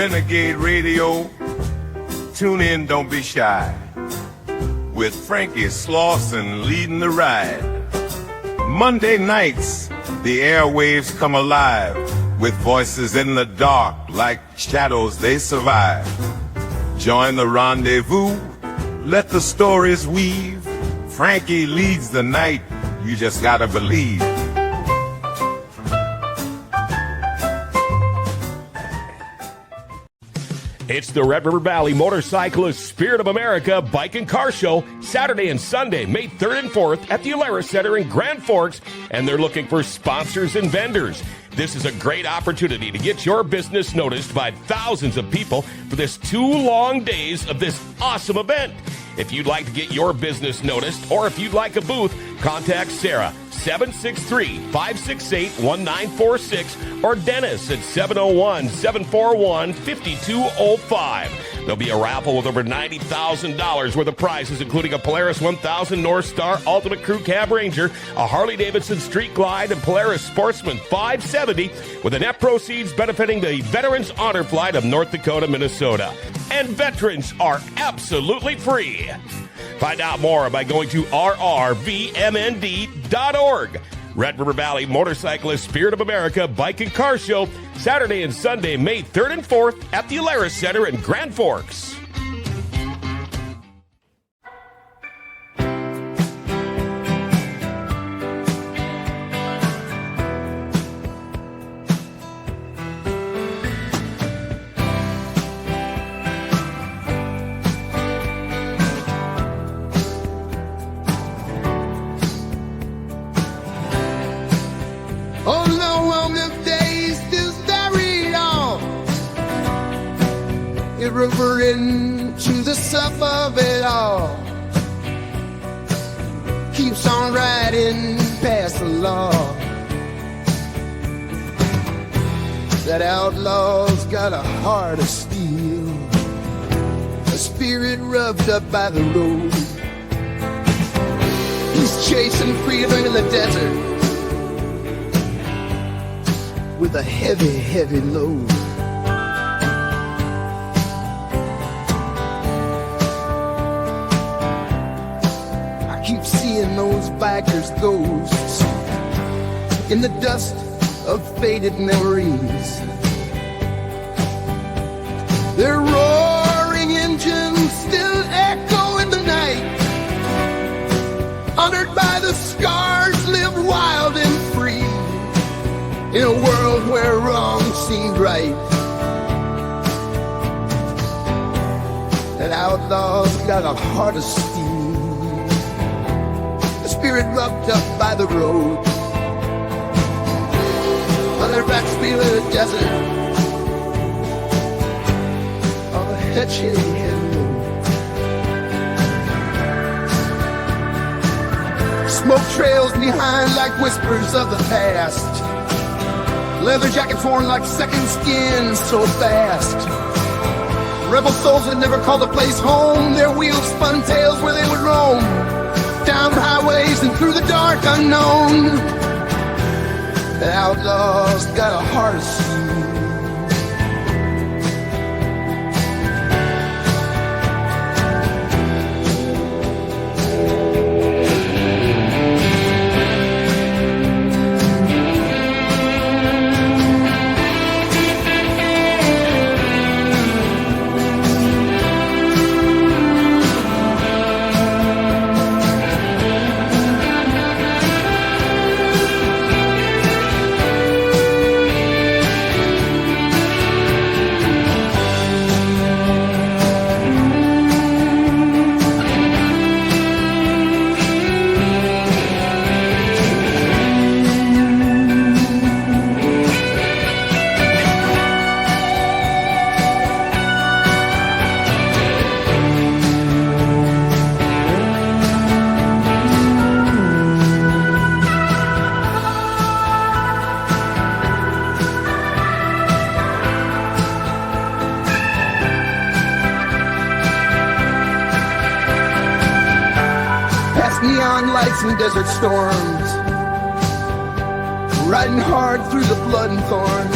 Renegade Radio. Tune in, don't be shy. With Frankie Slauson leading the ride. Monday nights, the airwaves come alive. With voices in the dark, like shadows they survive. Join the rendezvous, let the stories weave. Frankie leads the night, you just gotta believe. It's the Red River Valley Motorcyclist Spirit of America Bike and Car Show, Saturday and Sunday, May 3rd and 4th at the Alara Center in Grand Forks, and they're looking for sponsors and vendors. This is a great opportunity to get your business noticed by thousands of people for this 2 long days of this awesome event. If you'd like to get your business noticed, or if you'd like a booth, contact Sarah, 763-568-1946, or Dennis at 701-741-5205. There'll be a raffle with over $90,000 worth of prizes, including a Polaris 1000 North Star Ultimate Crew Cab Ranger, a Harley-Davidson Street Glide, and Polaris Sportsman 570, with the net proceeds benefiting the Veterans Honor Flight of North Dakota, Minnesota. And veterans are absolutely free. Find out more by going to rrvmnd.org. Red River Valley Motorcyclist Spirit of America Bike and Car Show, Saturday and Sunday, May 3rd and 4th at the Alara Center in Grand Forks. Reverting to the sum of it all, keeps on riding past the law. That outlaw's got a heart of steel, a spirit rubbed up by the road. He's chasing freedom in the desert with a heavy, heavy load. Those bikers' ghosts in the dust of faded memories. Their roaring engines still echo in the night, honored by the scars, live wild and free in a world where wrong seemed right. That outlaw's got a heart of steel, spirit rubbed up by the road. On the Rackspear Desert, on a hitchy road. Smoke trails behind like whispers of the past. Leather jackets worn like second skin so fast. Rebel souls that never called the place home. Their wheels spun tales where they would roam, down highways and through the dark unknown. The outlaw's got a heart of steel. Neon lights and desert storms, riding hard through the blood and thorns.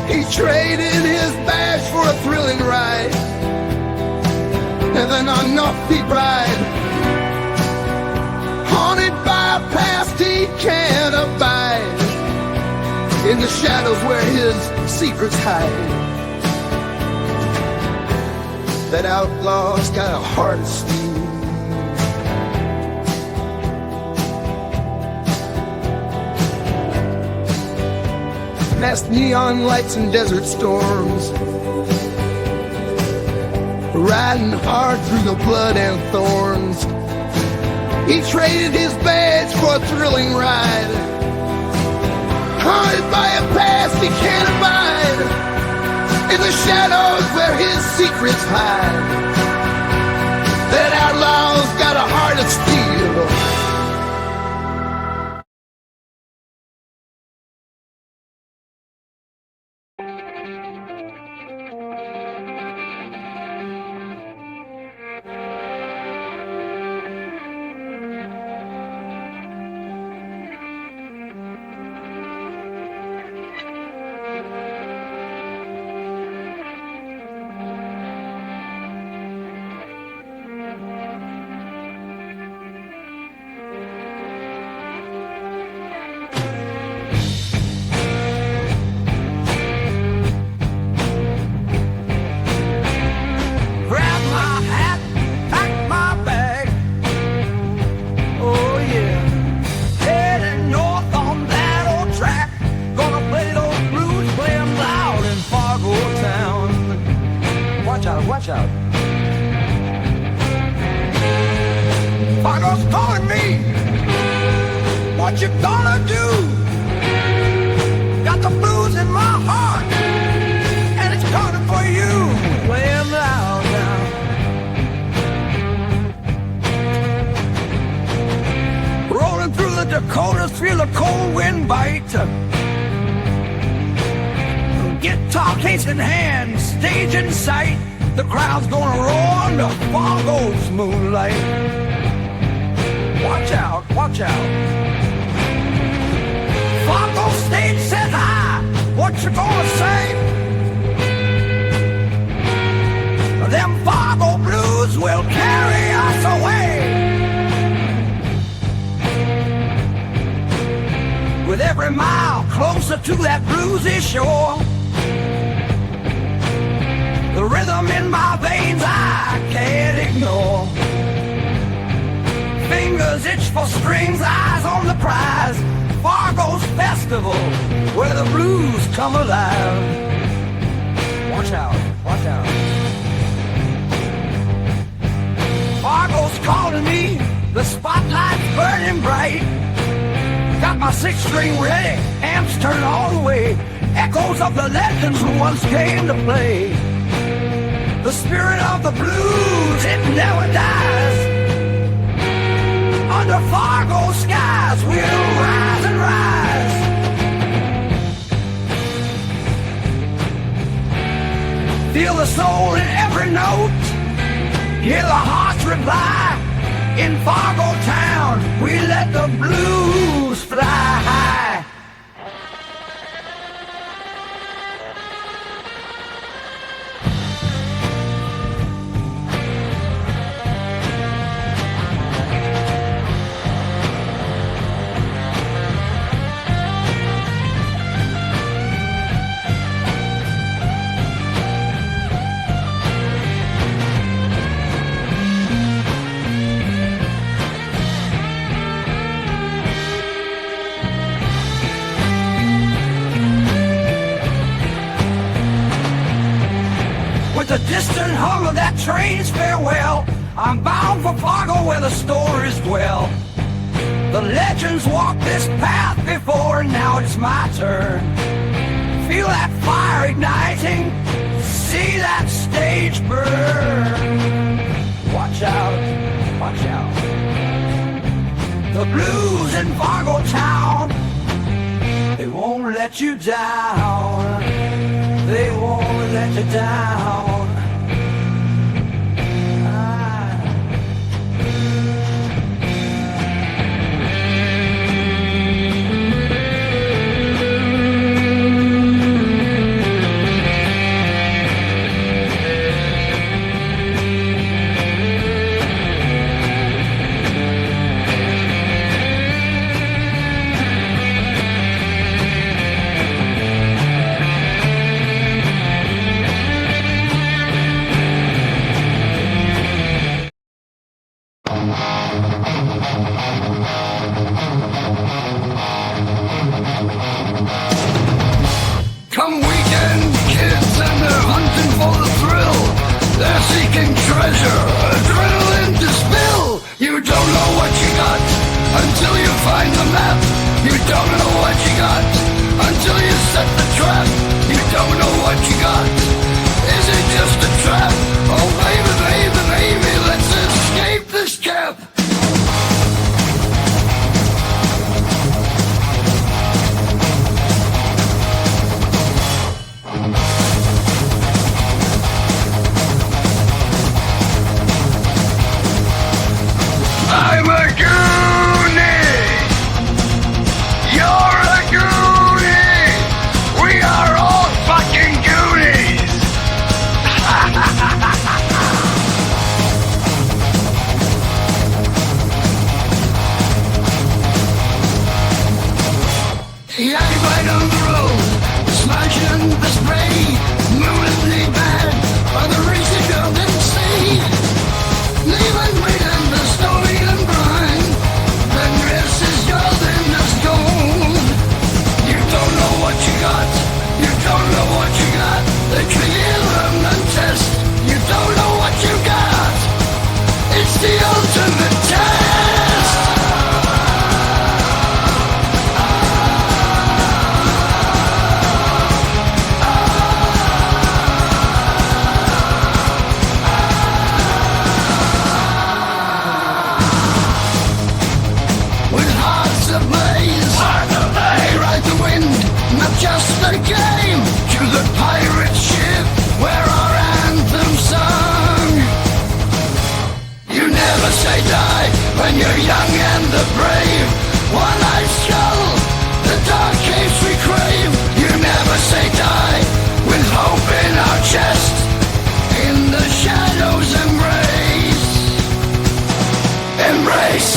He traded his badge for a thrilling ride, and then on off he'd ride, haunted by a past he can't abide, in the shadows where his secrets hide. That outlaw's got a heart of steel. Past neon lights and desert storms, riding hard through the blood and thorns. He traded his badge for a thrilling ride, haunted by a past he can't abide, in the shadows where his secrets hide. That outlaw's got a heart of steel. Watch out. Fargo's calling me. What you gonna do? Got the blues in my heart, and it's calling for you. Playing loud now. Rolling through the Dakotas, feel the cold wind bite. Guitar case in hand, stage in sight. The crowd's gonna roar under Fargo's moonlight. Watch out, watch out. Fargo stage set high. What you gonna say? Them Fargo blues will carry us away. With every mile closer to that bluesy shore, the rhythm in my veins I can't ignore. Fingers itch for strings, eyes on the prize. Fargo's festival, where the blues come alive. Watch out, watch out. Fargo's calling me, the spotlight's burning bright. Got my 6-string ready, amps turned all the way. Echoes of the legends who once came to play. The spirit of the blues, it never dies. Under Fargo skies, we'll rise and rise. Feel the soul in every note. Hear the hearts reply. In Fargo town, we let the blues fly high. The distant hum of that train's farewell, I'm bound for Fargo where the stories dwell. The legends walked this path before, now it's my turn. Feel that fire igniting, see that stage burn. Watch out, watch out. The blues in Fargo town, they won't let you down. They won't let you down. Come weekend kids and they're hunting for the thrill. They're seeking treasure, adrenaline to spill. You don't know what you got until you find the map. You don't know what you got until you set the trap. You don't know what you got. Is it just a trap? Oh baby, baby, baby, let's escape this cap. I'm a goonie. You're a goonie. We are all fucking goonies. Yeah, right on the road, smashing the spray, moving bad, but the reason girl didn't see. Leaving waiting the story and grind. The dress is gold and it's gold. You don't know what you got. You don't know what you got. They clear them and test. You don't know what you got. It's the ultimate test. They ride the wind, not just the game. To the pirate ship where our anthem sung. You never say die when you're young and the brave. One-eyed skull, the dark caves we crave. You never say die with hope in our chest. In the shadows embrace. Embrace.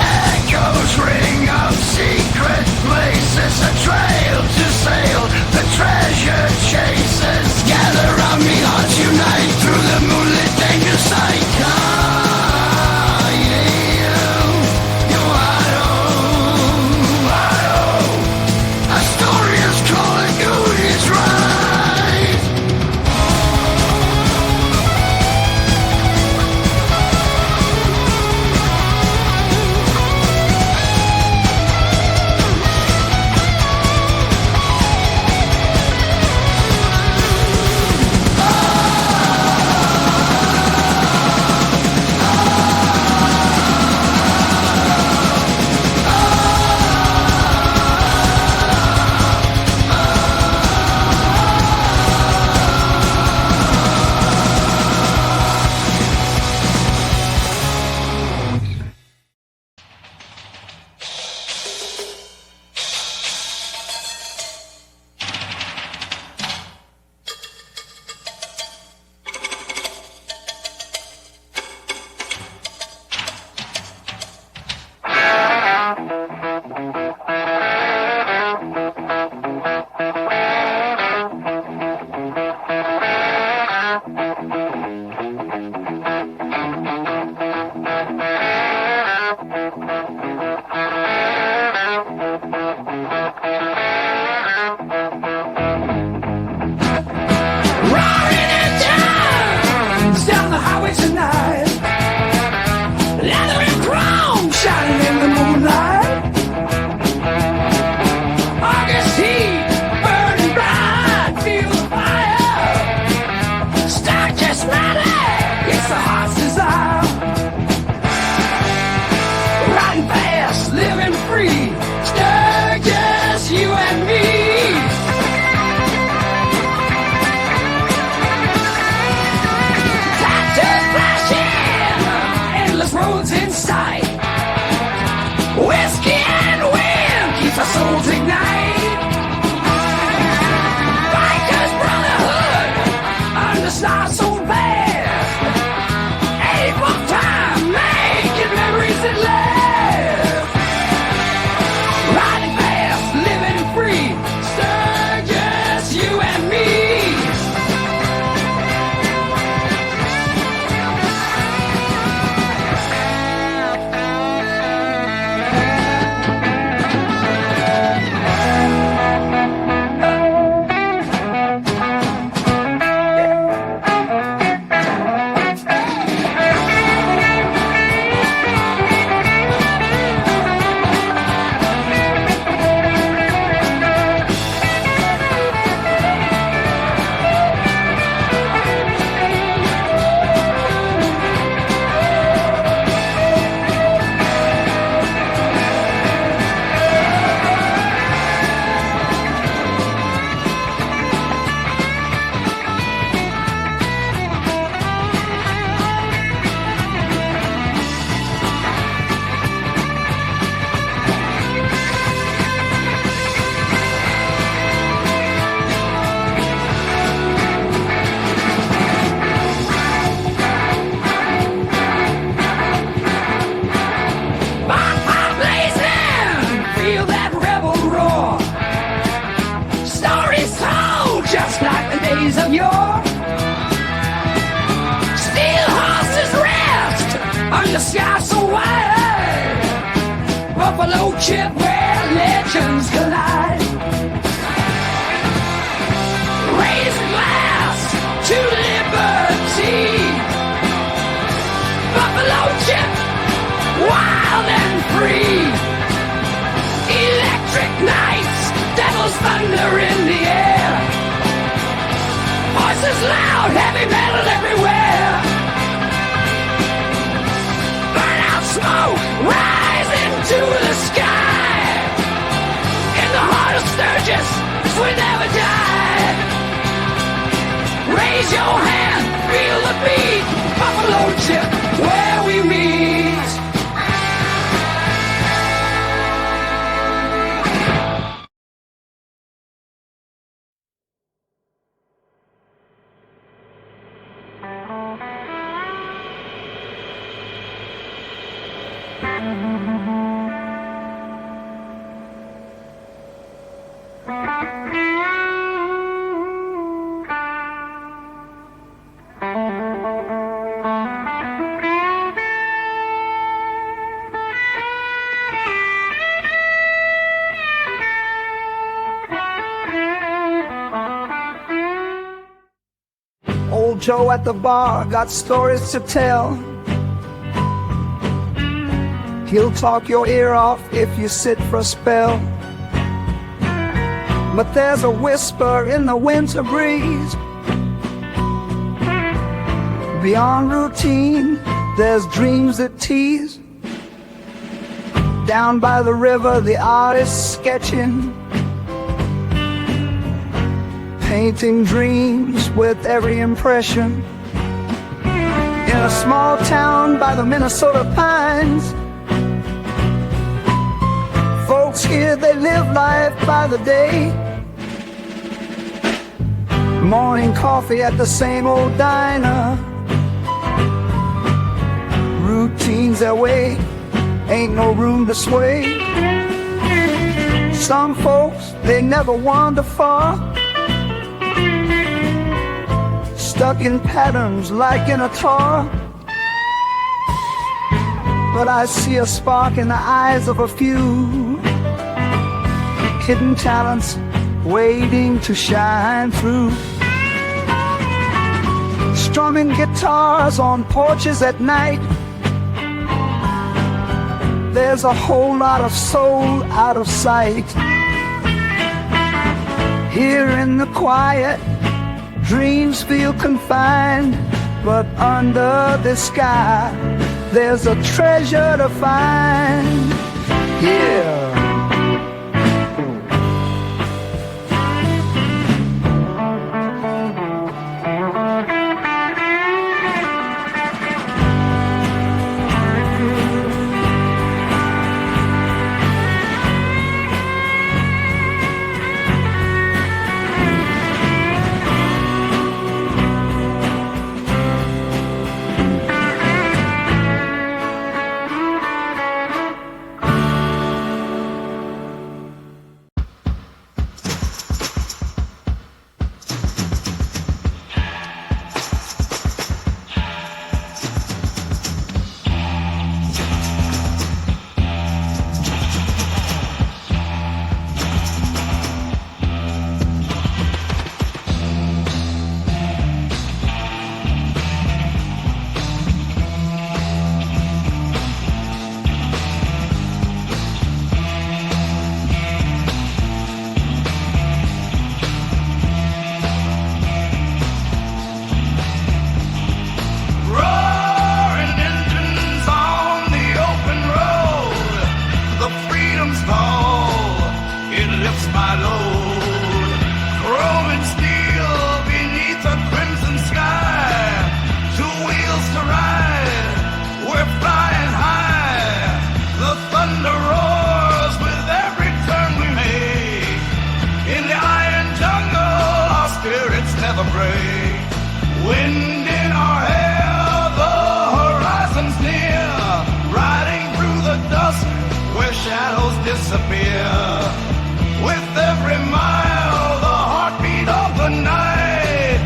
Echoes ring of secret places, a trail to sail, the treasure chasers. Gather round me, hearts unite, through the moonlit danger sight. Astoria's calling, Goonies right. your steel horses rest under sky so wide. Buffalo chip where legends collide. Raise a glass to liberty. Buffalo chip, wild and free. Electric nights, devil's thunder in the air. Voices loud, heavy metal everywhere. Burn out smoke, rise into the sky. In the heart of Sturgis, we never die. Raise your hand, feel the beat. Buffalo chip, where we meet. Old Joe at the bar got stories to tell. He'll talk your ear off if you sit for a spell. But there's a whisper in the winter breeze. Beyond routine, there's dreams that tease. Down by the river, the artist sketching, painting dreams with every impression. In a small town by the Minnesota pines, folks here, they live life by the day. Morning coffee at the same old diner. Routine's their way, ain't no room to sway. Some folks, they never wander far, stuck in patterns like in a tar. But I see a spark in the eyes of a few, hidden talents waiting to shine through. Strumming guitars on porches at night, there's a whole lot of soul out of sight. Here in the quiet, dreams feel confined, but under the sky, there's a treasure to find. Yeah. disappear. With every mile, the heartbeat of the night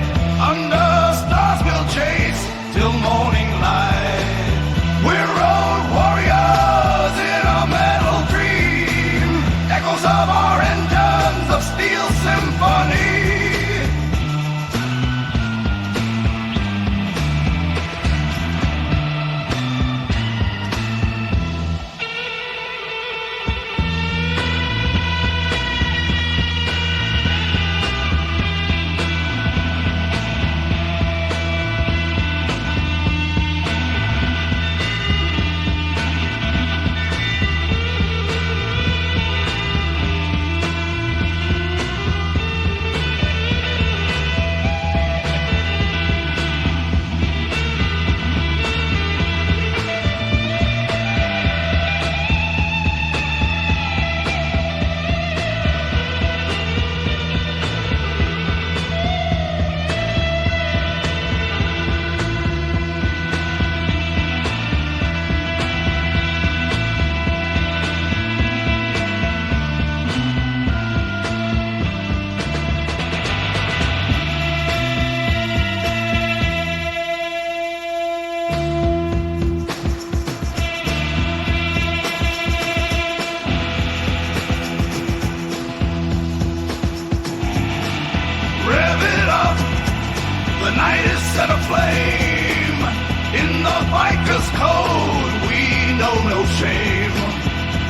set aflame. In the biker's code, we know no shame.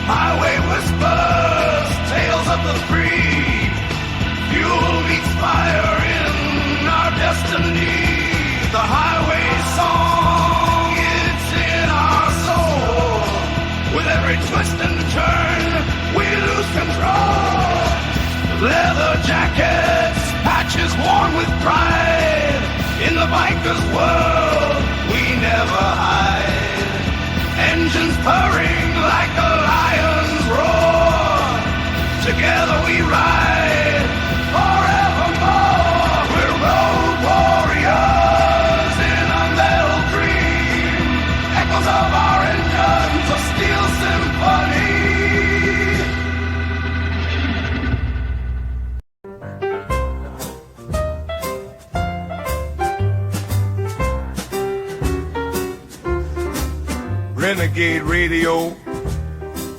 Highway whispers, tales of the free. Fuel meets fire in our destiny. The highway song, it's in our soul. With every twist and turn, we lose control. Leather jackets, patches worn with pride. In the biker's world, we never hide. Engines purring like a lion's roar. Together we ride forevermore. We're road warriors in a metal dream. Echoes of our engines, a steel symphony. Renegade Radio,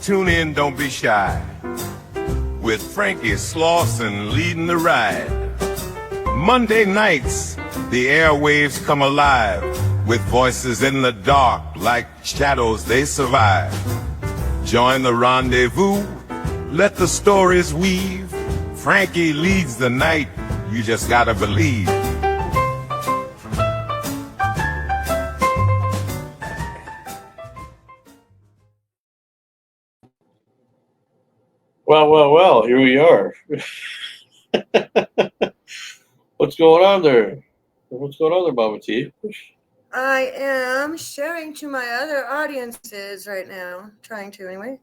tune in, don't be shy. With Frankie Slauson leading the ride. Monday nights, the airwaves come alive. With voices in the dark, like shadows they survive. Join the rendezvous, let the stories weave. Frankie leads the night, you just gotta believe. Well, here we are. What's going on there? What's going on there, Mama T? I am sharing to my other audiences right now. Trying to, anyway.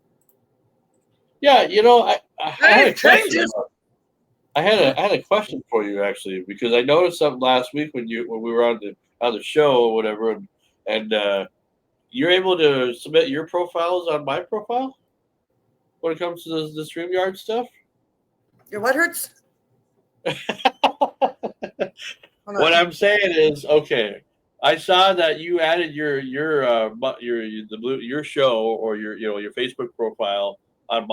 Yeah, you know, I had a question. Changes. I had a question for you actually, because I noticed something last week when we were on the show or whatever, and you're able to submit your profiles on my profile when it comes to the StreamYard stuff. Your what hurts? What I'm saying is, okay, I saw that you added your show or your Facebook profile on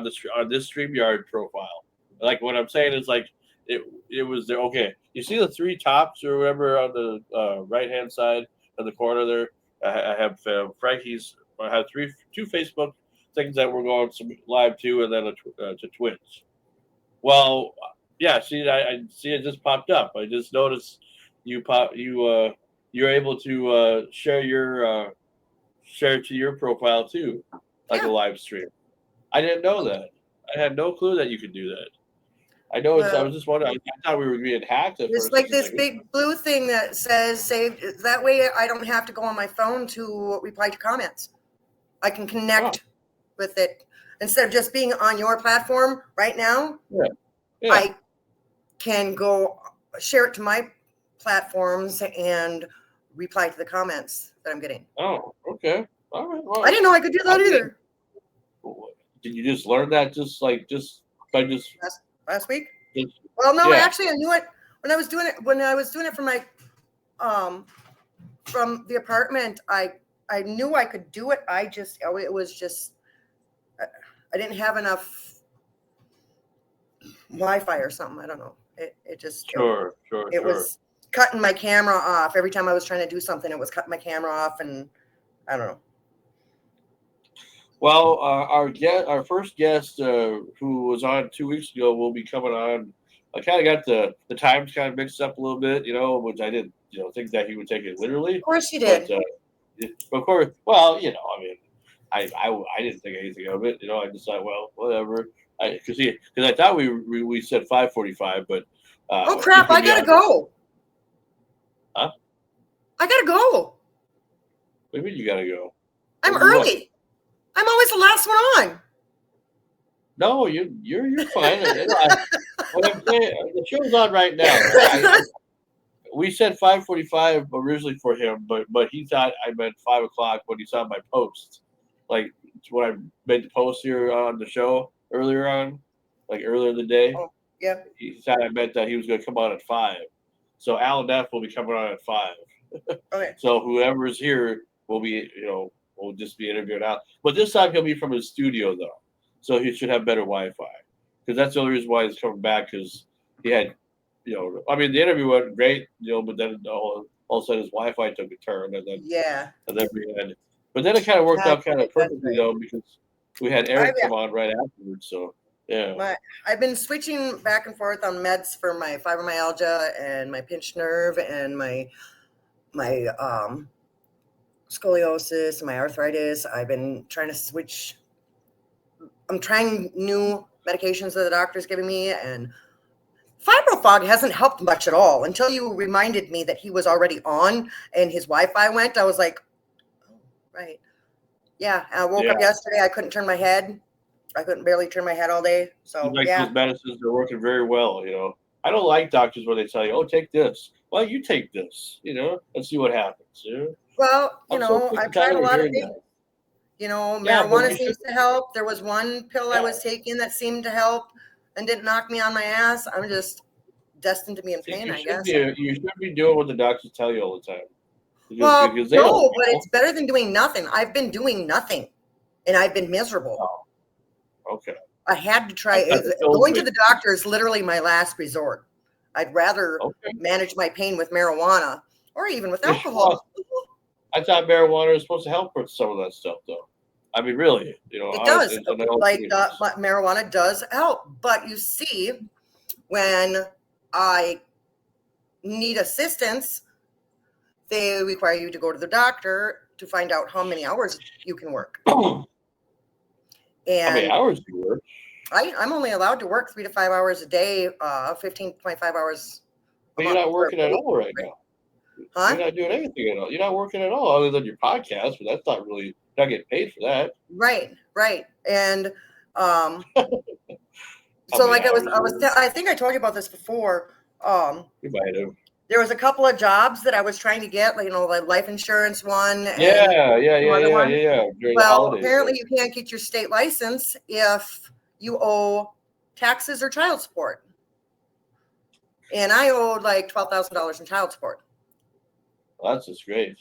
this StreamYard profile. Like what I'm saying is like it was there. Okay, you see the three tops or whatever on the right hand side in the corner there. I have Frankie's. I have two Facebook things that we're going live to, and then to Twitch. Well, yeah. See, I see it just popped up. I just noticed you're able to share to your profile too, like a live stream. I didn't know that. I had no clue that you could do that. I know. I was just wondering. I thought we were being hacked. It's like this big blue thing that says "save." That way, I don't have to go on my phone to reply to comments. I can connect with it instead of just being on your platform right now. Yeah. I can go share it to my platforms and reply to the comments that I'm getting. Oh, okay. All right. Well, I didn't know I could do that either. Did you just learn that by last week? Just, well, no, yeah. Actually I knew it when I was doing it. When I was doing it from my from the apartment, I knew I could do it. It was just I didn't have enough Wi-Fi or something. I don't know. It just sure. It was cutting my camera off every time I was trying to do something. It was cutting my camera off, and I don't know. Well, our first guest, who was on 2 weeks ago, will be coming on. I kind of got the times kind of mixed up a little bit, which I didn't, think that he would take it literally. Of course you did. But, of course, well, I mean, I didn't think anything of it. I just thought, well, whatever. Because I thought we said 5:45, but oh crap! I gotta go. Huh? I gotta go. What do you mean you gotta go? I'm early. I'm always the last one on. No, you're fine. What I'm saying, the show's on right now. We said 5:45 originally for him, but he thought I meant 5 o'clock when he saw my post. Like when I made the post here on the show earlier in the day. Oh, yeah. He thought I meant that he was going to come on at 5. So NEFF will be coming on at 5. Okay. So whoever is here will be, will just be interviewed out. But this time he'll be from his studio though, so he should have better Wi-Fi. Because that's the only reason why he's coming back. Because he had, I mean, the interview went great, but then all of a sudden his Wi-Fi took a turn, and then Yeah. we had. But then it kind of worked out kind of That's perfectly right. though, because we had Eric come on right afterwards. So yeah. I've been switching back and forth on meds for my fibromyalgia and my pinched nerve and my scoliosis and my arthritis. I've been trying to switch. I'm trying new medications that the doctor's giving me, and FibroFog hasn't helped much at all until you reminded me that he was already on and his Wi-Fi went. I was like, oh, right. Yeah. I woke up yesterday. I couldn't turn my head. I couldn't barely turn my head all day. So Those medicines are working very well. I don't like doctors where they tell you, "Oh, take this." Well, you take this. And see what happens. Well, I've tried a lot of things. Marijuana seems to help. There was one pill I was taking that seemed to help and didn't knock me on my ass. I'm just destined to be in pain, I guess. You should be doing what the doctors tell you all the time. Because but it's better than doing nothing. I've been doing nothing, and I've been miserable. Oh, okay. I had to try. Going to the doctor is literally my last resort. I'd rather manage my pain with marijuana or even with alcohol. I thought marijuana was supposed to help with some of that stuff, though. I mean, really, it does. Marijuana does help, but you see, when I need assistance, they require you to go to the doctor to find out how many hours you can work. And how many hours do you work? I'm only allowed to work 3 to 5 hours a day, 15.5 hours. But you're not working at all right now. Huh? You're not doing anything at all. You're not working at all other than your podcast, but that's not really, you're not getting paid for that. Right. And so like I think I told you about this before. You might have. There was a couple of jobs that I was trying to get, like life insurance one. Yeah. Well, apparently you can't get your state license if you owe taxes or child support. And I owed like $12,000 in child support. Well, that's just great.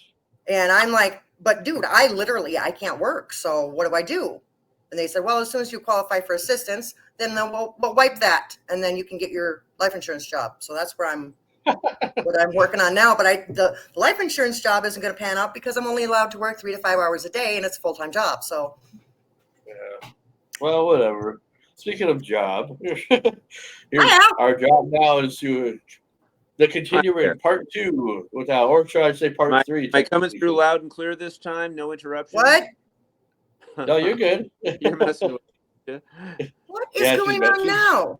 And I'm like, but dude, I can't work. So what do I do? And they said, well, as soon as you qualify for assistance, then we'll wipe that. And then you can get your life insurance job. So that's where what I'm working on now. But the life insurance job isn't going to pan out because I'm only allowed to work 3 to 5 hours a day and it's a full-time job. So. Yeah. Well, whatever. Speaking of job, our job now is to the continuing part 2 or should I say part 3? Am I coming through loud and clear this time? No interruption? What? No, you're good. You're messing with me. What is going on now?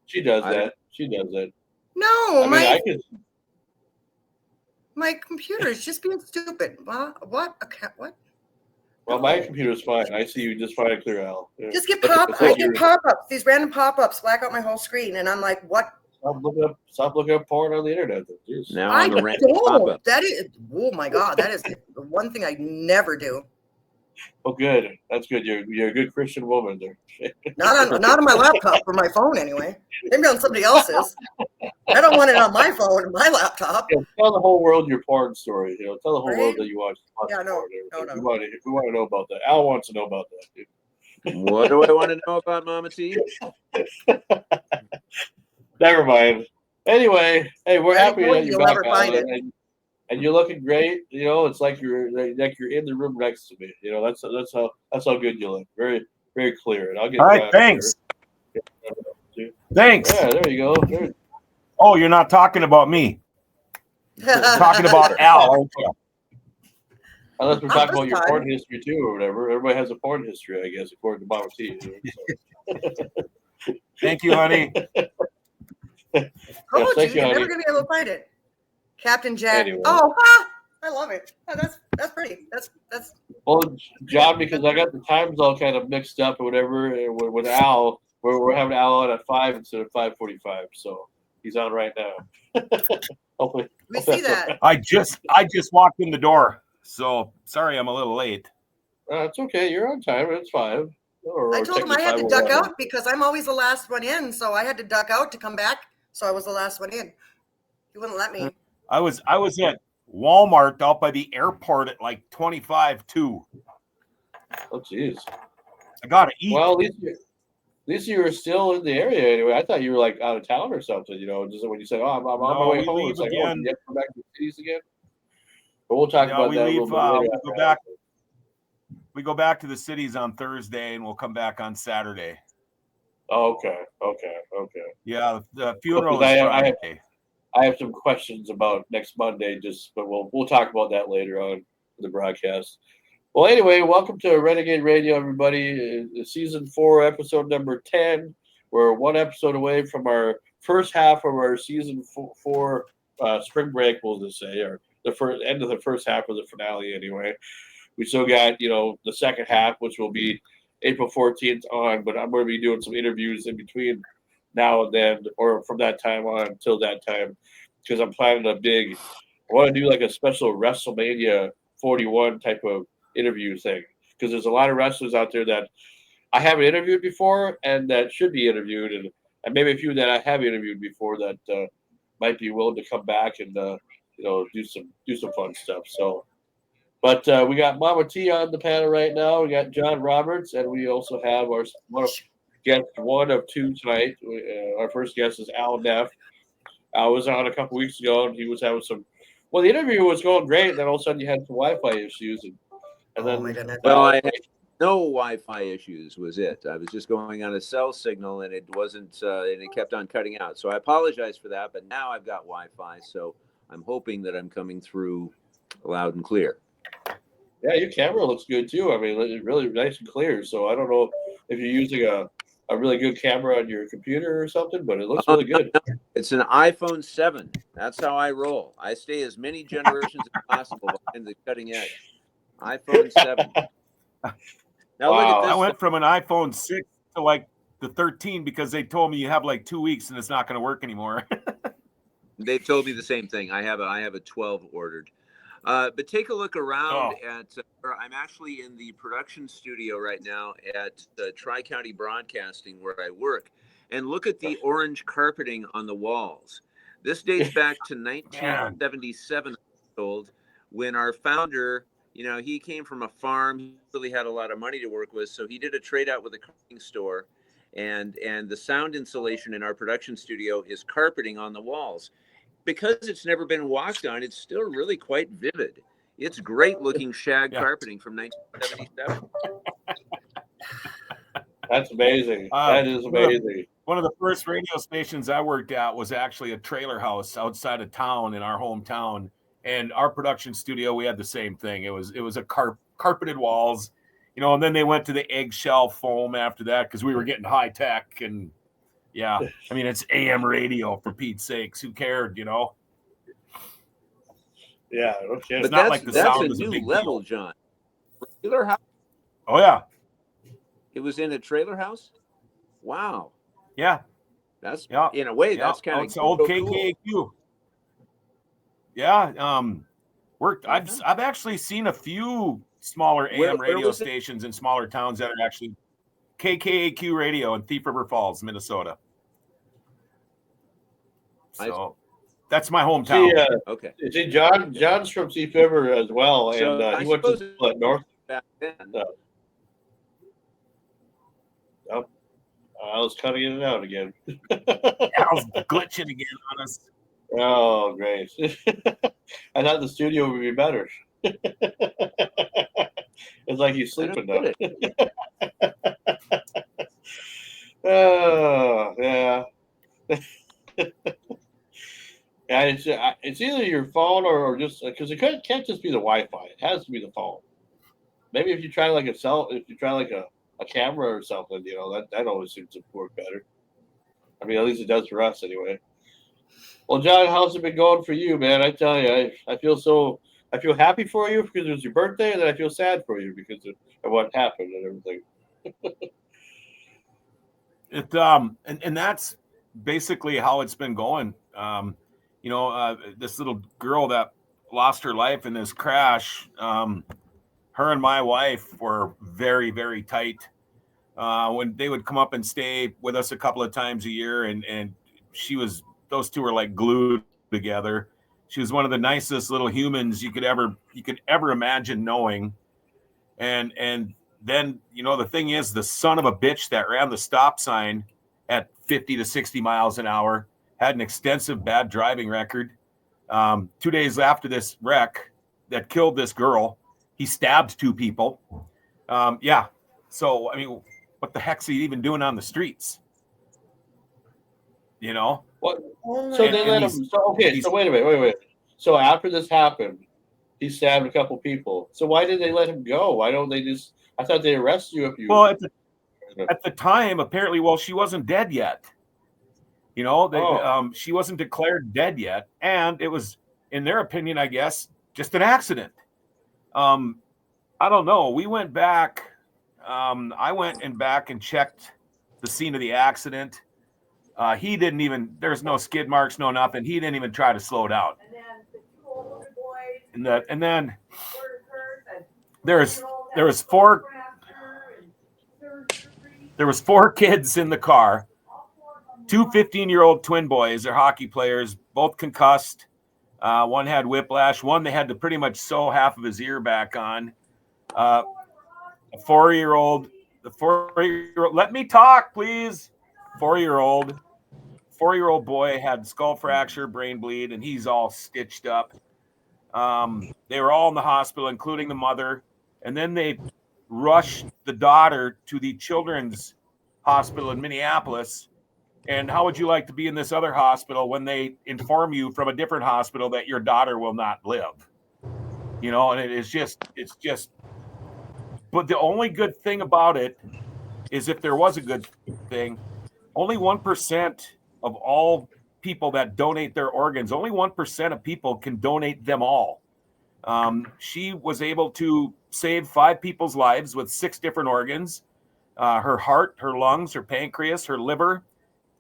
She does that. No, my computer is just being stupid. What? What? Well, my computer's fine. I see you just fine and clear, Al. Just get I get pop-ups. These random pop-ups black out my whole screen, and I'm like, what? Stop looking up porn on the internet. Now I on the don't. That is. Oh my God, that is the one thing I never do. Oh, good. That's good. You're a good Christian woman there. Not on my laptop or my phone anyway. Maybe on somebody else's. I don't want it on my phone, my laptop. Yeah, tell the whole world your porn story. Tell the whole world that you watch. Yeah, no. We want to know about that. Al wants to know about that, dude. What do I want to know about Mama T? Never mind. Anyway, hey, we're happy that you're back, find it. And you're looking great. It's like you're in the room next to me. That's how good you look. Very, very clear. And I'll get. All right, thanks. Thanks. Yeah, there you go. Oh, you're not talking about me. You're talking about Al, aren't you? Unless we're talking about your porn history too, or whatever. Everybody has a porn history, I guess, according to Mama T. Thank you, honey. You're never gonna be able to find it. Captain Jack. Anyway. Oh, I love it. Oh, that's pretty. That's. Well, John, because I got the times all kind of mixed up or whatever, and with Al, we're having Al on at 5 instead of 5:45, so he's on right now. Hopefully, we see that. I just walked in the door, so sorry I'm a little late. It's okay. You're on time. It's 5. I told him I had to duck out because I'm always the last one in, so I had to duck out to come back. So I was the last one in. He wouldn't let me. I was at Walmart out by the airport at like 25-2. Oh, jeez. I gotta eat. Well, at least you were still in the area anyway. I thought you were like out of town or something. Just when you said, "Oh, I'm on my way home," it's like, "Oh, you have to come back to the cities again." But we'll talk Yeah, about we that leave. a little bit later. We go back to the cities on Thursday, and we'll come back on Saturday. Oh, okay. Yeah, the funeral Because is I Friday. have some questions about next Monday, but we'll talk about that later on the broadcast. Well, anyway, welcome to Renegade Radio, everybody. Season 4, episode number 10. We're one episode away from our first half of our season 4 spring break, we'll just say, or the end of the first half of the finale. Anyway, we still got the second half, which will be April 14th on. But I'm going to be doing some interviews in between now and then, or from that time on until that time, because I'm planning a big. I want to do like a special WrestleMania 41 type of interview thing, because there's a lot of wrestlers out there that I haven't interviewed before and that should be interviewed, and maybe a few that I have interviewed before that might be willing to come back and do some fun stuff. So, but we got Mama T on the panel right now. We got John Roberts, and we also have our one of two tonight. Our first guest is Al Neff. I was on a couple weeks ago, and he was having some. Well, the interview was going great, and then all of a sudden you had some Wi-Fi issues, and then my goodness. Well, I had no Wi-Fi issues. Was it? I was just going on a cell signal, and it wasn't, and it kept on cutting out. So I apologize for that. But now I've got Wi-Fi, so I'm hoping that I'm coming through loud and clear. Yeah, your camera looks good too. I mean, it's really nice and clear. So I don't know if you're using a really good camera on your computer or something, but it looks really good. It's an iPhone 7. That's how I roll. I stay as many generations as possible behind the cutting edge. iPhone 7. Now Wow. look at this. I went from an iPhone 6 to like the 13 because they told me you have like 2 weeks and it's not going to work anymore. They told me the same thing. I have a 12 ordered. But take a look around at. I'm actually in the production studio right now at Tri-County Broadcasting where I work, and look at the orange carpeting on the walls. This dates back to 1977. Old, when our founder, he came from a farm. He really had a lot of money to work with, so he did a trade out with a carpeting store, and the sound insulation in our production studio is carpeting on the walls. Because it's never been walked on, it's still really quite vivid. It's great looking shag carpeting from 1977. That's amazing. That is amazing. One of the first radio stations I worked at was actually a trailer house outside of town in our hometown. And our production studio, we had the same thing. It was a carpeted walls, and then they went to the eggshell foam after that because we were getting high tech. And yeah, I mean, it's AM radio for Pete's sakes. Who cared, Yeah, okay. But not like the sound that's is a a new big level, deal. John. Trailer house. Oh yeah, It was in a trailer house. Wow. yeah. That's in a way that's kind of it's old KKAQ. Yeah, worked. I've actually seen a few smaller AM radio stations in smaller towns that are actually KKAQ radio in Thief River Falls, Minnesota. So that's my hometown. Okay. See, John's from Thief River as well, So and he went to school at North. Back then. I was cutting in and out again. I was glitching again on us. Oh, great. I thought the studio would be better. It's like he's sleeping now. Oh, yeah. Yeah, it's either your phone or just because it can't just be the Wi-Fi. It has to be the phone. Maybe if you try like a camera or something, that always seems to work better. I mean, at least it does for us anyway. Well, John, how's it been going for you, man? I tell you, I feel happy for you because it was your birthday, and then I feel sad for you because of what happened and everything. And that's basically how it's been going. This little girl that lost her life in this crash, her and my wife were very, very tight. When they would come up and stay with us a couple of times a year, and those two were like glued together. She was one of the nicest little humans you could ever imagine knowing. And then, the thing is, the son of a bitch that ran the stop sign at 50 to 60 miles an hour had an extensive bad driving record. 2 days after this wreck, that killed this girl. He stabbed 2 people. Yeah. So, I mean, what the heck's he even doing on the streets? You know? What? Oh So my they let him. God. So okay. So wait a minute. So after this happened, he stabbed a couple people. So why did they let him go? Why don't they just? I thought they arrest you if you. Well, at the time, apparently, well, she wasn't dead yet. You know, she wasn't declared dead yet, and it was, in their opinion, I guess, just an accident. I don't know. We went back. I went back and checked the scene of the accident. He didn't even. There's no skid marks, no nothing. He didn't even try to slow down. And then the 2 older boys. And then There was 4 kids in the car. 2 15-year-old twin boys. They're hockey players, both concussed. One had whiplash. One, they had to pretty much sew half of his ear back on. A 4-year-old. Let me talk, please. 4-year-old boy had skull fracture, brain bleed, and he's all stitched up. They were all in the hospital, including the mother. And then they rushed the daughter to the children's hospital in Minneapolis. And how would you like to be in this other hospital when they inform you from a different hospital that your daughter will not live? You know, and it's just, but the only good thing about it is, if there was a good thing, only 1% of all people that donate their organs, only 1% of people can donate them all. She was able to save 5 people's lives with 6 different organs, her heart, her lungs, her pancreas, her liver,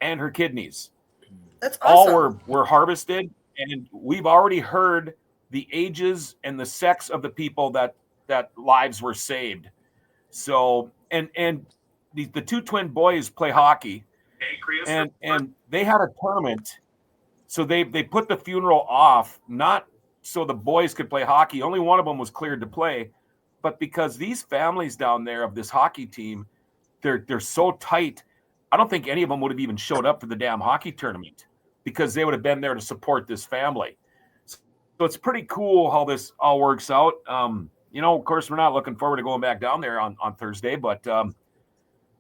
and her kidneys. That's awesome. All were harvested, and we've already heard the ages and the sex of the people that lives were saved. So, and the 2 twin boys play hockey, and they had a tournament. So they put the funeral off, not so the boys could play hockey. Only one of them was cleared to play, but because these families down there of this hockey team, they're so tight. I don't think any of them would have even showed up for the damn hockey tournament, because they would have been there to support this family. So it's pretty cool how this all works out. You know, of course, we're not looking forward to going back down there on Thursday, but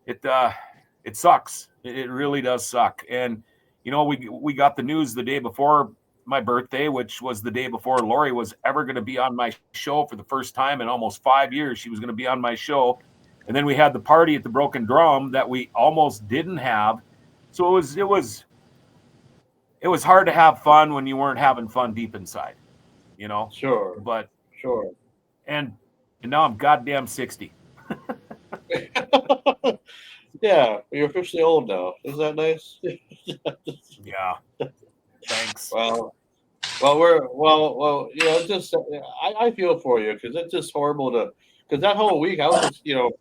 it sucks. It really does suck. And, you know, we got the news the day before my birthday, which was the day before Lori was ever going to be on my show for the first time in almost 5 years. She was going to be on my show. And then we had the party at the Broken Drum that we almost didn't have. So it was hard to have fun when you weren't having fun deep inside, you know? Sure. But sure. And now I'm goddamn 60. Yeah, you're officially old now. Isn't that nice? Yeah. Thanks. Well, you know, it's just I feel for you, because it's just horrible because that whole week I was just, you know,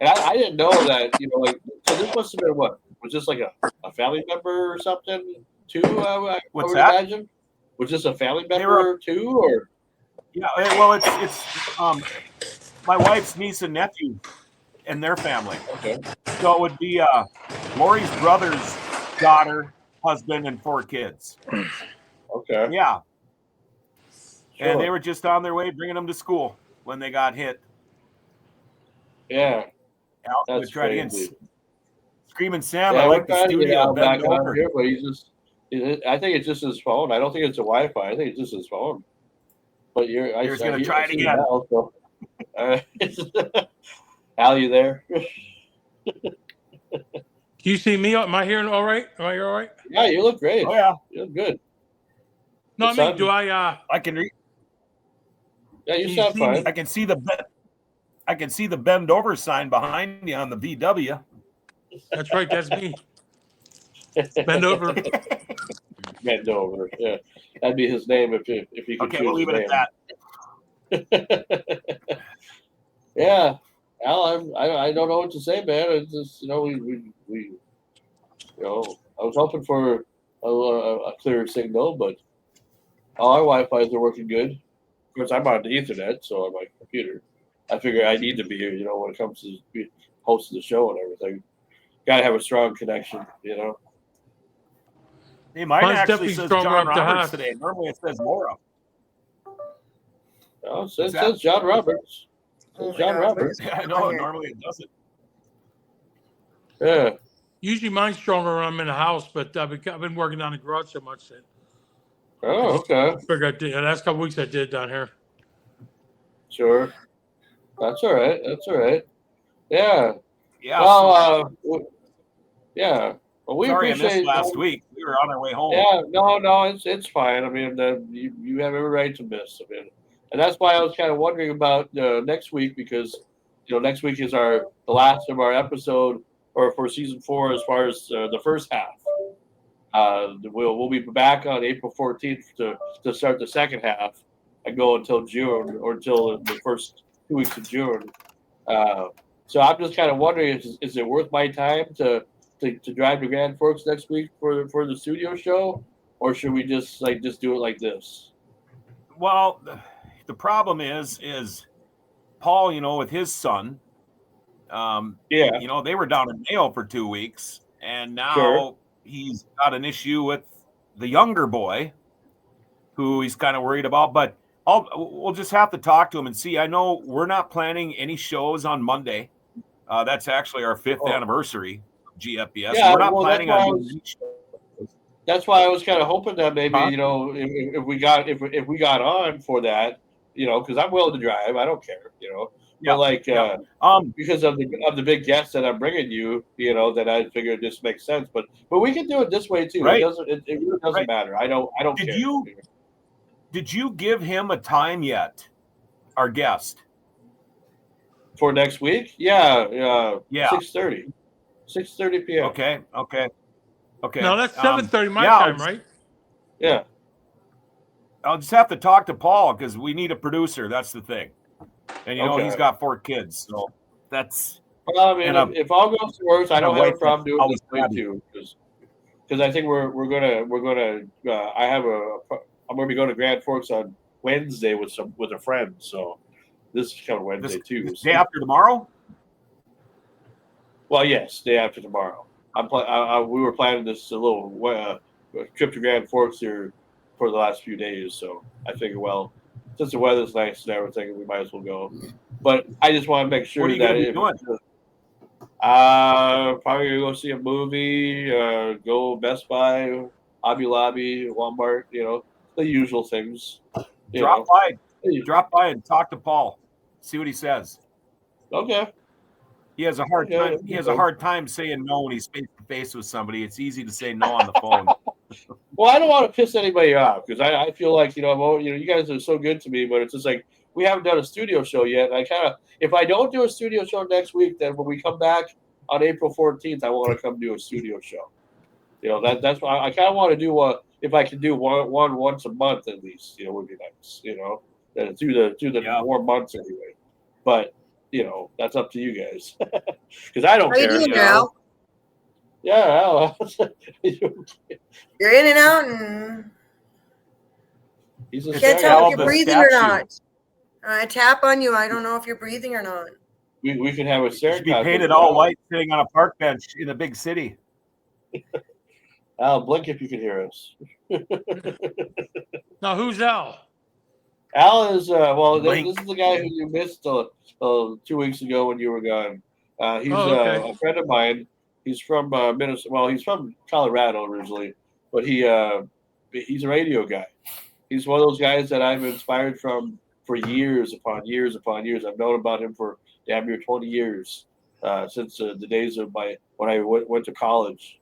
and I didn't know that, you know, like, so this must have been what? Was this like a family member or something too? I would imagine. Was this a family member too, or? Yeah, well, it's my wife's niece and nephew and their family. Okay. So it would be Lori's brother's daughter, husband, and 4 kids. Okay. Yeah. Sure. And they were just on their way bringing them to school when they got hit. Yeah. That's crazy. Screaming Sam, Yeah, I like the studio. Back on here, but I think it's just his phone. I don't think it's a Wi-Fi. I think it's just his phone. But you're going to try it again. Al, so, Al, you there? Do you see me? Am I hearing all right? Am I all right? Yeah, you look great. Oh yeah, you look good. No, I mean, do I? I can read. Yeah, you sound fine. I can see the bend over sign behind you on the VW. That's right. That's me. Bend over. Bend over. Yeah, that'd be his name if he could. Okay, we'll leave it at that. Yeah, Al, I don't know what to say, man. It's just, you know, we you know, I was hoping for a clearer signal, but all our Wi-Fi's are working good. Of course, I'm on the Ethernet, so on my computer. I figure I need to be here, you know, when it comes to hosting the show and everything. Got to have a strong connection, you know. Hey, mine Mine's actually definitely says stronger John up the Roberts house. today. Normally it says Laura. Oh, it What's says John Roberts. Oh Says my John God, what Roberts. is I going know. on here? Normally it doesn't. Yeah. Usually mine's stronger when I'm in the house, but I've been working on the garage so much that Oh, okay. I figured I did. The last couple weeks I did down here. Sure. That's all right. That's all right. Yeah. Yeah. Well, yeah. Well, we Sorry I missed appreciate. last week. We were on our way home. Yeah. No, it's fine. I mean, you have every right to miss. I mean, and that's why I was kind of wondering about next week because next week is the last of our episode or for season 4 as far as the first half. We'll be back on April 14th to start the second half and go until June or until the first 2 weeks of June. So I'm just kind of wondering, is it worth my time to drive to Grand Forks next week for the studio show, or should we just do it like this? Well, the problem is Paul, with his son, Yeah, they were down in Mayo for 2 weeks, and now sure. he's got an issue with the younger boy, who he's kind of worried about. But we'll just have to talk to him and see. I know we're not planning any shows on Monday. That's actually our 5th anniversary of GFBS. Yeah, We're not well, planning on doing any shows. that's why I was kind of hoping that maybe Huh? if we got on for that, because I'm willing to drive, I don't care, Yeah, but like yeah. because of the big guests that I'm bringing you, that I figured this makes sense, but we can do it this way too. Right. It really doesn't Right. matter. I don't Did care. Did you give him a time yet, our guest? For next week? Yeah. Yeah. 6:30 p.m. Okay. No, that's 7:30 my yeah, time, right? Yeah. I'll just have to talk to Paul because we need a producer. That's the thing. And Okay. he's got 4 kids, so that's. Well, I mean, if all goes to worse, I don't have a problem doing always this way too, because I think we're gonna I'm gonna be going to Grand Forks on Wednesday with a friend, so this is coming Wednesday too. This day after tomorrow? Well, yes, day after tomorrow. We were planning this a little trip to Grand Forks here for the last few days, so I figured, well, since the weather's nice and everything, we might as well go. But I just want to make sure What are you that gonna be doing? probably gonna go see a movie, go Best Buy, Hobby Lobby, Walmart, the usual things. Drop by and talk to Paul. See what he says. Okay. He has a hard time. He has a hard time saying no when he's face to face with somebody. It's easy to say no on the phone. Well, I don't want to piss anybody off because I feel like you guys are so good to me, but it's just like we haven't done a studio show yet. And if I don't do a studio show next week, then when we come back on April 14th, I want to come do a studio show. That's why I kind of want to do if I can do one once a month at least, would be nice. Through the warm months anyway. But that's up to you guys because I don't How you care. doing, Al? Yeah, Al. You're in and out, and He's a can't statue. tell if you're breathing or statue. not. I tap on you. I don't know if you're breathing or not. We can have a It should be serenade. painted all white, sitting on a park bench in a big city. Al, blink if you can hear us. Now, who's Al? Al is this Blink. is the guy who you missed 2 weeks ago when you were gone. He's okay. A friend of mine. He's from Minnesota. Well, he's from Colorado originally, but he's a radio guy. He's one of those guys that I've inspired from for years upon years upon years. I've known about him for damn near 20 years, since the days of when I went to college.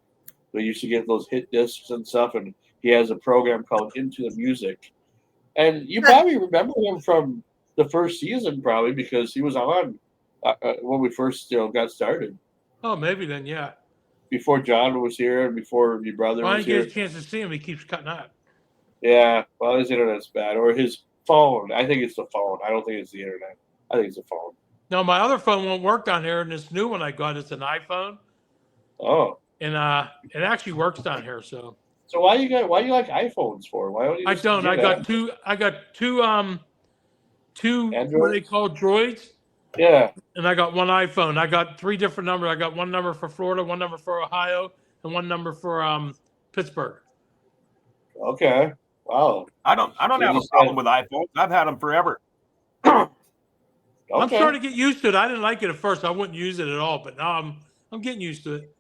We used to get those hit discs and stuff, and he has a program called Into the Music. And you probably remember him from the first season, probably because he was on when we first got started. Oh, maybe then, yeah. Before John was here and before your brother Well, I was didn't here. get a chance to see him. He keeps cutting out. Yeah, well, his internet's bad. Or his phone. I think it's the phone. I don't think it's the internet. I think it's the phone. No, my other phone won't work down here, and this new one I got is an iPhone, Oh. and it actually works down here. So why you like iPhones for? Why don't you I just don't. get I got two. What are they called, droids? Yeah. And I got one iPhone. I got 3 different numbers. I got one number for Florida, one number for Ohio, and one number for Pittsburgh. Okay. Wow. I don't have a problem with iPhones. I've had them forever. I'm Okay. starting to get used to it. I didn't like it at first. I wouldn't use it at all, but now I'm getting used to it.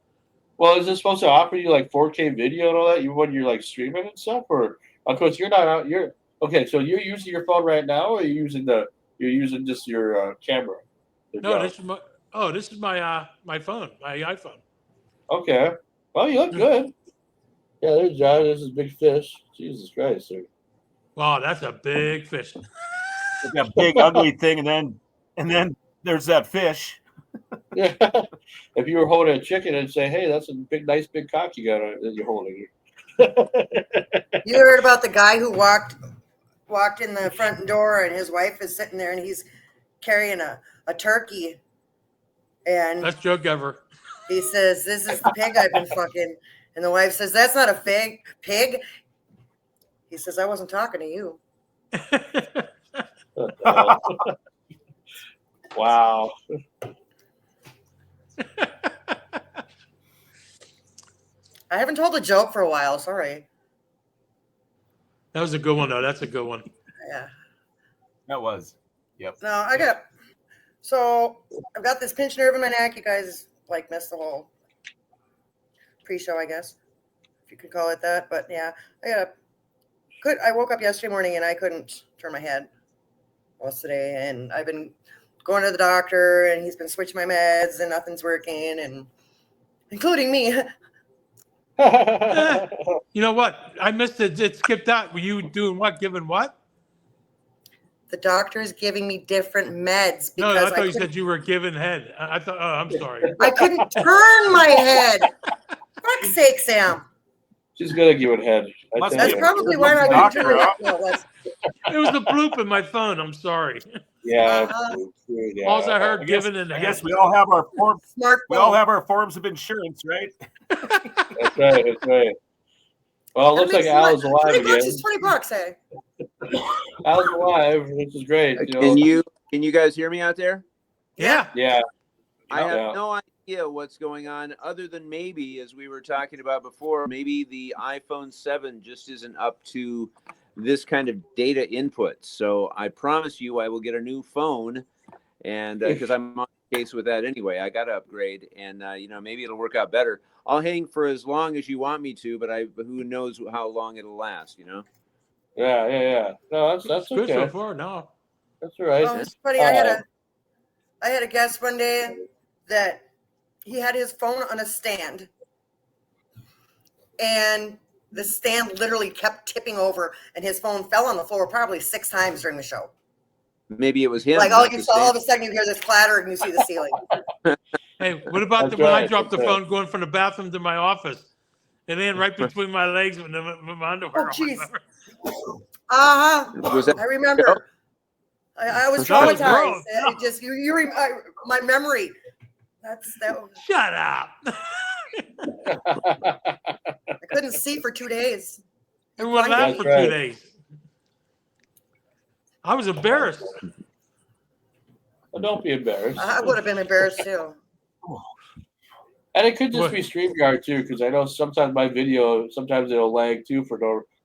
Well, is it supposed to offer you like 4K video and all that? You when you're like streaming and stuff, or of course you're not out. You're okay. So you're using your phone right now, or you're using just your camera? No, this is my my phone, my iPhone. Okay. Well, you look good. Yeah, there's John. This is big fish. Jesus Christ, sir. Wow, that's a big fish. That big ugly thing, and then there's that fish. Yeah. If you were holding a chicken and say, "Hey, that's a nice big cock you got that you're holding," You heard about the guy who walked in the front door and his wife is sitting there and he's carrying a turkey, and Best joke ever. he says, "This is the pig I've been fucking," and the wife says, "That's not a pig." He says, "I wasn't talking to you." Wow. I haven't told a joke for a while. Sorry. That was a good one, though. That's a good one. Yeah. That was. Yep. No, so I've got this pinched nerve in my neck. You guys like missed the whole pre-show, I guess, if you could call it that. But yeah, I woke up yesterday morning and I couldn't turn my head most of the day, and I've been going to the doctor and he's been switching my meds and nothing's working, and including me. You know what? I missed it. It skipped out. Were you doing what? Giving what? The doctor's giving me different meds No, because I thought you said you were giving head. I thought. Oh, I'm sorry. I couldn't turn my head. Fuck's sake, Sam. She's gonna give it head. That's probably why I couldn't turn my head. It was the bloop in my phone. I'm sorry. Yeah. All I heard, giving and I guess we all have our forms. Smart We all have our forms of insurance, right? That's right. That's right. Well, it looks like Al's alive $20 again. is $20, hey. Al's alive, which is great. Can you guys hear me out there? Yeah. Yeah. I have no idea what's going on, other than maybe, as we were talking about before, maybe the iPhone 7 just isn't up to this kind of data input. So I promise you I will get a new phone, and because I'm on the case with that anyway. I got to upgrade, and maybe it'll work out better. I'll hang for as long as you want me to, but who knows how long it'll last, Yeah. No, that's Good okay. so far. No. That's all right. Oh, it's funny. I had a guest one day that he had his phone on a stand, and the stand literally kept tipping over, and his phone fell on the floor probably 6 times during the show. Maybe it was him. Like all of a sudden you hear this clatter and you see the ceiling. Hey, what about That's when I right, dropped the that's phone going from the bathroom to my office? And then right between my legs with my underwear Oh, jeez. on. Was that- I remember. I was That was traumatized. gross. My memory. That was, Shut up. I couldn't see for 2 days. Everyone laughed for That's 2 right. days. I was embarrassed. Well, don't be embarrassed. I would have been embarrassed too. And it could just What? be StreamYard too, because I know sometimes my video, sometimes it'll lag too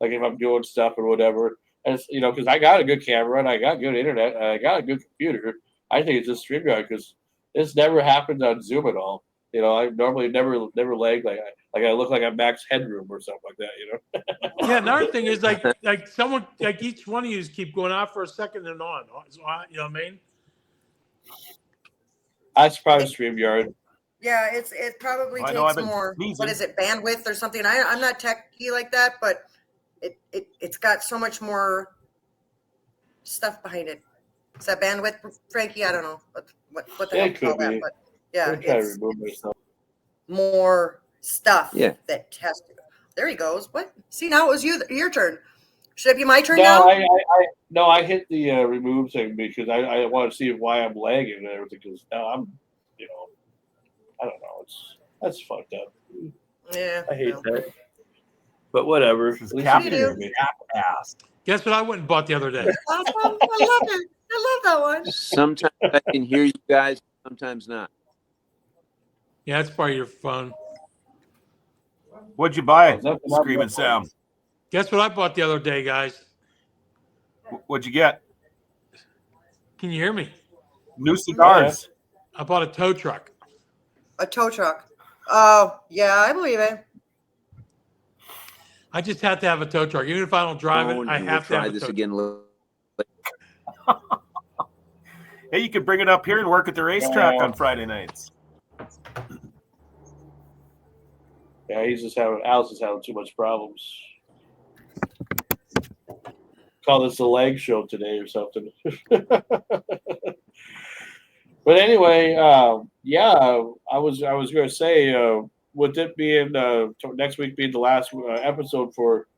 like if I'm doing stuff or whatever. And it's, because I got a good camera and I got good internet and I got a good computer. I think it's just StreamYard because this never happens on Zoom at all. I normally never lag like I look like I'm Max Headroom or something like that. Yeah, another thing is like someone, like each one of you keep going out for a second and on. So, you know what I mean? That's probably StreamYard. Yeah, it probably Well, I know I've takes been more. sneezing. What is it, bandwidth or something? I'm not techy like that, but it's got so much more stuff behind it. Is that bandwidth, Frankie? I don't know what the hell It to call could be. that, but yeah, I'm trying to it's remove myself. more stuff Yeah. that has to. There he goes. What? See, now it was your turn. Should it be my turn No, now? I hit the remove thing because I want to see why I'm lagging and everything. Because now I'm, I don't know. That's fucked up. Yeah. I hate no. that. But whatever. At least Cap you can hear me. ass. Guess what I went and bought the other day? Awesome. I love it. I love that one. Sometimes I can hear you guys, sometimes not. Yeah, that's part of your phone. What'd you buy, Nothing Screaming up. Sam? Guess what I bought the other day, guys? What'd you get? Can you hear me? New cigars. I bought a tow truck. A tow truck. Oh, yeah, I believe it. I just have to have a tow truck. Even if I don't drive it, I And have we'll to have try a this tow again. Hey, you could bring it up here and work at the racetrack on Friday nights. Yeah, Alice is having too much problems. Call this the leg show today or something. But anyway, yeah, I was going to say, with it being next week being the last episode for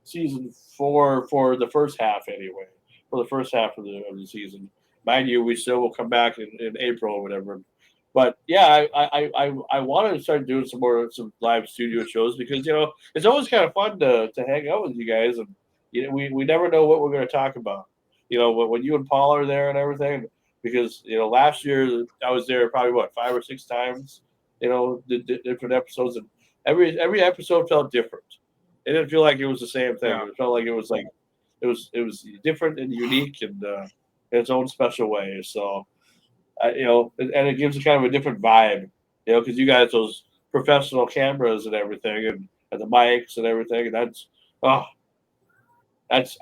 season 4 for the first half, anyway, for the first half of the season. Mind you, we still will come back in April or whatever. But yeah, I wanted to start doing some live studio shows because it's always kind of fun to hang out with you guys, and we never know what we're going to talk about. When you and Paul are there and everything. Because last year I was there probably 5 or 6 times. The different episodes, and every episode felt different. It didn't feel like it was the same thing. Yeah. It felt like it was different and unique and in its own special way. So, and it gives it kind of a different vibe. Because you guys those professional cameras and everything, and the mics and everything, and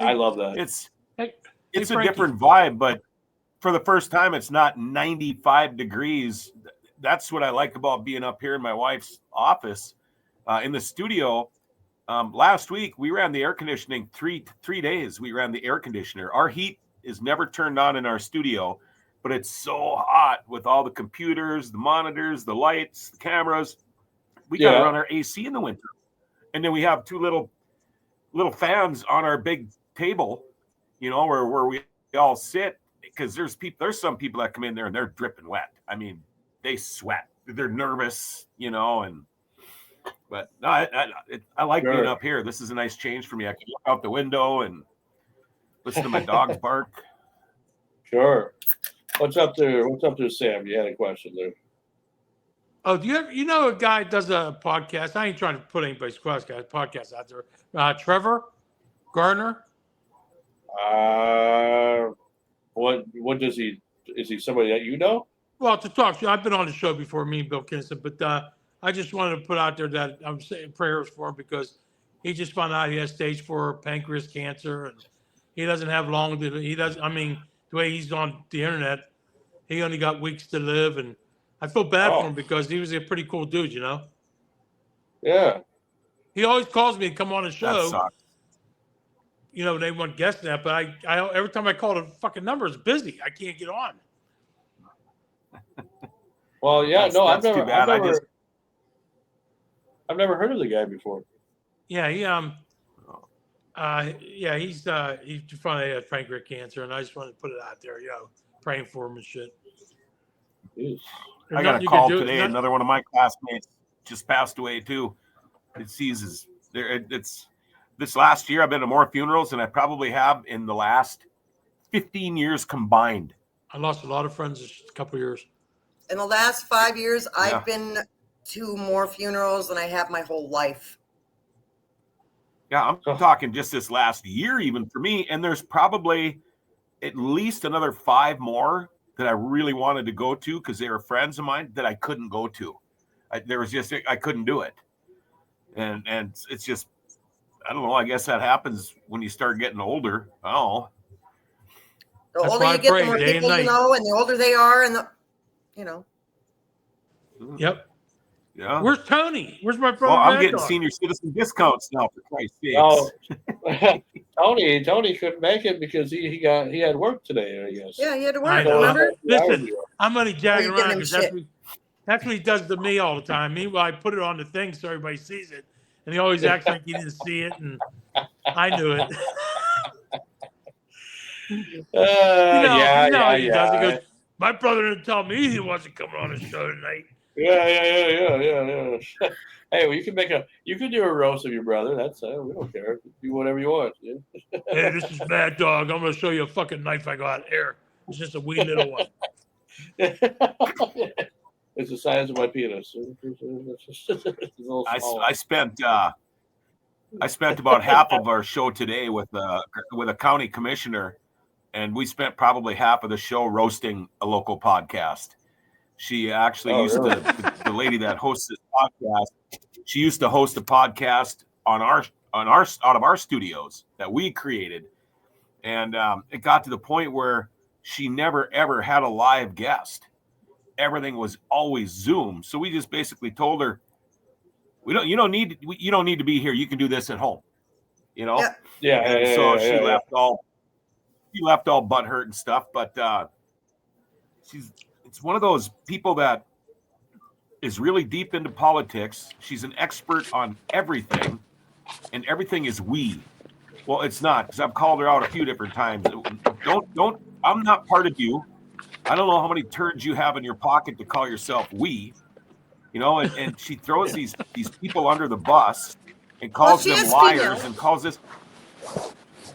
I love that. It's a different vibe, but for the first time, it's not 95 degrees. That's what I like about being up here in my wife's office. In the studio, last week, we ran the air conditioning 3 days. We ran the air conditioner. Our heat is never turned on in our studio, but it's so hot with all the computers, the monitors, the lights, the cameras. We got to run our AC in the winter. And then we have 2 little fans on our big table, where we all sit. Because there's some people that come in there and they're dripping wet. I mean, they sweat. They're nervous, But no, I like being up here. This is a nice change for me. I can look out the window and listen to my dogs bark. Sure. What's up there, Sam? You had a question there. Oh, do you a guy does a podcast? I ain't trying to put anybody's podcast out there. Trevor Gardner. What does he? Is he somebody that you know? Well, to talk to, I've been on the show before, me and Bill Kinston, but I just wanted to put out there that I'm saying prayers for him because he just found out he has stage 4 pancreas cancer, and he doesn't have long to. He doesn't. I mean, the way he's on the internet, he only got weeks to live, and I feel bad for him because he was a pretty cool dude, Yeah. He always calls me to come on the show. That sucks. They want guests that, but I every time I call the fucking number, it's busy. I can't get on. Well, yeah, I've never heard of the guy before. Yeah, he's finally had pancreas cancer, and I just wanted to put it out there, praying for him and shit. I got a call today. Another one of my classmates just passed away too. This last year, I've been to more funerals than I probably have in the last 15 years combined. I lost a lot of friends this couple of years. In the last 5 years, I've been to more funerals than I have my whole life. Yeah, I'm talking just this last year, even for me. And there's probably at least another 5 more that I really wanted to go to because they were friends of mine that I couldn't go to. I couldn't do it. And it's just, I don't know. I guess that happens when you start getting older. Oh, the older you get, the more people you know, and the older they are, and Yep. Yeah. Where's Tony? Where's my brother? Well, I'm getting senior citizen discounts now, for Christ's sakes. Tony couldn't make it because he had work today, I guess. Yeah, he had to work. Remember? Listen, I'm only jagging around because that's what he does to me all the time. Meanwhile, I put it on the thing so everybody sees it, and he always acts like he didn't see it, and I knew it. He does. He goes, my brother didn't tell me he wasn't coming on the show tonight. Yeah. Hey, well, you can do a roast of your brother. That's we don't care. Do whatever you want. Yeah. Hey, this is Mad Dog. I'm gonna show you a fucking knife I got here. It's just a wee little one. It's the size of my penis. I spent about half of our show today with a county commissioner and we spent probably half of the show roasting a local podcast. She actually the lady that hosts this podcast, she used to host a podcast on our out of our studios that we created. And it got to the point where she never ever had a live guest. Everything was always Zoom. So we just basically told her, you don't need to be here. You can do this at home. You know? Yeah. She left all butthurt and stuff, but it's one of those people that is really deep into politics. She's an expert on everything, and everything is we. Well, it's not, because I've called her out a few different times. Don't. I'm not part of you. I don't know how many turds you have in your pocket to call yourself we. You know, and she throws these people under the bus and calls them liars and calls this.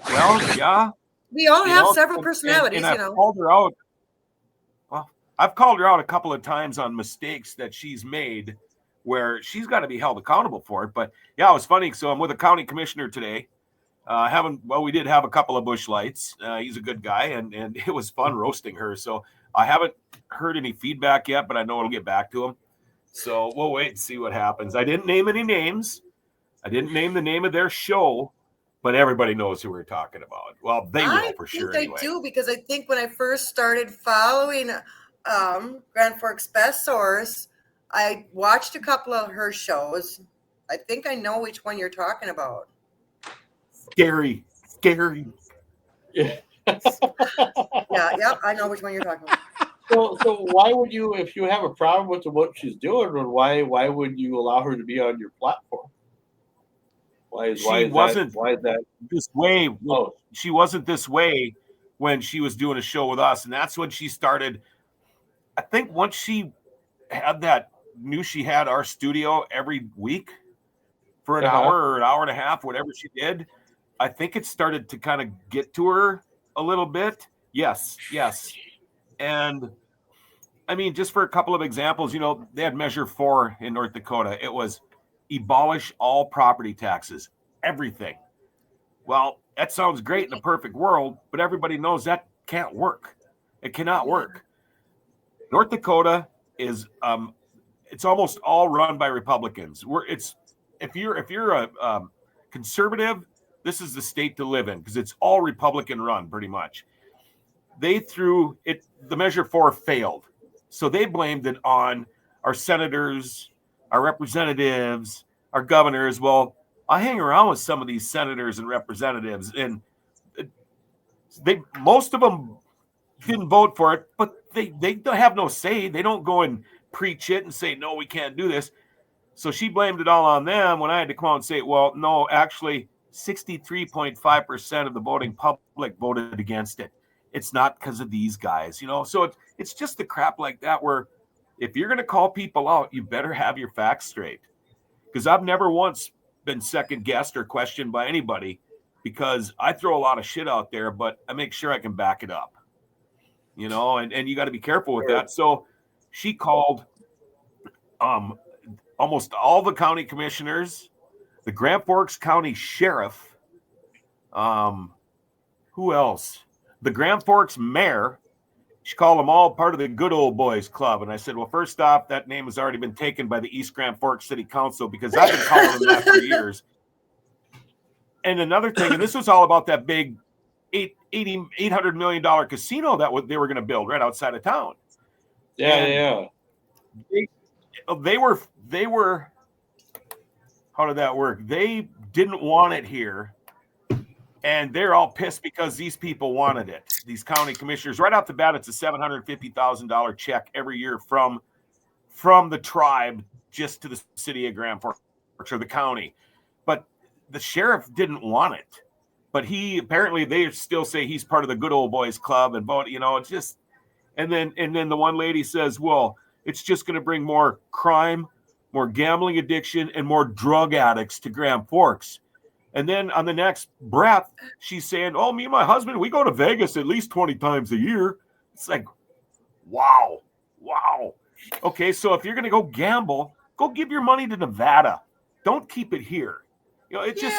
Well, yeah. We all have several personalities, and I've called her out. Well, I've called her out a couple of times on mistakes that she's made where she's got to be held accountable for it. But yeah, it was funny. So I'm with a county commissioner today. We did have a couple of bush lights. He's a good guy, and it was fun roasting her. So I haven't heard any feedback yet, but I know it'll get back to him. So we'll wait and see what happens. I didn't name any names. I didn't name the name of their show, but everybody knows who we're talking about. Well, they will for sure. I do, because I think when I first started following Grand Forks Best Source, I watched a couple of her shows. I think I know which one you're talking about. Scary. Yeah. Yeah, I know which one you're talking about. So why would you, if you have a problem with what she's doing, why would you allow her to be on your platform? Why is that this way? She wasn't this way when she was doing a show with us, and that's when she started. I think once she knew she had our studio every week for an hour or an hour and a half, whatever she did, I think it started to kind of get to her a little bit. Yes. And I mean, just for a couple of examples, they had Measure 4 in North Dakota. It was abolish all property taxes, everything. Well, that sounds great in a perfect world, but everybody knows that can't work. It cannot work. North Dakota is it's almost all run by Republicans. If you're a conservative, this is the state to live in, because it's all Republican run pretty much. They threw it. The Measure 4 failed, so they blamed it on our senators, our representatives, our governors. Well, I hang around with some of these senators and representatives, and most of them didn't vote for it, but they don't have no say. They don't go and preach it and say, no, we can't do this. So she blamed it all on them when I had to come out and say, well, no, actually 63.5% of the voting public voted against it. It's not because of these guys, So it's just the crap like that where if you're going to call people out, you better have your facts straight. Because I've never once been second guessed or questioned by anybody, because I throw a lot of shit out there, but I make sure I can back it up, and you got to be careful with that. So she called almost all the county commissioners, the Grand Forks County Sheriff, who else? The Grand Forks Mayor. She called them all part of the Good Old Boys Club. And I said, well, first off, that name has already been taken by the East Grand Forks City Council, because I've been calling them that for years. And another thing, and this was all about that big $800 million casino that they were going to build right outside of town. Yeah. They were, how did that work? They didn't want it here. And they're all pissed because these people wanted it. These county commissioners, right off the bat, it's a $750,000 check every year from the tribe just to the city of Grand Forks or the county. But the sheriff didn't want it. But they still say he's part of the Good Old Boys Club and vote. It's just, and then the one lady says, well, it's just going to bring more crime, more gambling addiction, and more drug addicts to Grand Forks. And then on the next breath, she's saying, oh, me and my husband, we go to Vegas at least 20 times a year. It's like, wow. Okay, so if you're going to go gamble, go give your money to Nevada. Don't keep it here. It's just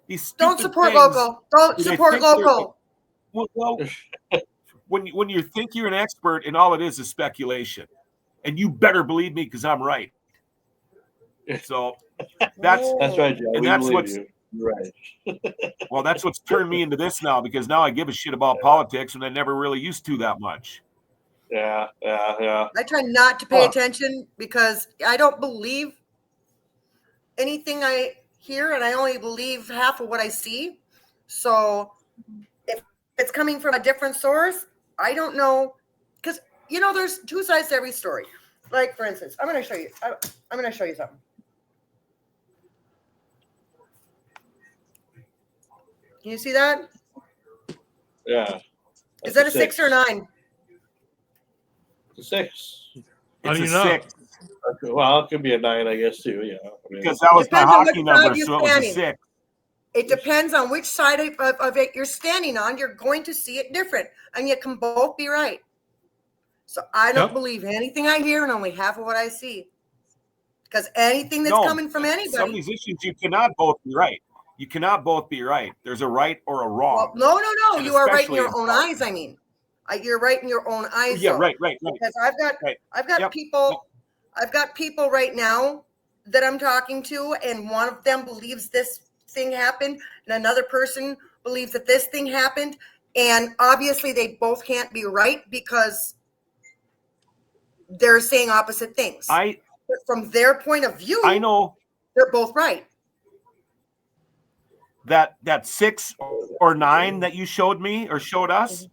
these don't support local. Don't support local. Well, when you think you're an expert and all it is speculation, and you better believe me because I'm right. So that's right, Joe. and We that's believe what's you. You're right. well, that's what's turned me into this now because now I give a shit about politics and I never really used to that much. Yeah. I try not to pay attention because I don't believe anything I hear, and I only believe half of what I see. So if it's coming from a different source, I don't know, because there's two sides to every story. Like, for instance, I'm going to show you. I'm going to show you something. Can you see that? Yeah. Is that a 6 or 9? It's a 6. It's a 6. Okay, well, it could be a 9, I guess, too. Yeah. Because that was my hockey number, so it was a 6. It depends on which side of it you're standing on. You're going to see it different, and you can both be right. So I don't believe anything I hear and only half of what I see. Because anything that's coming from anybody. Some of these issues, you cannot both be right. You cannot both be right. There's a right or a wrong. Well, no. You are right in your own eyes. I mean, you're right in your own eyes. Yeah, right. Because I've got people. I've got people right now that I'm talking to, and one of them believes this thing happened, and another person believes that this thing happened, and obviously they both can't be right because they're saying opposite things. But from their point of view, I know they're both right. That 6 or 9 that you showed me or showed us,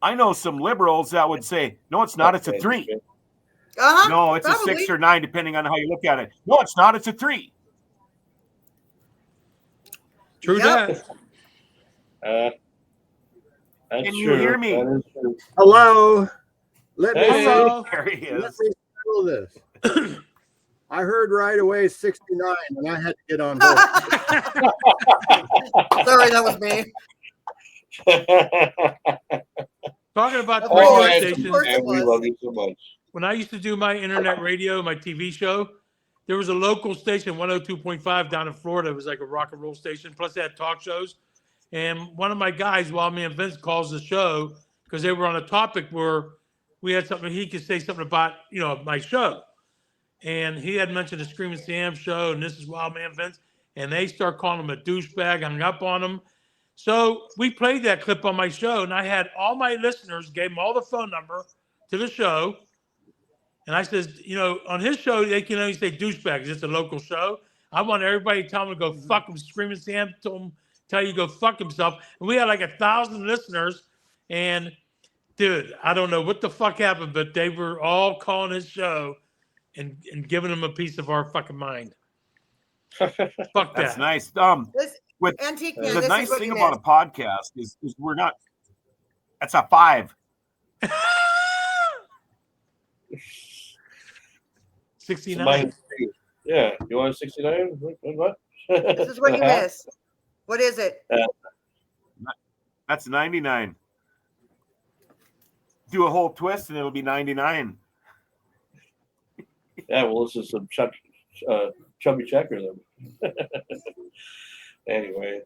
I know some liberals that would say, no, it's not, it's a 3. No, it's probably a 6 or 9, depending on how you look at it. No, it's not, it's a 3. True that. That's Can true. you hear me? That is true. Hello. Let me Hello. There he is. let me settle this. I heard right away 69, and I had to get on board. Sorry, that was me. Talking about the Oh, radio man, stations. we love you so much. When I used to do my internet radio, my TV show, there was a local station, 102.5 down in Florida. It was like a rock and roll station. Plus, they had talk shows. And one of my guys, while me and Vince calls the show, because they were on a topic where we had something, he could say something about, my show. And he had mentioned the Screaming Sam show, and this is Wild Man Vince. And they start calling him a douchebag, hung up on him. So we played that clip on my show, and I had all my listeners, gave them all the phone number to the show. And I says, on his show, they can only say douchebag because it's a local show. I want everybody to tell him to go fuck him. Screaming Sam told him, tell you to go fuck himself. And we had like 1,000 listeners. And, dude, I don't know what the fuck happened, but they were all calling his show and giving him a piece of our fucking mind. Fuck that. That's nice. With Antique the Man, nice thing about a podcast is we're not. That's a 5. 69. Yeah, you want a 69? What? This is what you miss. What is it? That's 99. Do a whole twist and it'll be 99. Yeah, well, this is some chubby checker then. Anyway,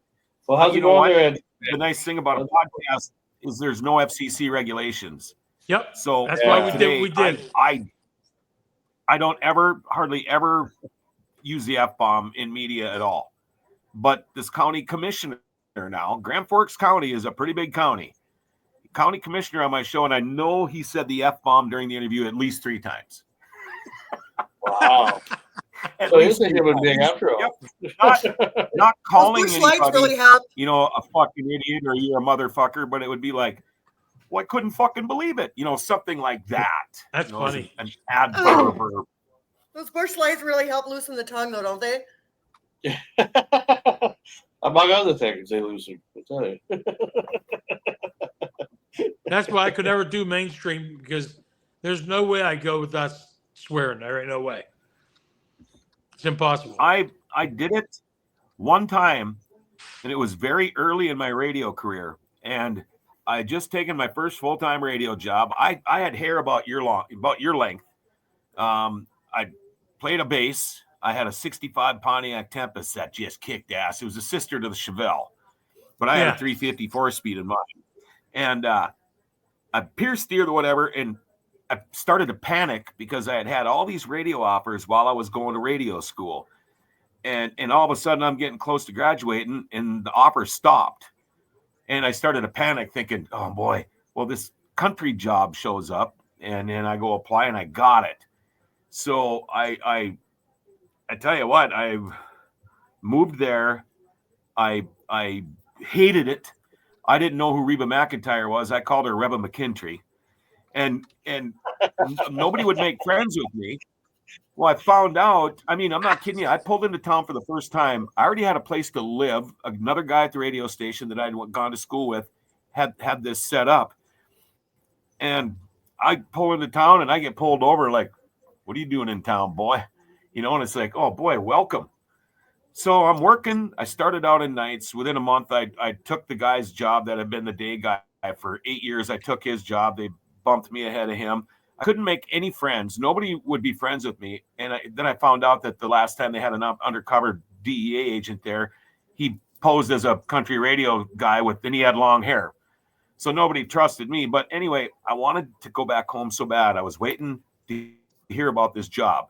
well, how's it going there, Ed? The nice thing about a podcast is there's no FCC regulations. Yep. So that's why today, we did. I don't hardly ever use the F-bomb in media at all. But this county commissioner now, Grand Forks County is a pretty big county. County commissioner on my show, and I know he said the F-bomb during the interview at least 3 times. Wow. So he's a human being after all. Yep. Not calling anybody, really a fucking idiot or you're a motherfucker, but it would be like, well, I couldn't fucking believe it. Something like that. That's funny. An adverb. Those bush lights really help loosen the tongue, though, don't they? Among other things, they loosen. That's why I could never do mainstream because there's no way I go with us swearing. There ain't no way. It's impossible. I did it one time, and it was very early in my radio career, and I had just taken my first full-time radio job. I had hair about your length. I played a bass. I had a 65 Pontiac Tempest that just kicked ass. It was a sister to the Chevelle, but I had a 350 4-speed in mine. And I pierced the ear or whatever, and I started to panic because I had all these radio offers while I was going to radio school. And all of a sudden I'm getting close to graduating and the offer stopped. And I started to panic thinking, oh boy, well, this country job shows up, and then I go apply and I got it. So I tell you what, I moved there. I hated it. I didn't know who Reba McEntire was. I called her Reba McKintry. And nobody would make friends with me. Well, I found out, I mean, I'm not kidding you. I pulled into town for the first time. I already had a place to live. Another guy at the radio station that I'd gone to school with had this set up. And I pull into town and I get pulled over like, what are you doing in town, boy? You know, and it's like, oh boy, welcome. So I'm working. I started out in nights. Within a month, I took the guy's job that had been the day guy for 8 years. I took his job. They bumped me ahead of him. I couldn't make any friends. Nobody would be friends with me. And then I found out that the last time they had an undercover DEA agent there, he posed as a country radio guy then he had long hair. So nobody trusted me. But anyway, I wanted to go back home so bad. I was waiting to hear about this job.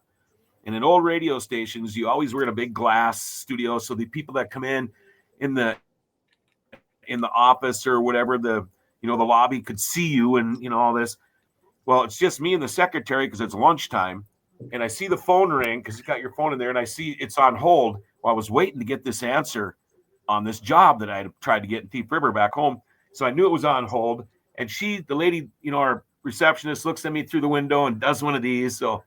And in old radio stations, you always were in a big glass studio. So the people that come in the office or whatever, the lobby could see you and, all this. Well, it's just me and the secretary because it's lunchtime. And I see the phone ring because you got your phone in there and I see it's on hold. Well, I was waiting to get this answer on this job that I had tried to get in Thief River back home. So I knew it was on hold. And the lady, our receptionist looks at me through the window and does one of these. So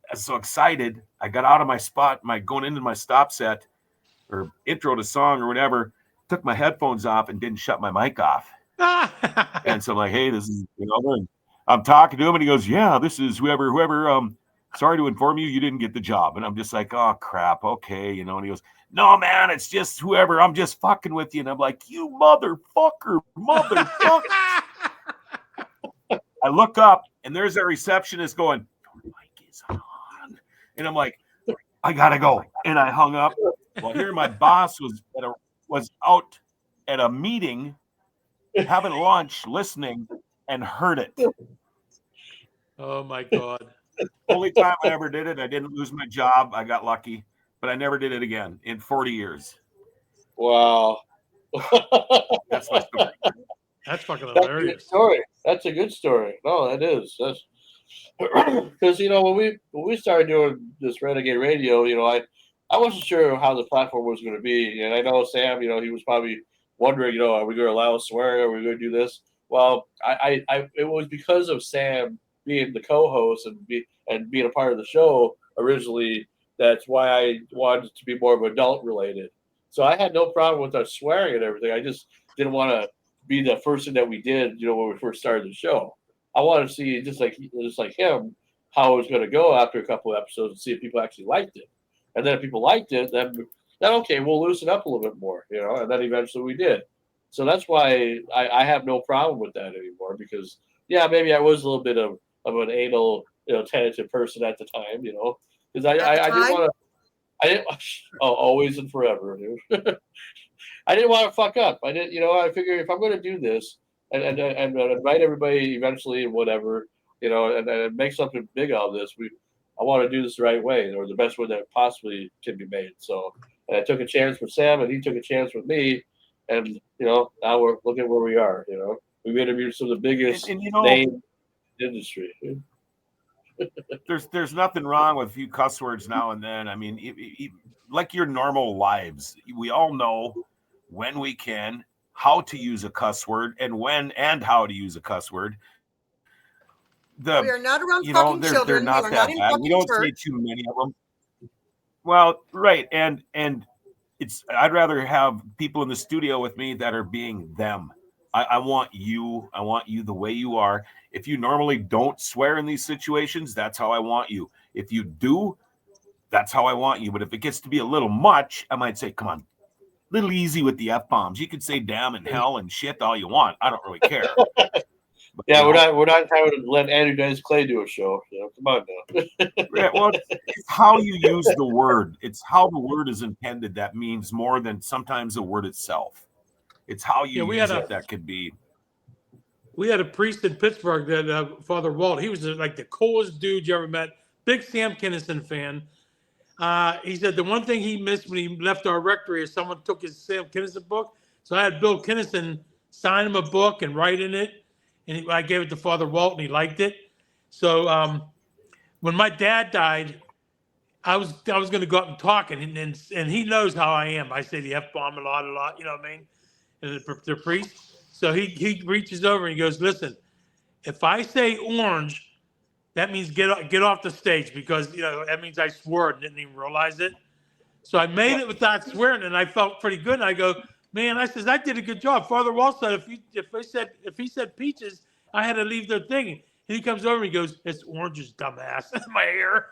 I was so excited. I got out of my spot, going into my stop set or intro to song or whatever, took my headphones off and didn't shut my mic off. And so I'm like, hey, this is, I'm talking to him and he goes, yeah, this is whoever, sorry to inform you, you didn't get the job. And I'm just like, oh crap. Okay. And he goes, no, man, it's just whoever, I'm just fucking with you. And I'm like, you motherfucker. I look up and there's a receptionist going, your mic is on. And I'm like, I gotta go. And I hung up. Well, here my boss was out at a meeting, having lunch, listening, and heard it. Oh my God. Only time I ever did it, I didn't lose my job. I got lucky, but I never did it again in 40 years. Wow. That's my story. That's fucking hilarious. That's a good story. No, that is. That's because when we started doing this Renegade Radio, I wasn't sure how the platform was going to be, and I know Sam, he was probably wondering, are we going to allow swearing? Are we going to do this? Well, it was because of Sam being the co-host and being a part of the show originally. That's why I wanted it to be more of adult related. So I had no problem with us swearing and everything. I just didn't want to be the first thing that we did, when we first started the show. I wanted to see just like him how it was going to go after a couple of episodes and see if people actually liked it. And then if people liked it, then okay, we'll loosen up a little bit more, And then eventually we did. So that's why I have no problem with that anymore because maybe I was a little bit of an anal, tentative person at the time, because I didn't want to. Always and forever, dude. I didn't want to fuck up. I didn't, I figured if I'm going to do this and invite everybody eventually and whatever, and make something big out of this, I want to do this the right way or the best way that possibly can be made. So, and I took a chance with Sam and he took a chance with me. And, now we're looking at where we are, We've interviewed some of the biggest names in the industry. There's nothing wrong with a few cuss words now and then. I mean, like your normal lives, we all know when we can, how to use a cuss word, and when and how to use a cuss word. We are not around fucking children. They're not we are that not in bad. We don't say too many of them. Well, right, and I'd rather have people in the studio with me that are being them. I want you the way you are. If you normally don't swear in these situations, that's how I want you. If you do, that's how I want you. But if it gets to be a little much, I might say, come on, a little easy with the F-bombs. You can say damn and hell and shit all you want. I don't really care. But, we're not trying to let Andrew Dice Clay do a show. Come on now. Yeah, well, it's how you use the word. It's how the word is intended that means more than sometimes the word itself. It's how you use it that could be. we had a priest in Pittsburgh that Father Walt. He was like the coolest dude you ever met. Big Sam Kinison fan. He said the one thing he missed when he left our rectory is someone took his Sam Kinison book. So I had Bill Kinison sign him a book and write in it, and I gave it to Father Walt, and he liked it. So when my dad died, I was going to go up and talk, and he knows how I am. I say the F-bomb a lot. You know what I mean? And the priest. So he reaches over and he goes, "Listen, if I say orange, that means get off the stage, because that means I swore and didn't even realize it." So I made it without swearing, and I felt pretty good. And I go, "Man," I says, "I did a good job." Father Walt said, if he said peaches, I had to leave their thing. And he comes over and he goes, "It's oranges, dumbass." My hair.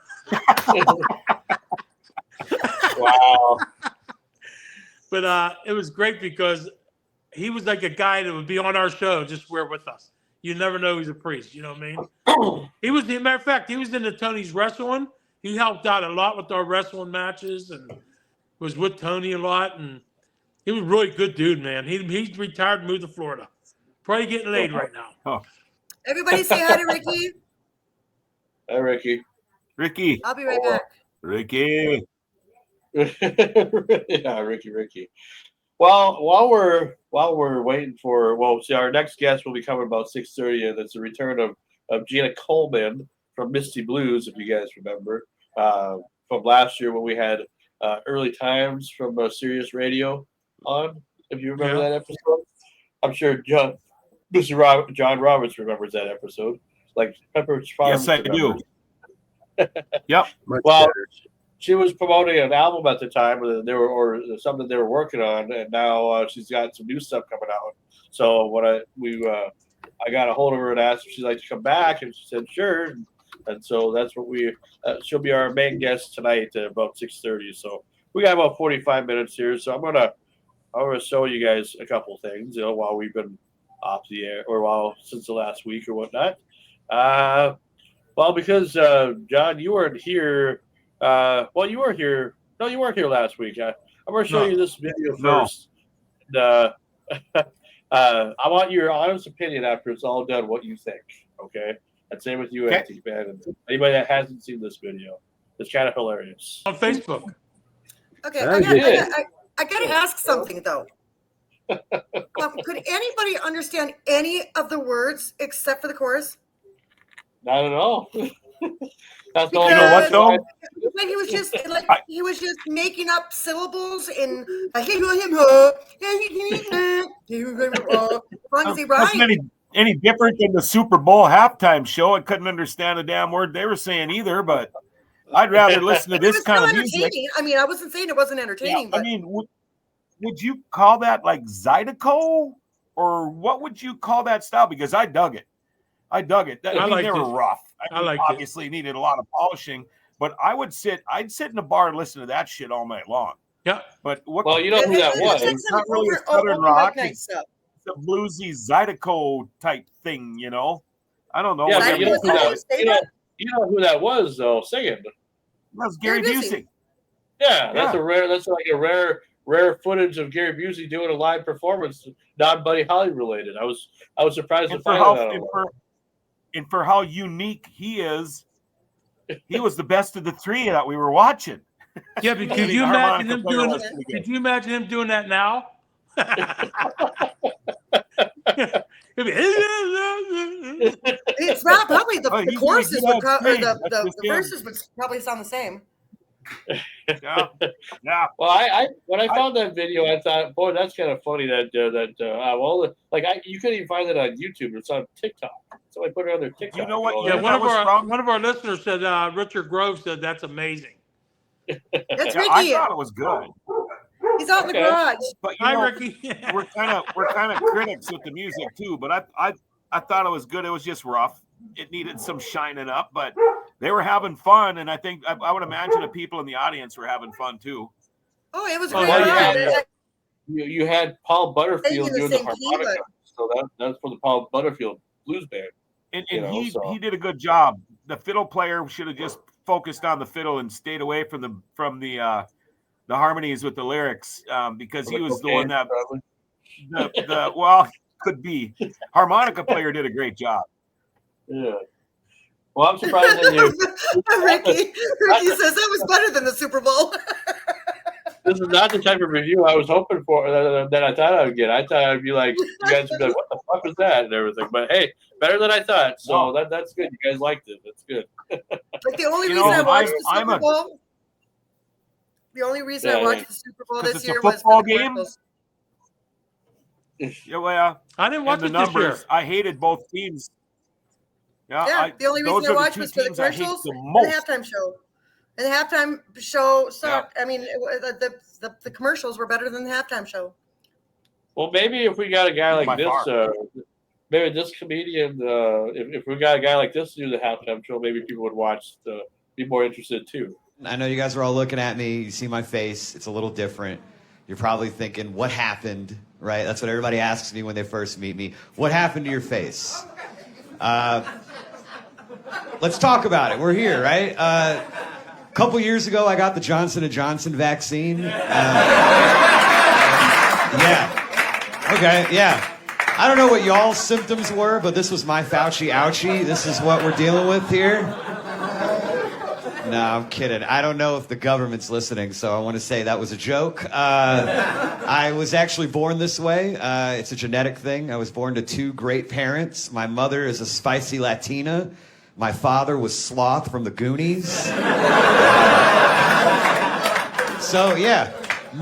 Wow. But it was great because he was like a guy that would be on our show, just swear with us. You never know he's a priest. You know what I mean? He was, as a matter of fact, he was into Tony's wrestling. He helped out a lot with our wrestling matches and was with Tony a lot. And he was a really good dude, man. He's retired and moved to Florida. Probably getting laid right now. Oh. Everybody say hi to Ricky. Hi, Ricky. Ricky. I'll be right back. Ricky. Yeah, Ricky. Well, while we're waiting for, see, our next guest will be coming about 6:30, and it's the return of GINA Coleman from Misty Blues, if you guys remember, from last year when we had Early Times from Sirius Radio on. If you remember that episode, I'm sure John Roberts remembers that episode, like Pepperidge Farm. Yes, I do. Yep. Well, she was promoting an album at the time, or something they were working on, and now she's got some new stuff coming out. So when I got a hold of her and asked if she'd like to come back, and she said sure. And so that's what she'll be our main guest tonight at about 6:30. So we got about 45 minutes here. So I'm gonna show you guys a couple things, while we've been off the air, or since the last week or whatnot. Well, because John, you weren't here. You were here. No, you weren't here last week. I'm going to show you this video first. I want your honest opinion after it's all done, what you think. Okay, and same with you, Antique Man. And anybody that hasn't seen this video, it's kind of hilarious on Facebook. Okay, I got to ask something though. Could anybody understand any of the words except for the chorus? Not at all. That's all. You know what though? He was just he was just making up syllables in any different than the Super Bowl halftime show. I couldn't understand a damn word they were saying either, but I'd rather listen to this kind of music. I mean, I wasn't saying it wasn't entertaining, but I mean, would you call that like Zydeco, or what would you call that style? Because I dug it. They were rough. I mean, obviously needed a lot of polishing, but I'd sit in a bar and listen to that shit all night long. Yeah. But you know who that was? It's not really a Southern rock. It's a bluesy Zydeco type thing, I don't know. Yeah, but you know who that was though, singing. That's Gary Busey. Yeah, that's like a rare footage of Gary Busey doing a live performance, not Buddy Holly related. I was surprised to find that. And for how unique he is, he was the best of the three that we were watching. Yeah, but could you imagine him doing? Could you imagine him doing that now? It's not probably the choruses would the verses would probably sound the same. Yeah. Well, when I found that video, I thought, boy, that's kind of funny that you couldn't even find it on YouTube. It's on TikTok. Somebody put it on their TikTok. You know what? Yeah, one of our listeners said Richard Grove said that's amazing. That's Ricky. I thought it was good. He's out in the garage. But Hi, Ricky. we're kind of critics with the music too. But I thought it was good. It was just rough. It needed some shining up, but they were having fun, and I think I would imagine the people in the audience were having fun too. Oh, it was great. You had Paul Butterfield doing the harmonica, so that's for the Paul Butterfield Blues Band. And he did a good job. The fiddle player should have just focused on the fiddle and stayed away from the harmonies with the lyrics, because he was the one that could be. Harmonica player did a great job. Yeah. Well, I'm surprised that you. Ricky says that was better than the Super Bowl. This is not the type of review I was hoping for that I thought I would get. I thought I'd be like, you guys would be like, what the fuck was that and everything. But hey, better than I thought. So that's good. You guys liked it. That's good. Like the only reason I watched the Super Bowl. The only reason I watched the Super Bowl this year was for the commercials. Yeah, well, I didn't watch the it numbers. this year. I hated both teams. Yeah, the only reason I watched was for the commercials and the halftime show. And the halftime show sucked. Yeah. I mean, the commercials were better than the halftime show. Well, maybe if we got a guy like this, maybe this comedian, if we got a guy like this to do the halftime show, maybe people would watch, be more interested too. I know you guys are all looking at me. You see my face. It's a little different. You're probably thinking, what happened, right? That's what everybody asks me when they first meet me. What happened to your face? Let's talk about it. We're here, right? A couple years ago, I got the Johnson & Johnson vaccine. Yeah. Okay, yeah. I don't know what y'all's symptoms were, but this was my Fauci ouchie. This is what we're dealing with here. No, I'm kidding. I don't know if the government's listening, so I want to say that was a joke. I was actually born this way. It's a genetic thing. I was born to two great parents. My mother is a spicy Latina. My father was Sloth from the Goonies. So, yeah,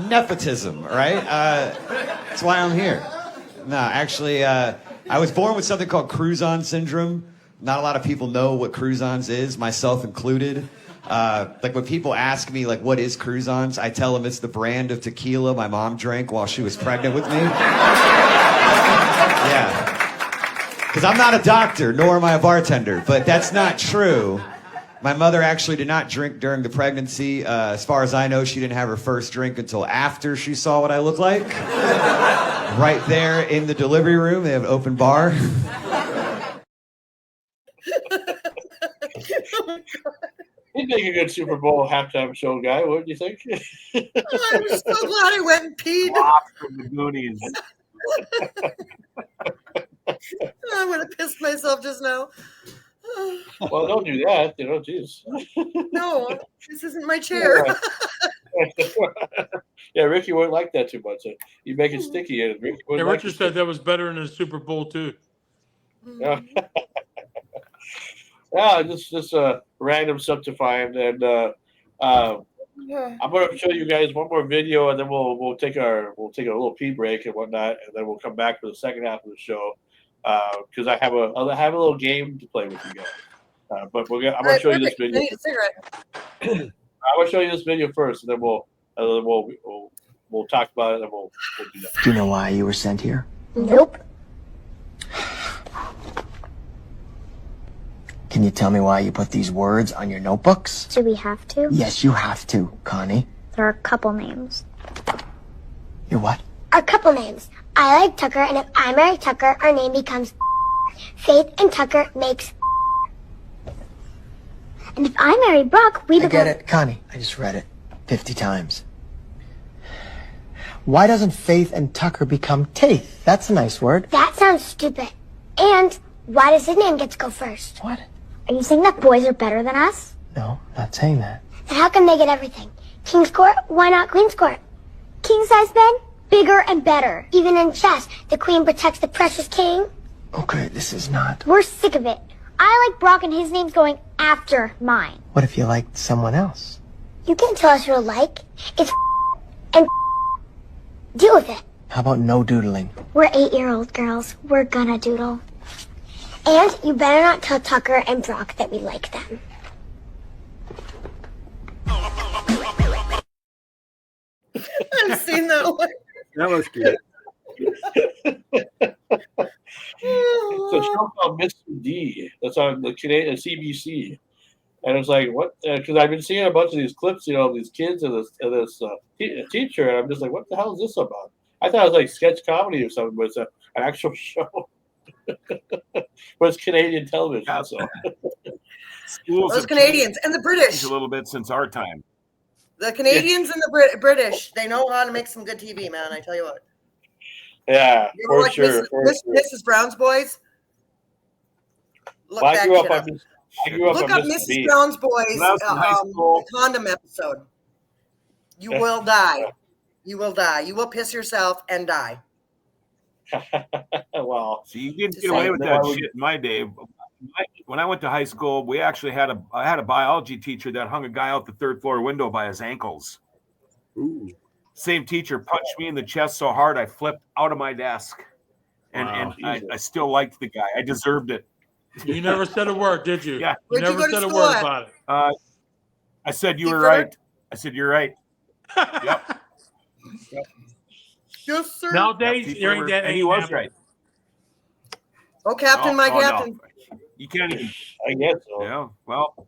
nepotism, right? That's why I'm here. No, actually, I was born with something called Cruzon syndrome. Not a lot of people know what Cruzons is, myself included. Like when people ask me, like, what is Cruzons? I tell them it's the brand of tequila my mom drank while she was pregnant with me. Yeah. Because I'm not a doctor, nor am I a bartender, but that's not true. My mother actually did not drink during the pregnancy. As far as I know, she didn't have her first drink until after she saw what I looked like. Right there in the delivery room, they have an open bar. He'd make a good Super Bowl halftime show guy, wouldn't you think? I'm so glad I went and peed. From the Goonies. I would have pissed myself just now. Well, don't do that, geez. No, this isn't my chair. Yeah, Ricky wouldn't like that too much. You make it sticky, and Ricky wouldn't like Richard said that was better than the Super Bowl too. Yeah, just random stuff to find, and I'm going to show you guys one more video, and then we'll take a little pee break and whatnot, and then we'll come back for the second half of the show because I have a little game to play with you guys. But I'm going to show you this video. I need a cigarette. I'm going to show you this video first, and then we'll talk about it, and then we'll do that. Do you know why you were sent here? Nope. Can you tell me why you put these words on your notebooks? Do we have to? Yes, you have to, Connie. There are a couple names. Your what? Our couple names. I like Tucker, and if I marry Tucker, our name becomes Faith, and Tucker makes. And if I marry Brock, we become. I get it, Connie. I just read it 50 times. Why doesn't Faith and Tucker become Taith? That's a nice word. That sounds stupid. And why does his name get to go first? What? Are you saying that boys are better than us? No, not saying that. Then how come they get everything? King's Court? Why not Queen's Court? King size bed? Bigger and better. Even in chess, the queen protects the precious king. Okay, this is not. We're sick of it. I like Brock and his name's going after mine. What if you liked someone else? You can't tell us who to like. It's and deal with it. How about no doodling? We're 8-year-old girls. We're gonna doodle. And you better not tell Tucker and Brock that we like them. I've seen that one. That was good. It's a show called Mr. D. That's on the Canadian CBC, and it's like what? Because I've been seeing a bunch of these clips, these kids and this teacher, and I'm just like, what the hell is this about? I thought it was like sketch comedy or something, but it's an actual show. But it's Canadian television, so Schools those Canadians and the British. a little bit since our time. The Canadians and the British, they know how to make some good TV, man. I tell you what. Yeah, You ever for watch sure. Mrs. Brown's Boys? Look Well, that I grew shit up up. on I grew up Look on up Mr. Mrs. B. Brown's Boys, When I was in high school, the condom episode. You will die. You will die. You will piss yourself and die. Well, so you didn't Just get away saying. with that shit in my day. When I went to high school, we actually had a biology teacher that hung a guy out the third floor window by his ankles. Ooh. Same teacher punched me in the chest so hard I flipped out of my desk. And, Wow. and I still liked the guy. I deserved it. You never said a word, did you? Yeah. You Where'd you never go to said a school word at? about it. I said you Deep were River? right. I said you're right. Yep. Yes, sir. Nowadays, Deep there ain't River. that. And he ain't was happening. right. Oh, Captain, my No. Captain. You can't even. I guess so. Yeah. Well,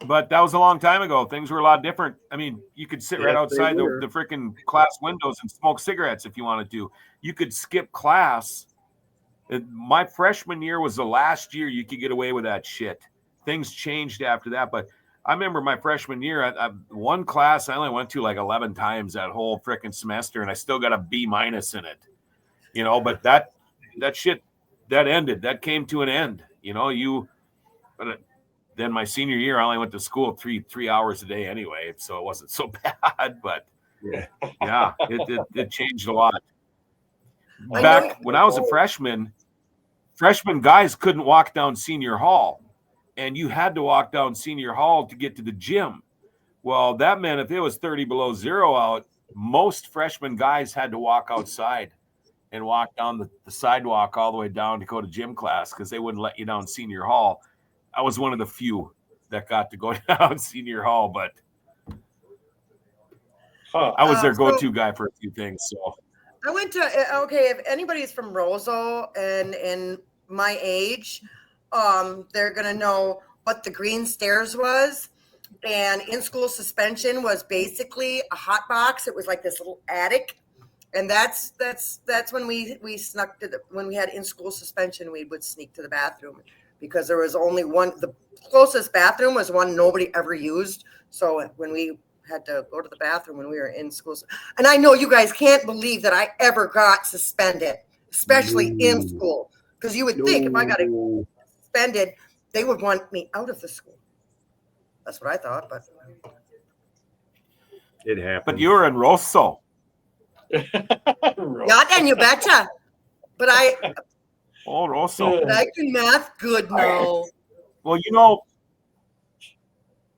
but that was a long time ago. Things were a lot different. I mean, you could sit right Yes, outside they the were. freaking class windows and smoke cigarettes if you wanted to. You could skip class. My freshman year was the last year you could get away with that shit. Things changed after that, but I remember my freshman year, one class I only went to like 11 times that whole freaking semester, and I still got a B- in it. But that shit, that ended. That came to an end. But then my senior year, I only went to school three hours a day anyway, so it wasn't so bad. But yeah, it changed a lot. Back when I was a freshman guys couldn't walk down senior hall, and you had to walk down senior hall to get to the gym. Well, that meant if it was 30 below zero out, most freshman guys had to walk outside and walk down the sidewalk all the way down to go to gym class because they wouldn't let you down senior hall. I was one of the few that got to go down senior hall, but I was their go-to guy for a few things. So I went to if anybody's from Roseau and my age, they're gonna know what the green stairs was. And in-school suspension was basically a hot box. It was like this little attic, and that's when we snuck to when we had in-school suspension. We would sneak to the bathroom because there was only one. The closest bathroom was one nobody ever used. So when we had to go to the bathroom when we were in school, and I know you guys can't believe that I ever got suspended, especially in school, because you would think if I got suspended, they would want me out of the school. That's what I thought, but it happened. But you were in Roseau. Yeah, then you betcha. But Roseau. But I can math good now. Well,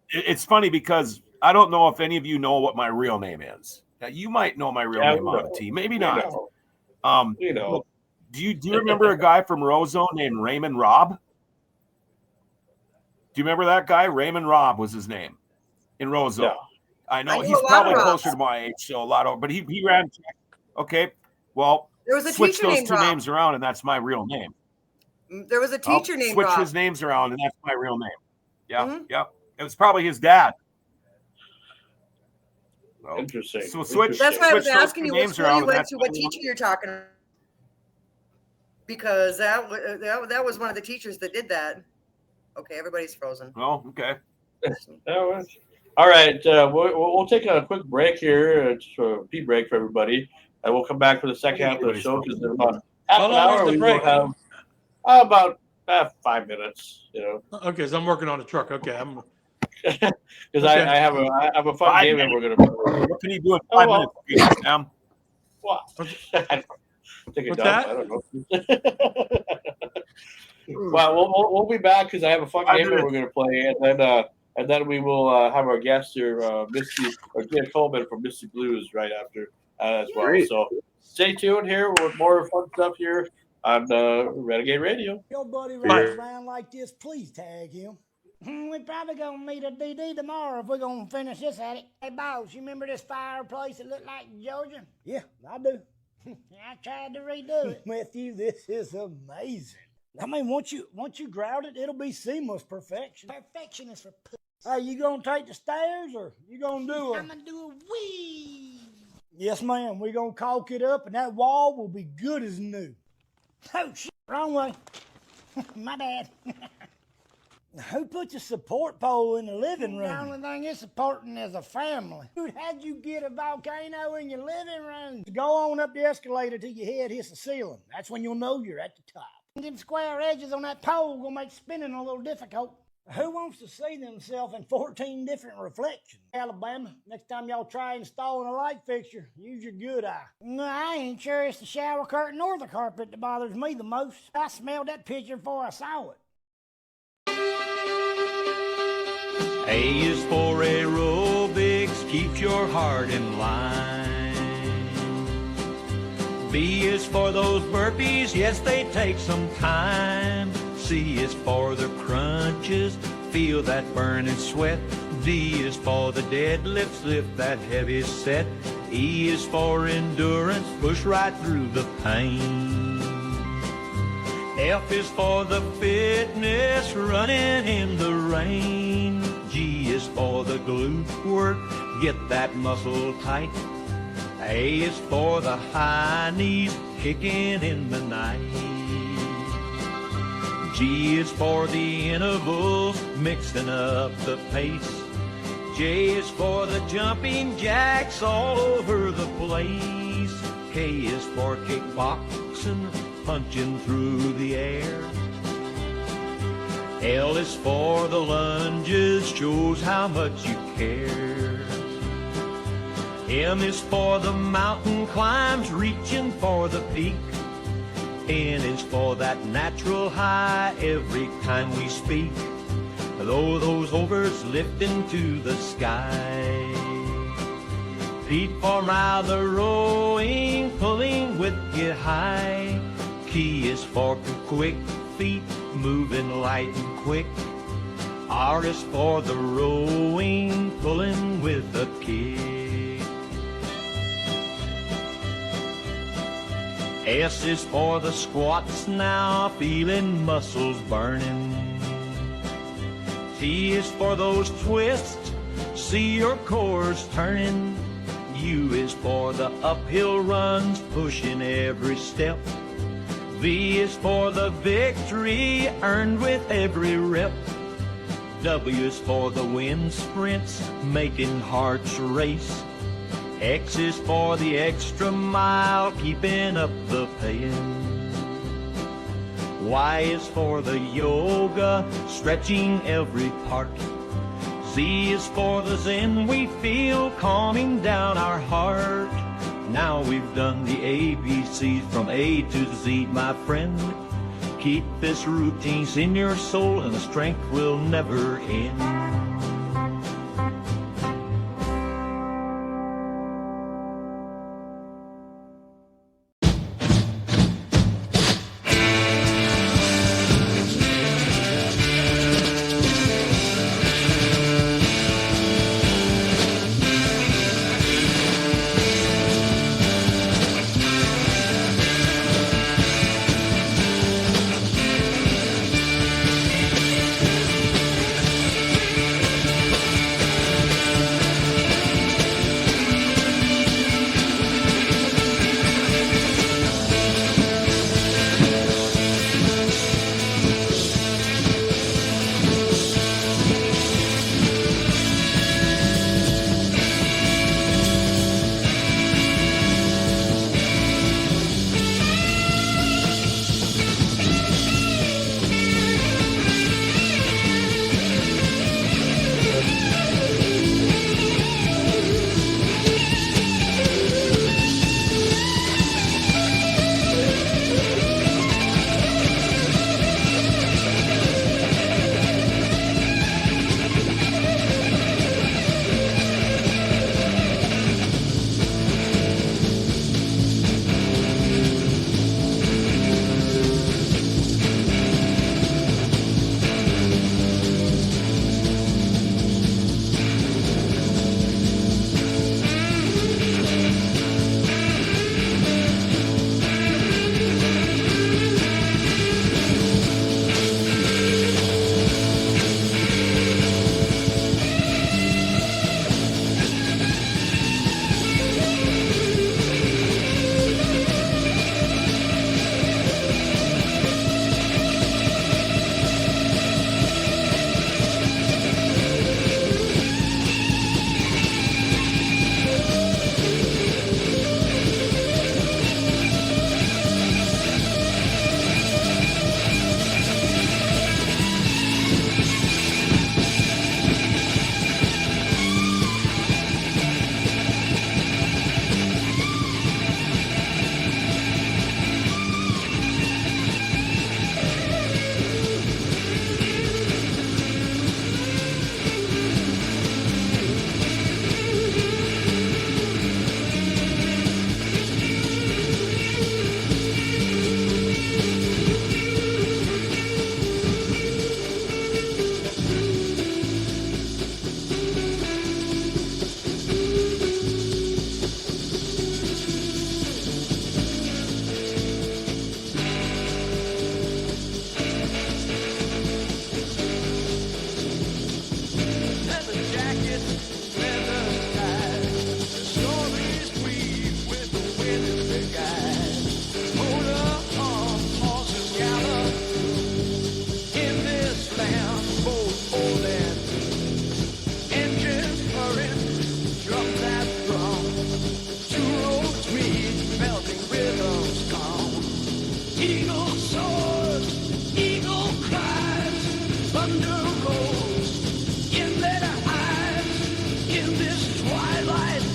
it's funny because I don't know if any of you know what my real name is. Now, you might know my real name on T, maybe not. Do you remember a guy from Roseau named Raymond Robb? Do you remember that guy? Raymond Robb was his name in Roseau. Yeah. I know I knew he's a lot probably of closer Robs. to my age, so a lot of. But he ran. Okay, well, There was a switch teacher those named two Rob. names around, and that's my real name. There was a teacher named switch Rob. his names around, and that's my real name. Yeah, Mhm. yeah. It was probably his dad. So, Interesting. So switch. That's why I was switch those asking two you what names school around, you and went that's to, my what real teacher name. you're talking about. Because that was one of the teachers that did that. Okay, everybody's frozen. Oh, okay. All right, we'll take a quick break here, just a pee break for everybody, and we'll come back for the second half of the show because in about half How an long hour is the we break? will have about 5 minutes. Okay, so I'm working on the truck. Okay, Because Okay. I have a fun 5 game that we're minutes. gonna play. What can you do in Oh, 5 well. minutes, Sam? Well, take a What's dump. that? I don't know. Well, we'll be back because I have a fun 5 game that minutes. we're gonna play, and then we will have our guest here, Misty or Gina Coleman from Misty Blues, right after as well. Great. So stay tuned here with more fun stuff here on Renegade Radio. Your buddy Bye. rides around like this, please tag him. We probably gonna meet a DD tomorrow if we're gonna finish this at it. Hey, boss, you remember this fireplace that looked like Georgia? Yeah, I do. I tried to redo it. Matthew, this is amazing. I mean, once you grout it, it'll be seamless perfection. Perfection is for pussies. Hey, you gonna take the stairs or you gonna do I'm gonna do a wee. Yes, ma'am. We're gonna caulk it up and that wall will be good as new. Oh, shit, wrong way. My bad. Who puts a support pole in the living room? The only thing it's supporting is a family. Dude, how'd you get a volcano in your living room? Go on up the escalator till your head hits the ceiling. That's when you'll know you're at the top. Them square edges on that pole gonna make spinning a little difficult. Who wants to see themselves in 14 different reflections? Alabama, next time y'all try installing a light fixture, use your good eye. No, I ain't sure it's the shower curtain or the carpet that bothers me the most. I smelled that picture before I saw it. A is for aerobics, keeps your heart in line. B is for those burpees, yes, they take some time. C is for the crunches, feel that burning sweat. D is for the deadlifts, lift that heavy set. E is for endurance, push right through the pain. F is for the fitness, running in the rain. G is for the glute work, get that muscle tight. A is for the high knees, kicking in the night. G is for the intervals, mixing up the pace. J is for the jumping jacks all over the place. K is for kickboxing, punching through the air. L is for the lunges, shows how much you care. M is for the mountain climbs, reaching for the peak. N is for that natural high every time we speak, though those overs lifting to the sky. P for rather rowing, pulling with you high. Q is for quick feet, moving light and quick. R is for the rowing, pulling with a kick. S is for the squats now, feeling muscles burning. T is for those twists, see your cores turning. U is for the uphill runs, pushing every step. V is for the victory earned with every rep. W is for the wind sprints, making hearts race. X is for the extra mile, keeping up the pace. Y is for the yoga, stretching every part. Z is for the zen we feel, calming down our heart. Now we've done the ABCs from A to Z, my friend. Keep this routine in your soul and the strength will never end.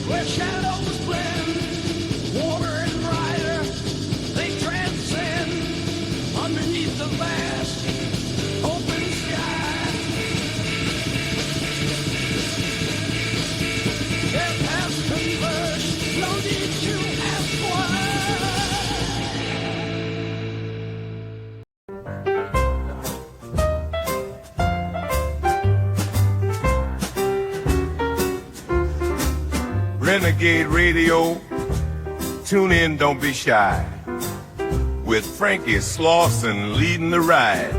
where shadows blend, warmer and brighter, they transcend underneath the vast open sky. Their paths converge, no need to ask why. Renegade Radio, tune in, don't be shy. With Frankie Slauson leading the ride.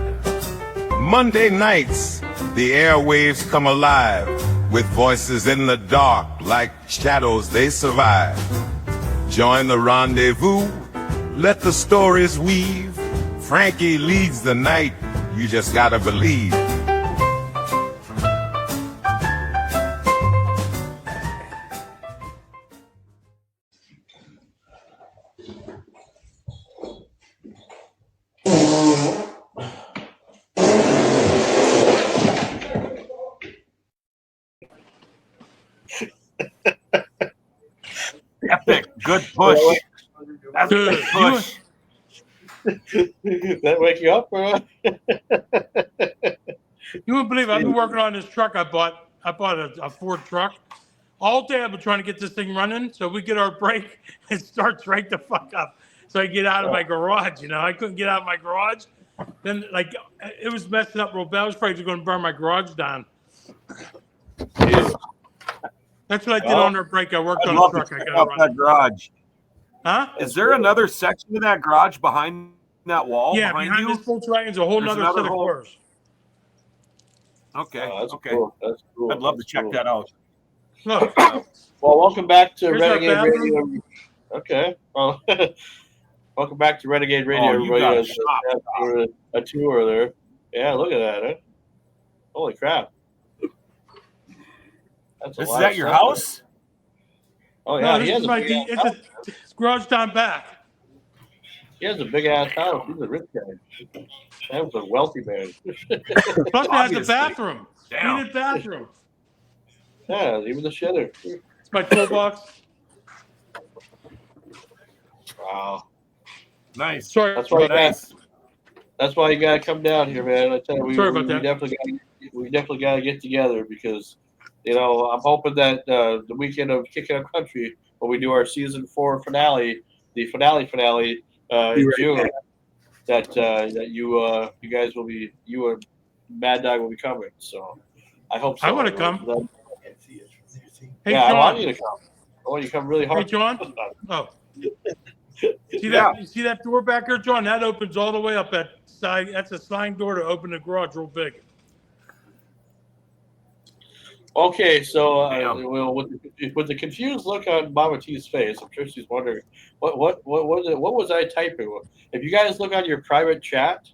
Monday nights, the airwaves come alive with voices in the dark like shadows they survive. Join the rendezvous, let the stories weave. Frankie leads the night, you just gotta believe. Epic, good push. Epic push. That wake you up, bro? You wouldn't believe I've been working on this truck I bought. I bought a Ford truck. All day I've been trying to get this thing running so we get our brake and starts right the fuck up. So I get out of my garage, you know. I couldn't get out of my garage. Then, like, it was messing up real bad. I was afraid it was going to burn my garage down. That's what I did on our brake. I worked on the truck. I got that garage. Huh? Is there another section of that garage behind that wall? Yeah, behind this Volkswagen's a whole There's nother set of whole- cars. Okay. That's okay. cool. That's cool. I'd love That's to check cool. that out. Look. Well, welcome back to Here's our Renegade bathroom. Radio. Okay. Well, welcome back to Renegade Radio, Oh, you everybody. got As a tour there. Yeah, look at that. Huh? Holy crap. That's a Is lot that of your stuff. house? Oh, yeah. No, this is my it's garage down back. He has a big ass house. He's a rich guy. That was a wealthy man. Plus, it has a Obviously. bathroom. Damn. Heated bathroom. Yeah, even the shitter. It's my toolbox. Wow. Nice. Sorry. That's why you Nice. That's why you gotta come down here, man. I tell you, Sorry about that. we definitely gotta get together because, you know, I'm hoping that the weekend of Kicking Up Country, when we do our season 4 finale, the finale in June, that you guys will be, you and Mad Dog will be coming. So I hope so. I want to come. Hey, Yeah, I John. want you to come. I want you to come really hard. Hey, John. Oh. See that? You see that door back there, John? That opens all the way up that side. That's a sliding door to open the garage real big. Okay, so well, with the confused look on Mama T's face, I'm sure she's wondering what was I typing? If you guys look on your private chat,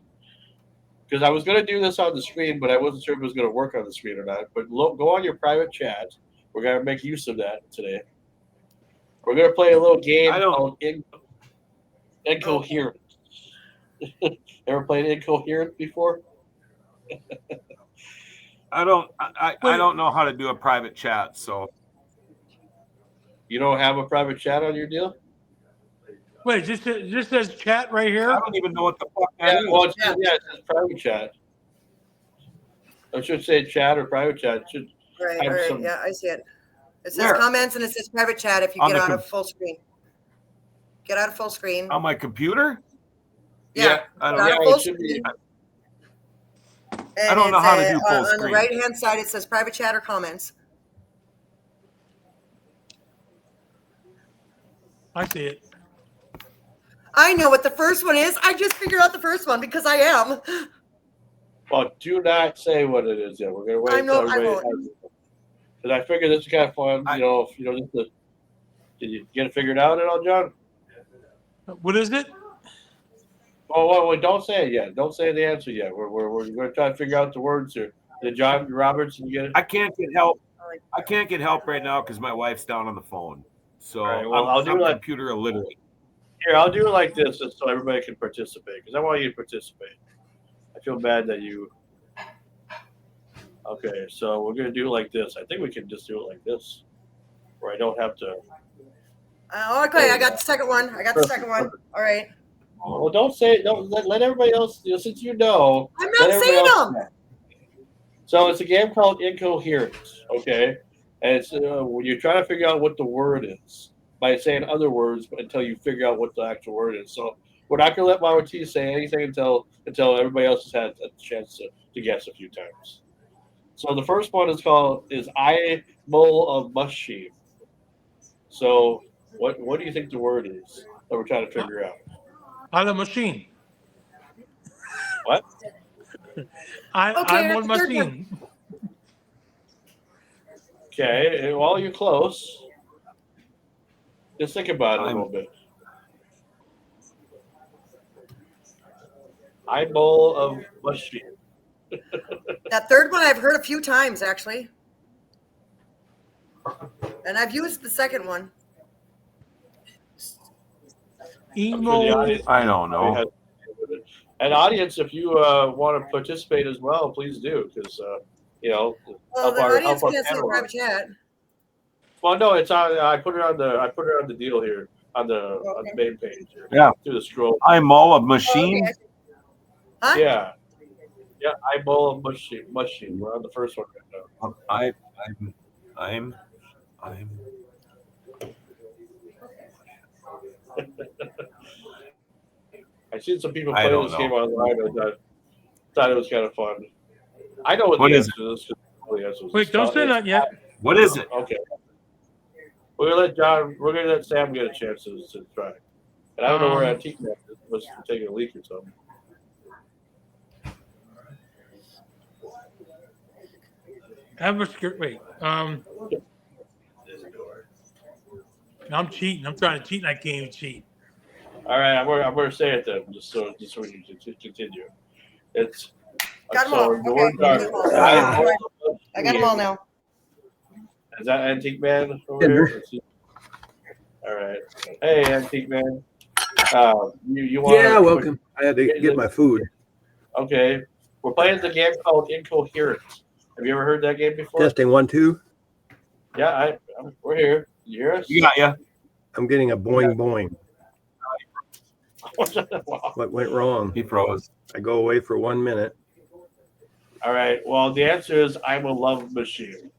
because I was going to do this on the screen, but I wasn't sure if it was going to work on the screen or not. But go on your private chat. We're going to make use of that today. We're going to play a little game called Incoherent. Ever played Incoherent before? I don't know how to do a private chat, so You don't have a private chat on your deal? Wait, just says chat right here? I don't even know what the fuck that is. Well, it says private chat. It should say chat or private chat. It should have Right. some. Yeah, I see it. It says Where? comments and it says private chat if you On get the out of full screen. Get out of full screen. On my computer? Yeah. I Get don't, out of full screen. I don't know how to do full On the screen. right-hand side, it says private chat or comments. I see it. I know what the first one is. I just figured out the first one because I am. Well, do not say what it is yet. We're gonna wait. I know, until I everybody won't. has it. Because I figured this is kind of fun. Just to. Did you get it figured out at all, John? What is it? Oh, well, don't say it yet. Don't say the answer yet. We're going to try to figure out the words here. Did John Roberts, you get it? I can't get help. I can't get help right now because my wife's down on the phone. So right, well, I'll do I'm like- computer illiterate. Here, I'll do it like this just so everybody can participate because I want you to participate. I feel bad that you. Okay, so we're going to do it like this. I think we can just do it like this. where I don't have to. Okay, I got the second one. All right. Well, don't say it. Don't let everybody else. Since you know, I'm let not everybody saying else them. know. So it's a game called Incoherent. Okay, and it's when you're trying to figure out what the word is by saying other words until you figure out what the actual word is. So we're not going to let Mama T say anything until everybody else has had a chance to guess a few times. So the first one is I bowl of mushroom. So what do you think the word is that we're trying to figure out? On the machine. What? I'm on machine. Okay, well, you're close. Just think about it a little bit. I bowl of mushroom. That third one I've heard a few times, actually. And I've used the second one. I don't know. And audience, if you want to participate as well, please do, because Well, help the our audience can't see the panel. private chat. Well, no, it's on. I put it on the deal here on the main page here. Yeah. Through the scroll. I'm all a machine. Huh? Yeah. Yeah, I bowl of machine. We're on the first one right now. I'm I've seen some people I play don't this know. game online. I thought it was kind of fun. I know what What the is answer is. Wait, don't say that yet. What is it? Okay. We're gonna let Sam get a chance to try. And I don't know where Antique Man is. Must be taking a leak or something. Wait. I'm cheating. I'm trying to cheat, and I can't even cheat. All right, I'm going to say it then, just so we can continue. It's Got them all. so the words are. I got them all now. Is that Antique Man over here? Let's see. All right. Hey, Antique Man. You want? Yeah, welcome. I had to get my food. Okay, we're playing the game called Incoherent. Have you ever heard that game before? Testing 1, 2. Yeah, we're here. You hear us? You got ya. I'm getting a boing boing. Wow. What went wrong? He froze. I go away for 1 minute. All right. Well, the answer is I'm a love machine.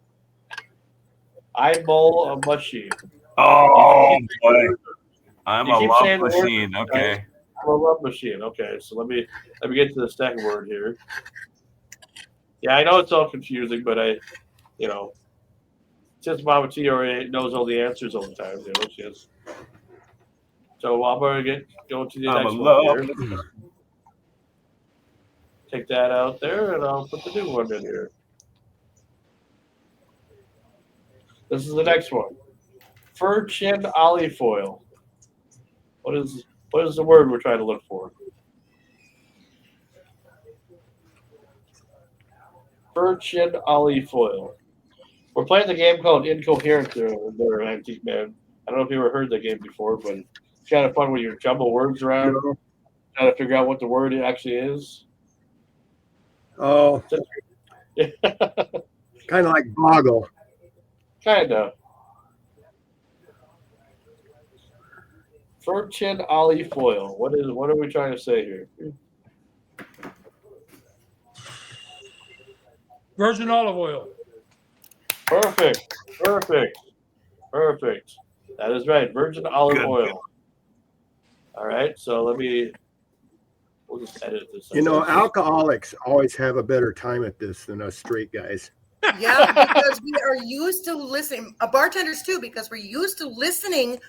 I bowl a machine. Oh boy. I'm You a keep love saying the word, machine. Okay. I'm a love machine. Okay, so let me get to the second word here. Yeah, I know it's all confusing, but since Mama T already knows all the answers all the time, she has. So I'm going to go to the I'm next a one love. here. Take that out there, and I'll put the new one in here. This is the next one. Fur chin olive foil. What is the word we're trying to look for? Fur chin olive foil. We're playing the game called Incoherent there, Antique Man. I don't know if you ever heard that game before, but it's kind of fun when you jumble words around, trying to figure out what the word actually is. Oh, kind of like boggle. Kind of. Fur chin olive foil. What are we trying to say here? Virgin olive oil. Perfect. That is right. Virgin olive oil. All right. So we'll just edit this. You know, alcoholics always have a better time at this than us straight guys. Yeah, because we are used to listening. Bartenders too, because we're used to listening,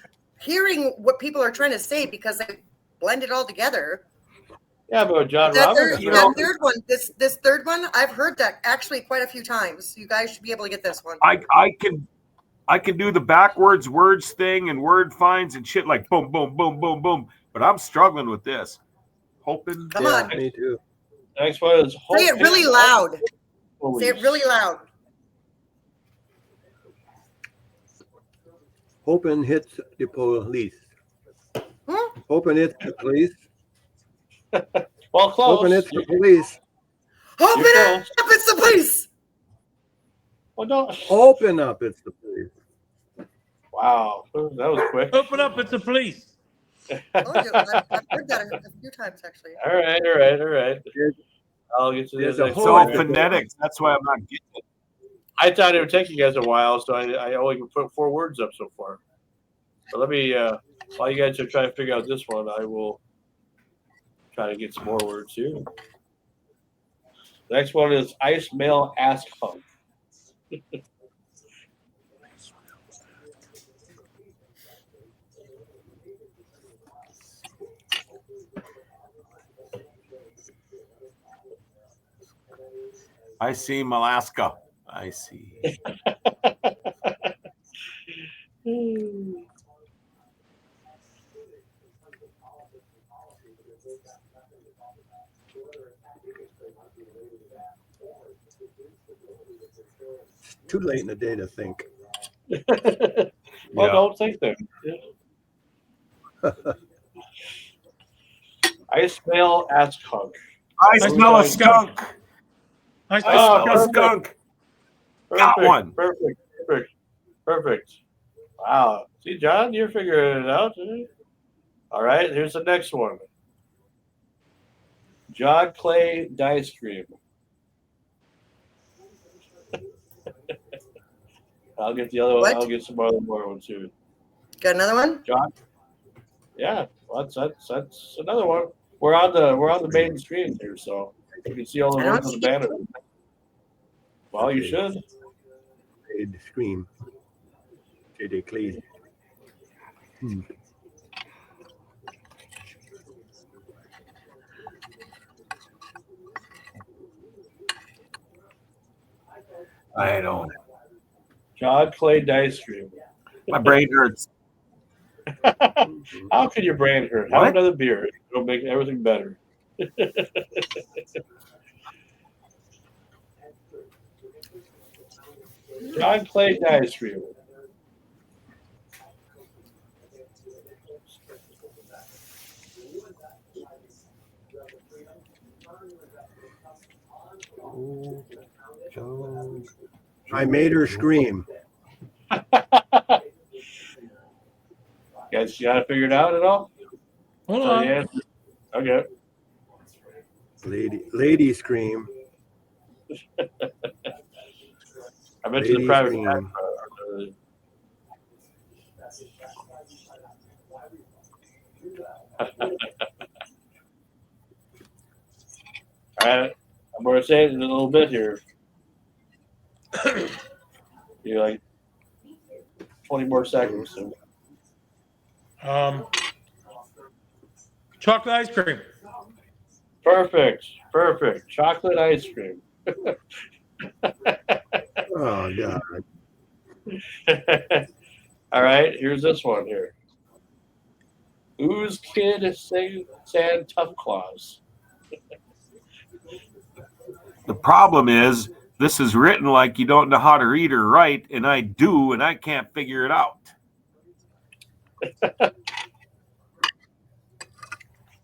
hearing what people are trying to say because they blend it all together. Yeah, but John That Roberts. third one, this third one, I've heard that actually quite a few times. You guys should be able to get this one. I can do the backwards words thing and word finds and shit like boom, boom, boom, boom, boom. But I'm struggling with this. Hoping. Come on. Me too. Next one is say it really loud. Say it really loud. Hoping hits the police. Hoping it's the police. Well, close. Hoping it's the police. Open up! It's the police. Well, no. Open up! It's the police. Wow, that was quick. Open up, it's the police. I've heard that a few times actually. All right. I'll get to the It's next all one. phonetics. That's why I'm not getting it. I thought it would take you guys a while, so I only can put 4 words up so far. But let me, while you guys are trying to figure out this one, I will try to get some more words here. The next one is ice male ask hunk. I see Alaska. I see. It's too late in the day to think. Well, don't think that. Ice male ask hunk. I smell a skunk. I smell a skunk. Got one. Perfect. Wow. See, John, you're figuring it out. All right, here's the next one. John Clay Dice Cream. I'll get the other one. What? I'll get some other more ones too. Got another one? John. Yeah, well, that's another one. We're on the main screen here, so you can see all the ones on the banner. Well, you should. Scream. JJ Cleese. I don't. John Clay Dice Cream. My brain hurts. How can your brain hurt? Have another beer. It'll make everything better. John Clay Dice Cream. I made her scream. Guys, you got to figure it out at all? Hold on. Yeah. Okay. Lady scream. I bet you the private chat. All right. I'm going to say it in a little bit here. You're like 20 more seconds. So. Chocolate ice cream. Perfect. Chocolate ice cream. Oh, God. All right, here's this one here. Ooze Kid Sand Tough Claws. The problem is, this is written like you don't know how to read or write, and I do, and I can't figure it out.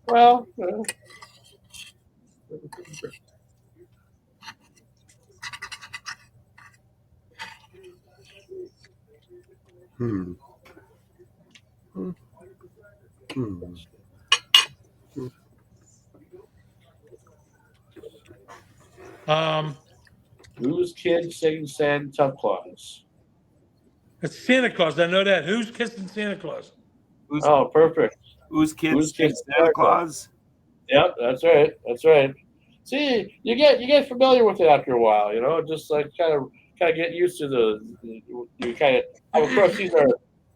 Well, Who's Kid Sings Sand Tough Claws? It's Santa Claus. I know that. Who's kissing Santa Claus? Oh, perfect. Who's Kids Santa Claus? Yep, that's right. See, you get familiar with it after a while, you know, just like kind of get used to you kind of. Of course, these are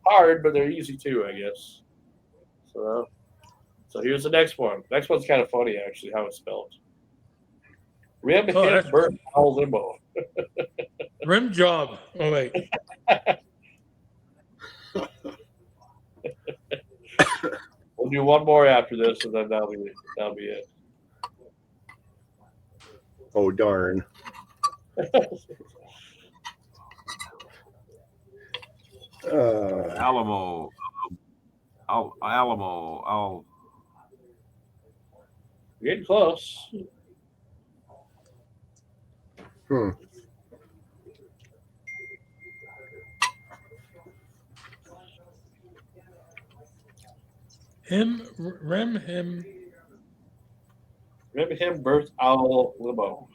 hard, but they're easy too, I guess. So here's the next one. Next one's kind of funny, actually, how it's spelled. Rim hit Burt Howell Limbo. Rim job. Oh wait. We'll do one more after this, and then that'll be it. Oh, darn. Alamo. Alamo. Getting close. Him. Remember him, Birth Owl Limo.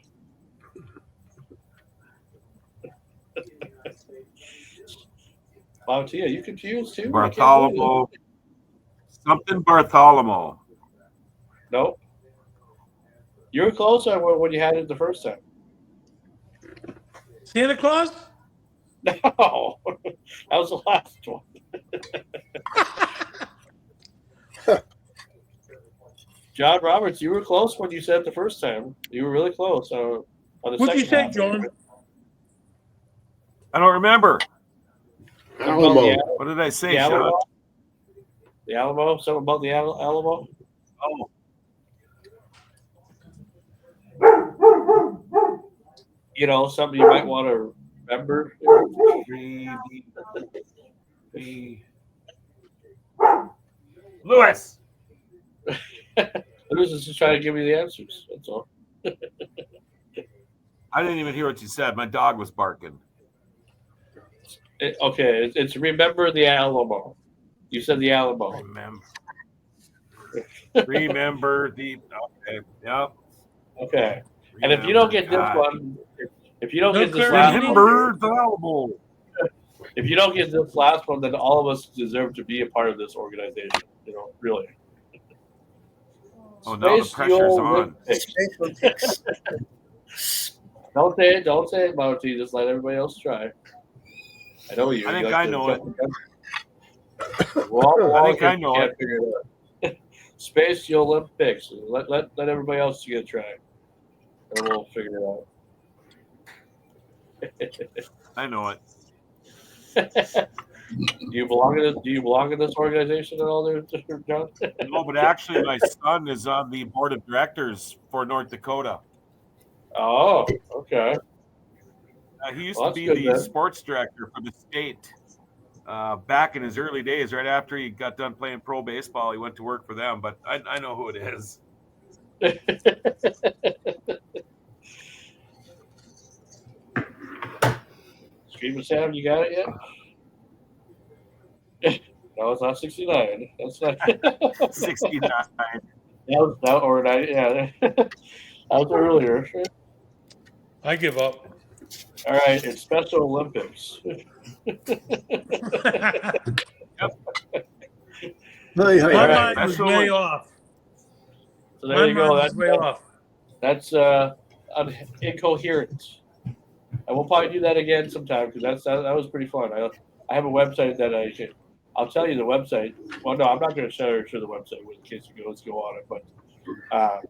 Wow, Tia, you confused too? Bartholomew. Something Bartholomew. Nope. You were closer when you had it the first time. Santa Claus? No, that was the last one. John Roberts, you were close when you said it the first time. You were really close. On the What'd you say, half. John? I don't remember. Alamo. What did I say, The Alamo? Sean? The Alamo? Something about the Alamo? Oh. You know, something you might want to remember. Lewis. Lewis is just trying to give me the answers. That's all. I didn't even hear what you said. My dog was barking. It's remember the Alamo. You said the Alamo. Remember the. Okay. Yep. Okay. And if you don't get this one, if you don't get this last one, if you don't get this last one, then all of us deserve to be a part of this organization. You know, really. Oh, now the pressure's on. Don't say it, Monty. Just let everybody else try. I know you. I think I know it. I think I know it. Figure it out. Space Olympics. Let everybody else get a try, and we'll figure it out. I know it. Do you belong in this organization at all, there, John? No, but actually, my son is on the board of directors for North Dakota. Oh, okay. He used to be the sports director for the state back in his early days. Right after he got done playing pro baseball, he went to work for them. But I know who it is. Stream of Sound, you got it yet? No, it's not 69. That's not 69. That was or 90. Yeah, that was earlier. I give up. All right, it's Special Olympics. My mind was way off. So there you go. That's way off. That's incoherent. And we'll probably do that again sometime because that was pretty fun. I have a website that I'll tell you the website. Well, no, I'm not going to share the website in case you let's go on it. But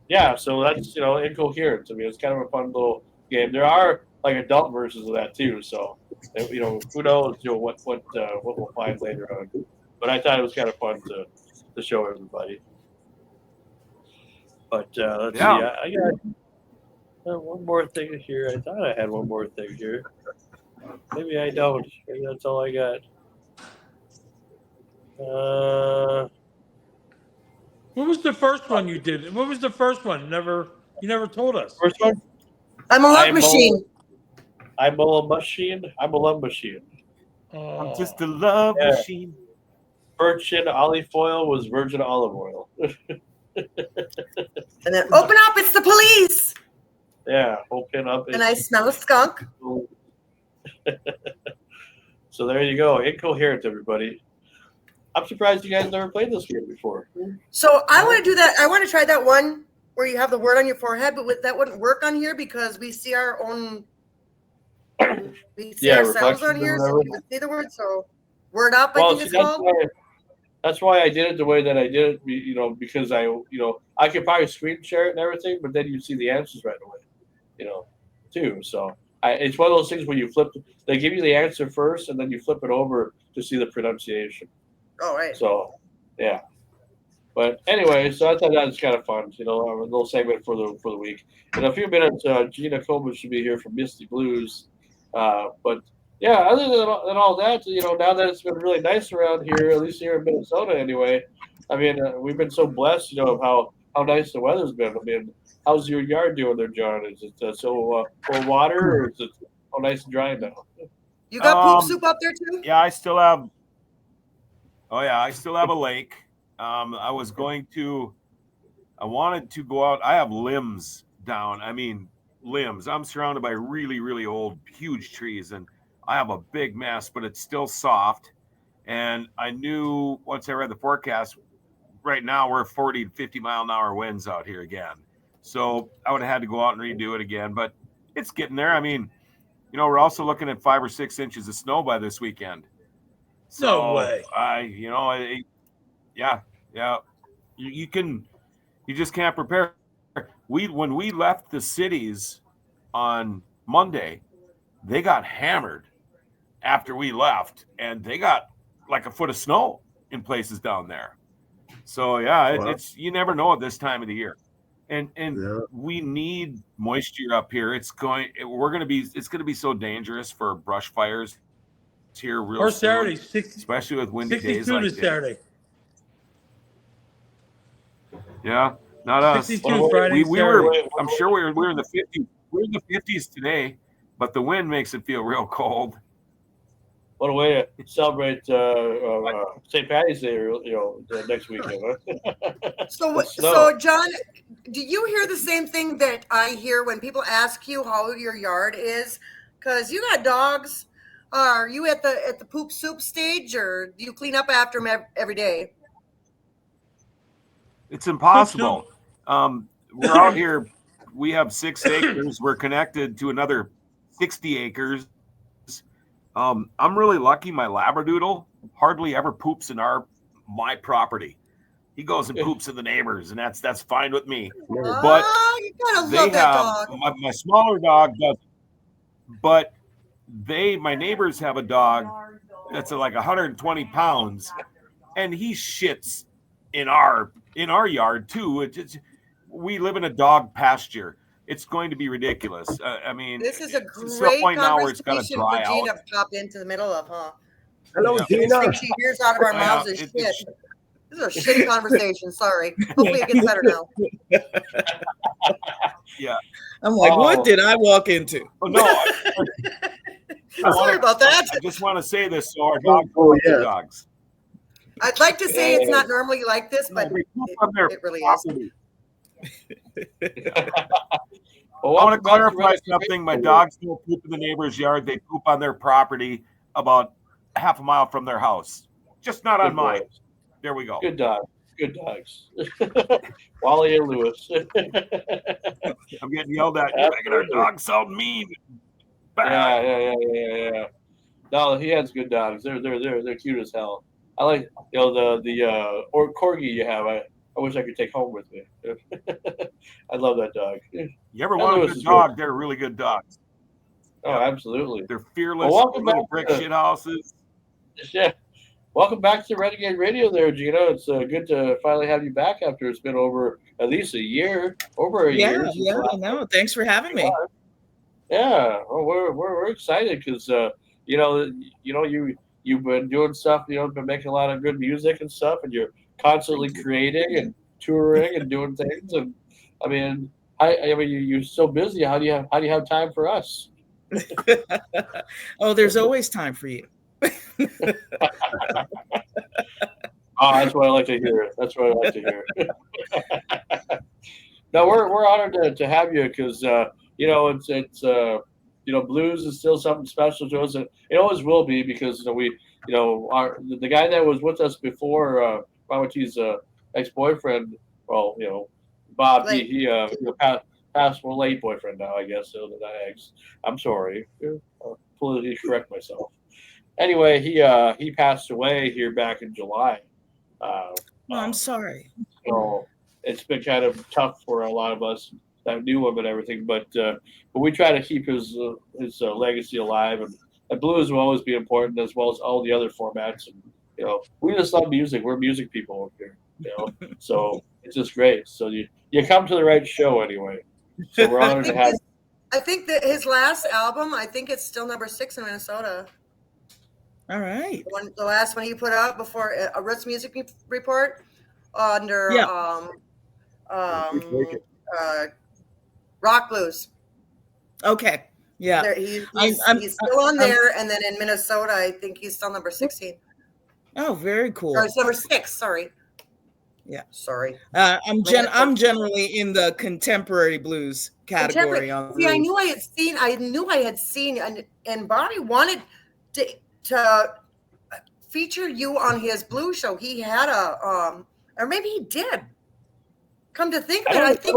yeah, so that's incoherent. I mean, it's kind of a fun little game. There are like adult versions of that too. So who knows what we'll find later on. But I thought it was kind of fun to show everybody. But let's see. I got one more thing here. I thought I had one more thing here. Maybe I don't. Maybe that's all I got. What was the first one you did? What was the first one? You never told us. First one? I'm a love machine. I'm a love machine. I'm a love machine. I'm just a love machine. Virgin olive oil was virgin olive oil. And then open up, it's the police. Yeah, open up. And I smell a skunk. So there you go. Incoherent, everybody. I'm surprised you guys never played this game before. So I want to do that. I want to try that one where you have the word on your forehead, but that wouldn't work on here because we see our own. We see ourselves on here, so we would see the word. So word up, I think it's called. That's why I did it the way that I did it, because I could probably screen share it and everything, but then you see the answers right away, too. So it's one of those things where you flip. They give you the answer first, and then you flip it over to see the pronunciation. Oh, right. So, yeah. But anyway, so I thought that was kind of fun, a little segment for the week. In a few minutes, GINA Coleman should be here from Misty Blues. But yeah, other than all that, now that it's been really nice around here, at least here in Minnesota anyway, I mean, we've been so blessed, of how nice the weather's been. I mean, how's your yard doing there, John? Is it full of water, or is it nice and dry now? You got poop soup up there too? Yeah, I still have. Oh yeah, I still have a lake. I wanted to go out. I have limbs down. I mean, limbs. I'm surrounded by really, really old, huge trees, and I have a big mess, but it's still soft. And I knew once I read the forecast, right now we're 40 to 50 mile an hour winds out here again. So I would have had to go out and redo it again, but it's getting there. I mean, we're also looking at 5 or 6 inches of snow by this weekend. So No way. Yeah. You just can't prepare. When we left the cities on Monday, they got hammered after we left, and they got like a foot of snow in places down there. So yeah, it's you never know at this time of the year, and we need moisture up here. It's going to be so dangerous for brush fires here real Or soon, Saturday, especially with windy days 62 like this this. Saturday. Yeah, not us. 62 Friday, I'm sure we're in the 50s. We're in the 50s today, but the wind makes it feel real cold. What a way to celebrate St. Patty's Day, next weekend. Huh? So, John, do you hear the same thing that I hear when people ask you how your yard is? Because you got dogs. Are you at the poop soup stage, or do you clean up after them every day? It's impossible. We're out here. We have 6 acres. We're connected to another 60 acres. I'm really lucky. My Labradoodle hardly ever poops in my property. He goes and poops in the neighbors, and that's fine with me. But you gotta love that dog. My smaller dog doesn't. But my neighbors have a dog that's like 120 pounds, and he shits in our yard too. We live in a dog pasture. It's going to be ridiculous. I mean, this is a great great now where it's got to dry for Gina out. to pop into the middle of, huh? Hello, I Gina. think she hears out of our mouths is shit. This is a shitty conversation. Sorry. Hopefully it gets better now. Yeah. I'm like, what did I walk into? Oh, no. Sorry about that. I just want to say this so our dogs. I'd like to say it's not normally like this, but it really is. I want to clarify something. My dogs don't poop in the neighbor's yard. They poop on their property about half a mile from their house. Just not on mine. There we go. Good dogs. Good dogs. Wally and Lewis. I'm getting yelled at. You're making our dogs so mean. Yeah. No, he has good dogs. They're cute as hell. I like the corgi you have. I wish I could take home with me. I love that dog. You ever want a good dog? They're really good dogs. Oh, absolutely. They're fearless. Well, little brick shit houses. Yeah. Welcome back to Renegade Radio there, Gina. It's good to finally have you back after it's been over at least a year. Over a year. Yeah, I know. Thanks for having me. Yeah. Well, we're excited because you've been doing stuff, been making a lot of good music and stuff, and you're constantly creating and touring and doing things. And I mean, you're so busy. How do you have time for us? Oh, there's always time for you. Oh, that's what I like to hear. No, we're honored to have you because it's blues is still something special to us, and it always will be because the guy that was with us before Mamachi's ex-boyfriend, Bob, he passed, late boyfriend now, I guess. So not ex. I'm sorry, I'll politically correct myself. Anyway, he passed away here back in July. I'm sorry. So it's been kind of tough for a lot of us that knew him and everything, but we try to keep his legacy alive, and blues will always be important as well as all the other formats. And we just love music. We're music people up here. So it's just great. So you come to the right show anyway. So we're honored to have. I think that his last album, I think it's still number 6 in Minnesota. All right. The last one you put out before a Roots Music Report under Rock Blues. Okay. Yeah. He's still on there, and then in Minnesota, I think he's still number 16. Oh, very cool. Or it's number 6. Sorry. Yeah. Sorry. I'm generally in the contemporary blues category. See, I knew I had seen, and Bobby wanted to feature you on his blues show. He had or maybe he did. Come to think of it, I think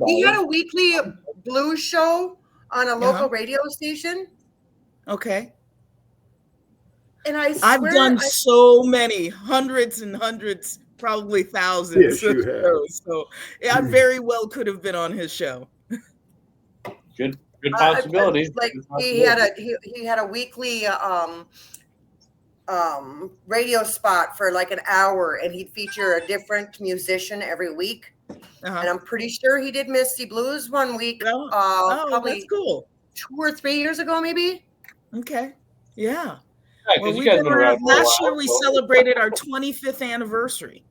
he had a weekly blues show on a local radio station. Okay. And I've done so many, hundreds and hundreds, probably thousands of shows. So I very well could have been on his show. Good possibility. He had a weekly radio spot for like an hour, and he'd feature a different musician every week. And I'm pretty sure he did Misty Blues one week. Probably that's cool. 2 or 3 years ago, maybe. Okay. Yeah. Well, last year we celebrated our 25th anniversary.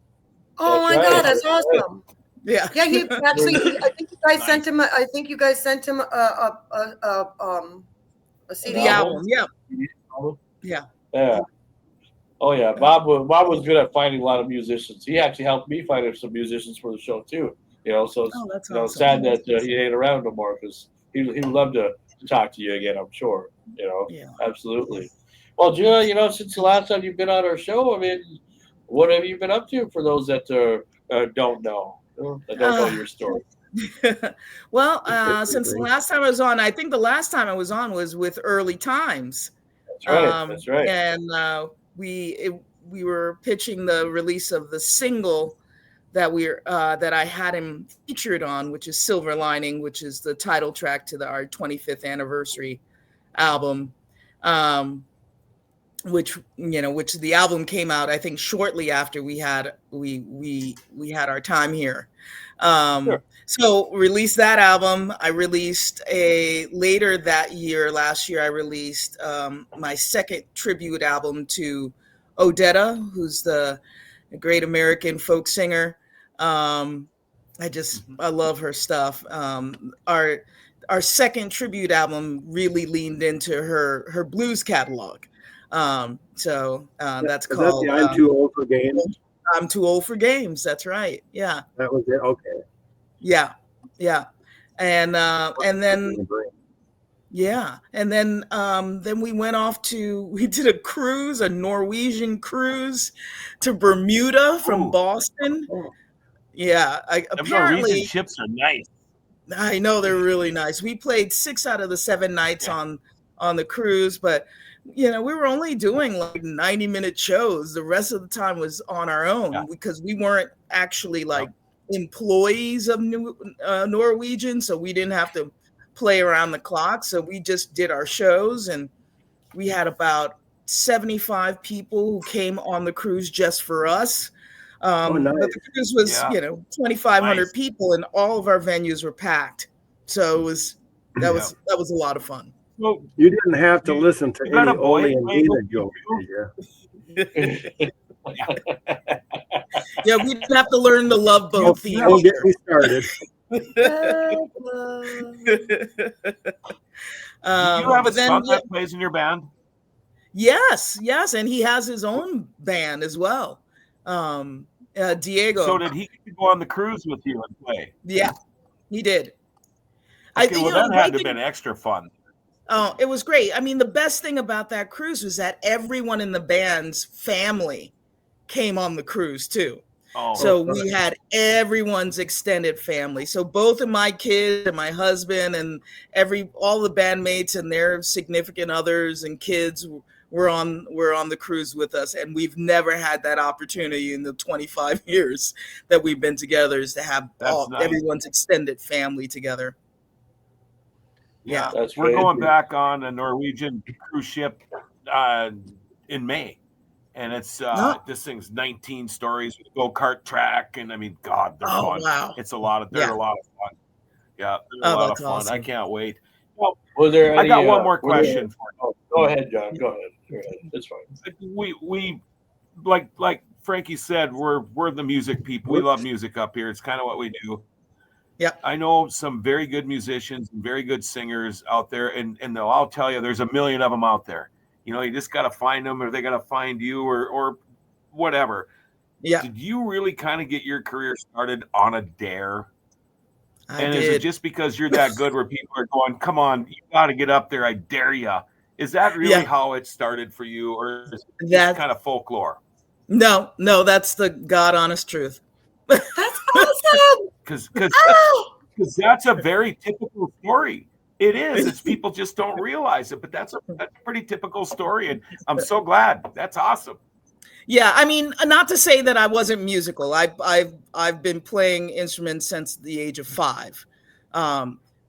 Oh my God, that's awesome! Yeah, yeah. He actually, I think you guys sent him. I think you guys sent him a CD album. Yeah, yeah. Yeah. Oh yeah, Bob was good at finding a lot of musicians. He actually helped me find some musicians for the show too. So it's awesome. sad that he ain't around no more, because he would love to talk to you again. I'm sure. Yeah, absolutely. Well, Julia, since the last time you've been on our show, I mean, what have you been up to for those that don't know, that don't know your story? Well, since the last time I was on, I think the last time I was on was with Early Times. That's right. That's right. And we were pitching the release of the single that I had him featured on, which is Silver Lining, which is the title track to our 25th anniversary album. Which the album came out, I think, shortly after we had our time here. Sure. So released that album. I released later that year, last year, I released my second tribute album to Odetta, who's the great American folk singer. I love her stuff. Our second tribute album really leaned into her blues catalog. That's called that the I'm Too Old for Games? I'm Too Old for Games. That's right. Yeah. That was it. Okay. Yeah. Yeah. And then we went off we did a cruise, a Norwegian cruise to Bermuda from Boston. Yeah. Apparently Norwegian ships are nice. I know they're really nice. We played 6 out of the 7 nights on the cruise, but we were only doing like 90-minute shows. The rest of the time was on our own because we weren't actually like employees of Norwegian, so we didn't have to play around the clock. So we just did our shows, and we had about 75 people who came on the cruise just for us. Nice. But the cruise was 2,500 people, and all of our venues were packed. So that was a lot of fun. Well, you didn't have to listen to any Oli and Gina jokes, did you? Yeah, we didn't have to learn the Love Boat theme. Don't get me started. You have a son that plays in your band? Yes, and he has his own band as well. Diego. So did he go on the cruise with you and play? Yeah, he did. Okay, that had to have been extra fun. Oh, it was great. I mean, the best thing about that cruise was that everyone in the band's family came on the cruise too. So we had everyone's extended family. So both of my kids and my husband and all the bandmates and their significant others and kids were on the cruise with us. And we've never had that opportunity in the 25 years that we've been together, is to have everyone's extended family together. Yeah, we're going back on a Norwegian cruise ship in May, and it's this thing's 19 stories with a go-kart track, and I mean, God, they're fun. Wow. It's a lot of fun. Yeah, they're a lot of fun. Awesome. I can't wait. Well, I got one more question for you. Go ahead, John. Go ahead. It's fine. We like Frankie said, we're the music people. We love music up here. It's kind of what we do. Yeah, I know some very good musicians and very good singers out there, and I'll tell you, there's a million of them out there. you just got to find them, or they got to find you, or whatever. Yeah. Did you really kind of get your career started on a dare? I Is it just because you're that good where people are going, come on, you got to get up there, I dare you? Is that really how it started for you, or is it just kind of folklore? No, that's the God honest truth. That's awesome. Because that's a very typical story. It is. It's people just don't realize it, but that's a pretty typical story, and I'm so glad. That's awesome. Yeah, I mean, not to say that I wasn't musical. I've been playing instruments since the age of 5,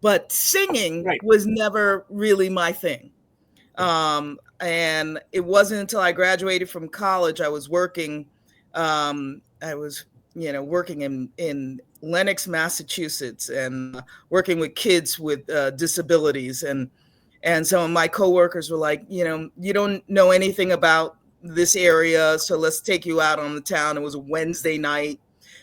but singing was never really my thing. And it wasn't until I graduated from college, I was working. I was, working in Lenox, Massachusetts, and working with kids with disabilities, and some of my coworkers were like, you don't know anything about this area, so let's take you out on the town. It was a Wednesday night.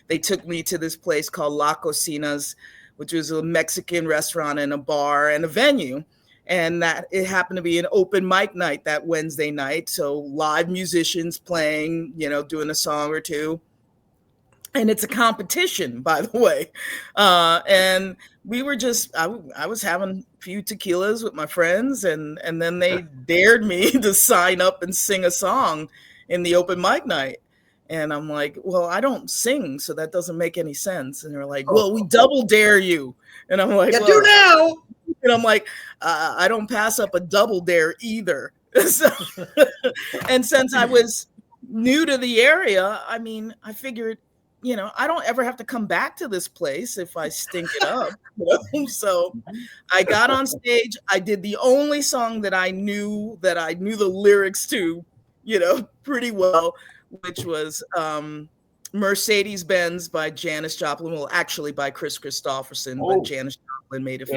They took me to this place called La Cocinas, which was a Mexican restaurant and a bar and a venue. And that it happened to be an open mic night that Wednesday night. So live musicians playing, doing a song or two. And it's a competition, by the way. And we were just, I was having a few tequilas with my friends, and then they dared me to sign up and sing a song in the open mic night. And I'm like, well, I don't sing, so that doesn't make any sense. And they're like, well, we double dare you. And I'm like, you do now. And I'm like, I don't pass up a double dare either. And since I was new to the area, I mean, I figured, I don't ever have to come back to this place if I stink it up. So I got on stage. I did the only song that I knew the lyrics to, pretty well, which was Mercedes-Benz by Janis Joplin. Well, actually by Chris Christopherson, but Janis Joplin made it.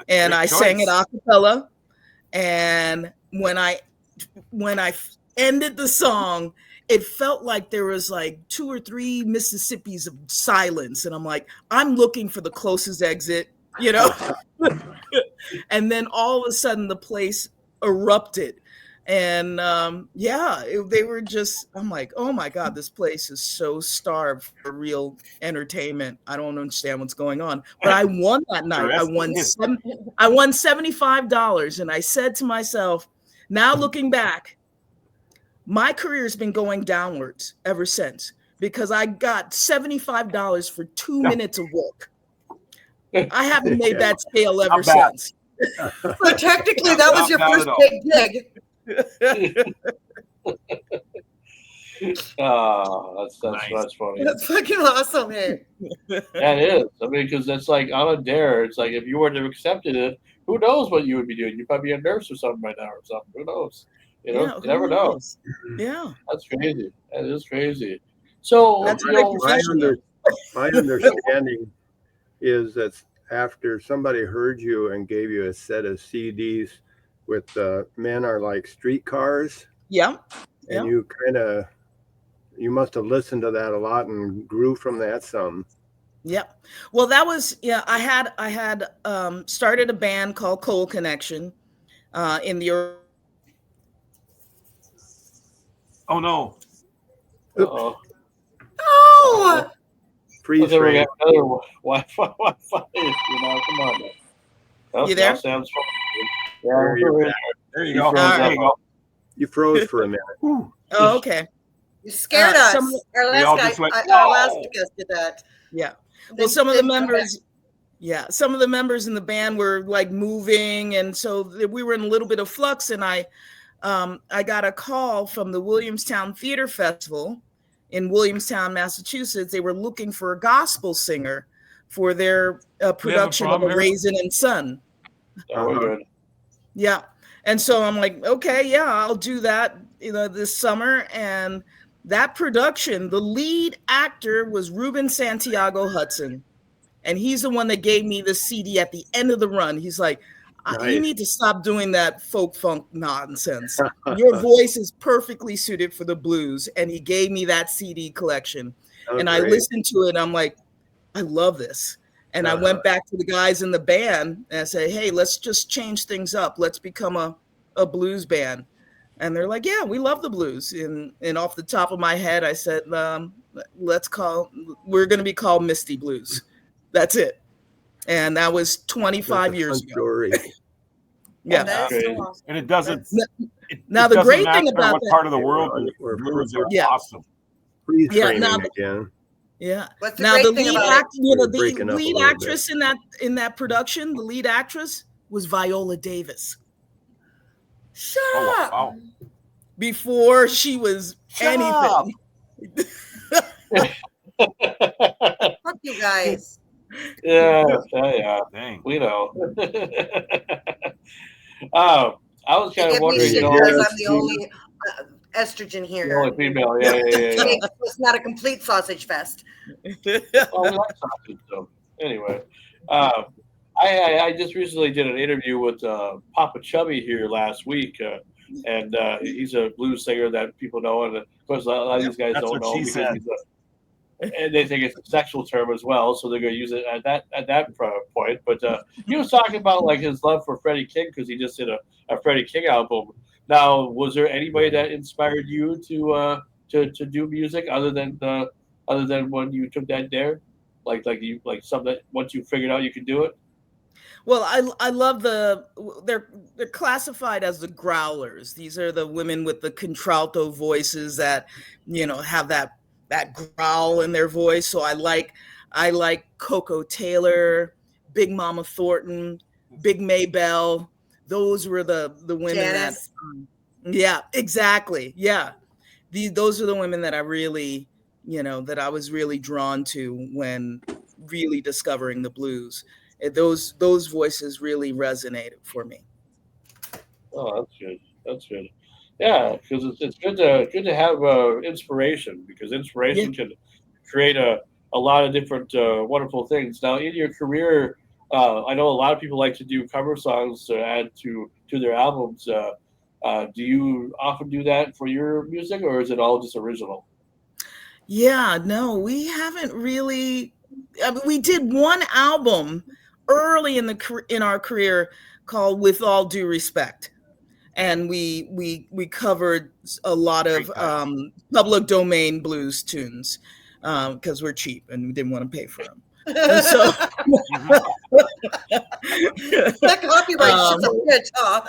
And I sang it a cappella. And when I ended the song, it felt like there was like 2 or 3 Mississippis of silence. And I'm like, I'm looking for the closest exit, And then all of a sudden the place erupted. And they were just, I'm like, oh my God, this place is so starved for real entertainment. I don't understand what's going on. But I won that night. I won $75. And I said to myself, now looking back, my career has been going downwards ever since, because I got $75 for 2 minutes of work. I haven't made that scale ever since. So technically, that was your first big gig. That's nice. That's funny. That's fucking awesome, hey. That is. I mean, because that's like on a dare. It's like if you were to have accepted it, who knows what you would be doing? You'd probably be a nurse or something right now, or something. Who knows? You never know. Yeah, that's crazy. That is crazy. So that's my understanding is that after somebody heard you and gave you a set of CDs with Men Are Like Streetcars. Yeah. And you must have listened to that a lot and grew from that some. Yep. Well, that was, I had started a band called Coal Connection in the Oh no. Oh. Freeze frame. Another Wi-Fi, come on. You there? Sounds fun. There you go. There you go. You froze for a minute. Oh, okay. You scared us. Our last guest did that. Yeah. Well, some of the members in the band were like moving, and so we were in a little bit of flux. And I got a call from the Williamstown Theater Festival in Williamstown, Massachusetts. They were looking for a gospel singer for their production of A Raisin and Sun. Good. Yeah. And so I'm like, okay, yeah, I'll do that, this summer. And that production, the lead actor was Ruben Santiago Hudson. And he's the one that gave me the CD at the end of the run. He's like, you need to stop doing that folk funk nonsense. Your voice is perfectly suited for the blues. And he gave me that CD collection. And I listened to it. And I'm like, I love this. And I went back to the guys in the band and I said, hey, let's just change things up. Let's become a a blues band. And they're like, yeah, we love the blues. And off the top of my head, I said, we're going to be called Misty Blues. That's it. And that was 25 years ago. Story. Yeah. That is so awesome. And it doesn't. Now, the great thing about what that, part of the world blues are awesome. Please Yeah, frame now it again. yeah. What's the Now great the thing lead about act, it? you know, You're the breaking up a lead little actress in that production, the lead actress was Viola Davis. Shut up. Wow. Before she was anything. Fuck you guys. Yeah. Dang. We know. I was They kind of give me wondering, shit you know, because I'm the only estrogen the here. only female. Yeah. It's not a complete sausage fest. Oh, we like sausage, though. Anyway, I just recently did an interview with Papa Chubby here last week, and he's a blues singer that people know, and of course a lot of these guys That's don't what know she because said. he's and they think it's a sexual term as well, so they're going to use it at that point. But he was talking about like his love for Freddie King because he just did a Freddie King album. Now, was there anybody that inspired you to do music other than when you took that dare, like something that once you figured out you could do it? Well, I love they're classified as the growlers. These are the women with the contralto voices that, you know, have that growl in their voice. So I like Coco Taylor, Big Mama Thornton, Big Maybelle. Those were the women Janice. that yeah, exactly. Yeah. Those are the women that I really, you know, that I was really drawn to when really discovering the blues. Those voices really resonated for me. Oh, that's good. That's good. Yeah, because it's good to have inspiration because inspiration can create a lot of different wonderful things. Now, in your career, I know a lot of people like to do cover songs to add to their albums. Do you often do that for your music, or is it all just original? Yeah, no, we haven't really. I mean, we did one album early in our career called "With All Due Respect," and we covered a lot of public domain blues tunes because we're cheap and we didn't want to pay for them. And so That copyright shit's a bitch, huh?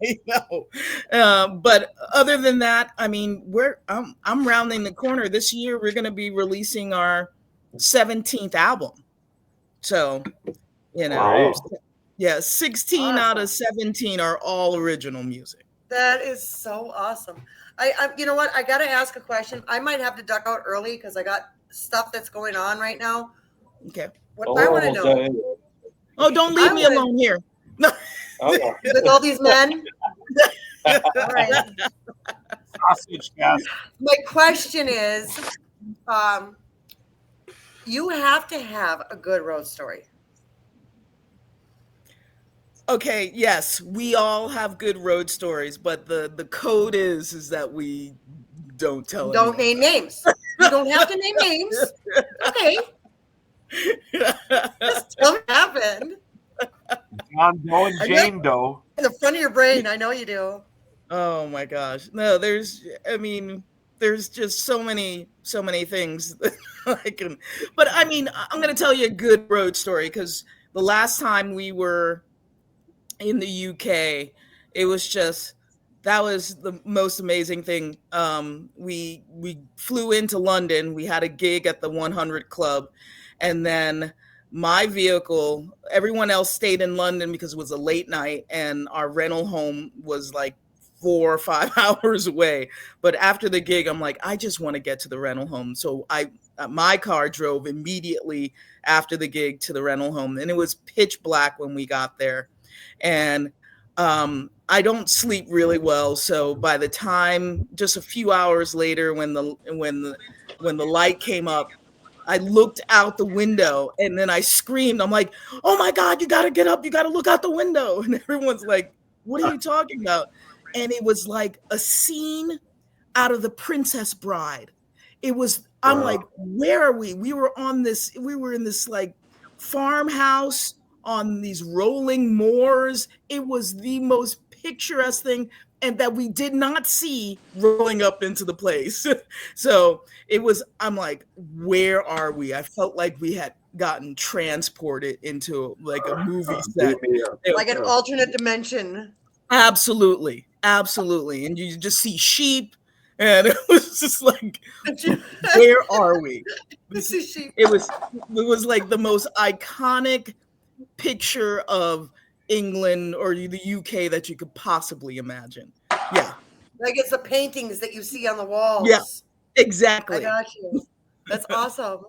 I know. But other than that, I mean, I'm rounding the corner. This year we're going to be releasing our 17th album. So, you know, Wow. yeah, 16 out of 17 are all original music. That is so awesome. I you know what? I got to ask a question. I might have to duck out early because I got stuff that's going on right now. Okay. What I want to know. Oh, don't leave me alone here. With all these men. All right. Sausage gas. My question is, you have to have a good road story. Okay, yes, we all have good road stories, but the code is that we don't tell. Don't name names. You don't have to name names. Okay. This don't happen. John Doe and Jane Doe. In the front of your brain, I know you do. Oh my gosh. No, there's just so many things that I can, but I mean, I'm going to tell you a good road story because the last time we were in the UK, that was the most amazing thing. We flew into London. We had a gig at the 100 Club, and then my vehicle, everyone else stayed in London because it was a late night, and our rental home was like 4 or 5 hours away. But after the gig, I'm like, I just want to get to the rental home. So my car drove immediately after the gig to the rental home, and it was pitch black when we got there. And I don't sleep really well, so by the time, just a few hours later, when the light came up, I looked out the window and then I screamed. I'm like, "Oh my God, you got to get up. You got to look out the window." And everyone's like, "What are you talking about?" And it was like a scene out of The Princess Bride. It was, I'm like, where are we? We were in this like farmhouse on these rolling moors. It was the most picturesque thing, and that we did not see rolling up into the place. So it was, I'm like, where are we? I felt like we had gotten transported into like a movie set. Like an alternate dimension. Absolutely. Absolutely. And you just see sheep, and it was just like, where are we? It was like the most iconic picture of England or the UK that you could possibly imagine. Yeah. Like it's the paintings that you see on the walls. Yeah, exactly. I got you. That's awesome.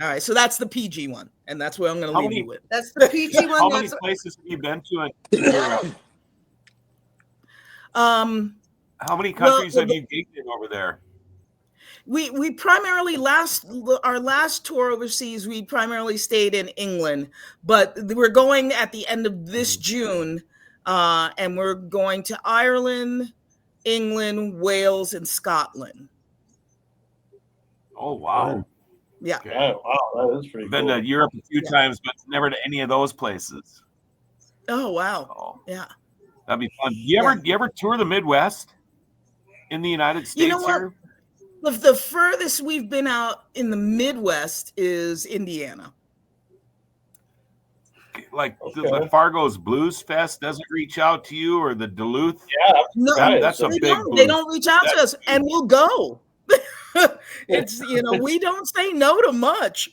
All right, so that's the PG one, and that's what I'm going to leave you with. That's the PG one. How many places have you been to in Europe? How many countries have you gigged in over there? We primarily our last tour overseas, we primarily stayed in England, but we're going at the end of this June, and we're going to Ireland, England, Wales, and Scotland. Oh wow! Yeah. Okay. Oh, wow, that is pretty Been cool. to Europe a few times, but never to any of those places. Oh wow! Yeah. That'd be fun. You ever tour the Midwest in the United States? You know what? Here? The furthest we've been out in the Midwest is Indiana. Like the Fargo's Blues Fest doesn't reach out to you, or the Duluth? Yeah, No, that's a they big. don't. They don't reach out to us, and we'll go. It's we don't say no to much.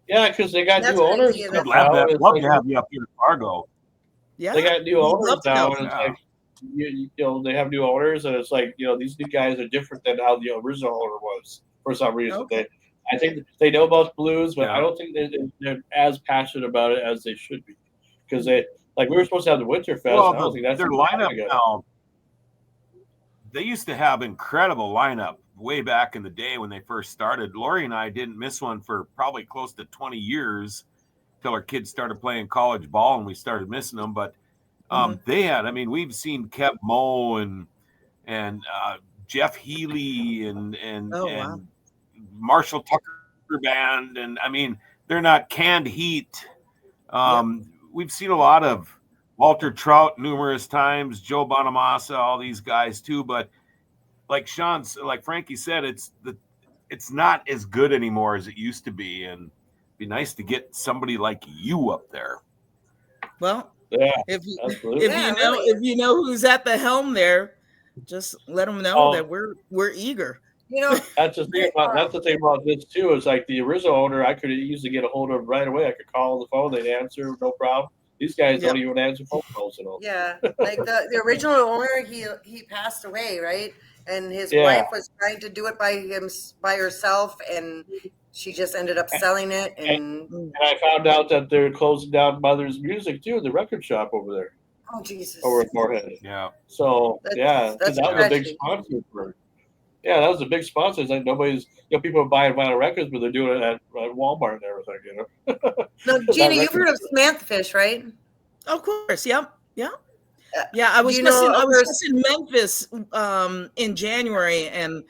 Yeah, because they got new owners. I'd love to have you up here at Fargo. Yeah, they got new owners now, and it's Yeah. like you know they have new owners, and it's like these new guys are different than how the original owner was for some reason. Okay. I think they know about blues, but Yeah. I don't think they're as passionate about it as they should be, because we were supposed to have the Winterfest. Well, and I don't think that's their lineup now. They used to have incredible lineup way back in the day when they first started. Lori and I didn't miss one for probably close to 20 years till our kids started playing college ball and we started missing them. But they had, we've seen Kev Moe and Jeff Healy and Marshall Tucker Band. And they're not Canned Heat. We've seen a lot of Walter Trout numerous times, Joe Bonamassa, all these guys too. But like Frankie said, it's not as good anymore as it used to be, and it'd be nice to get somebody like you up there. Well, yeah, if you know who's at the helm there, just let them know that we're eager. That's the thing about this too. Is like the original owner, I could easily get a hold of right away. I could call the phone, they'd answer, no problem. These guys don't even answer phone calls at all. Yeah, like the original owner, he passed away, right? And his wife was trying to do it by herself, and she just ended up selling it. And I found out that they're closing down Mother's Music too, the record shop over there. Oh Jesus! Over at Moorhead. Yeah. So that's that was a big sponsor for. Yeah, that was a big sponsor. It's like nobody's, people are buying vinyl records, but they're doing it at Walmart and everything, No, Gina, you've heard of Samantha Fish, right? Of course, yeah. I was just in Memphis in January and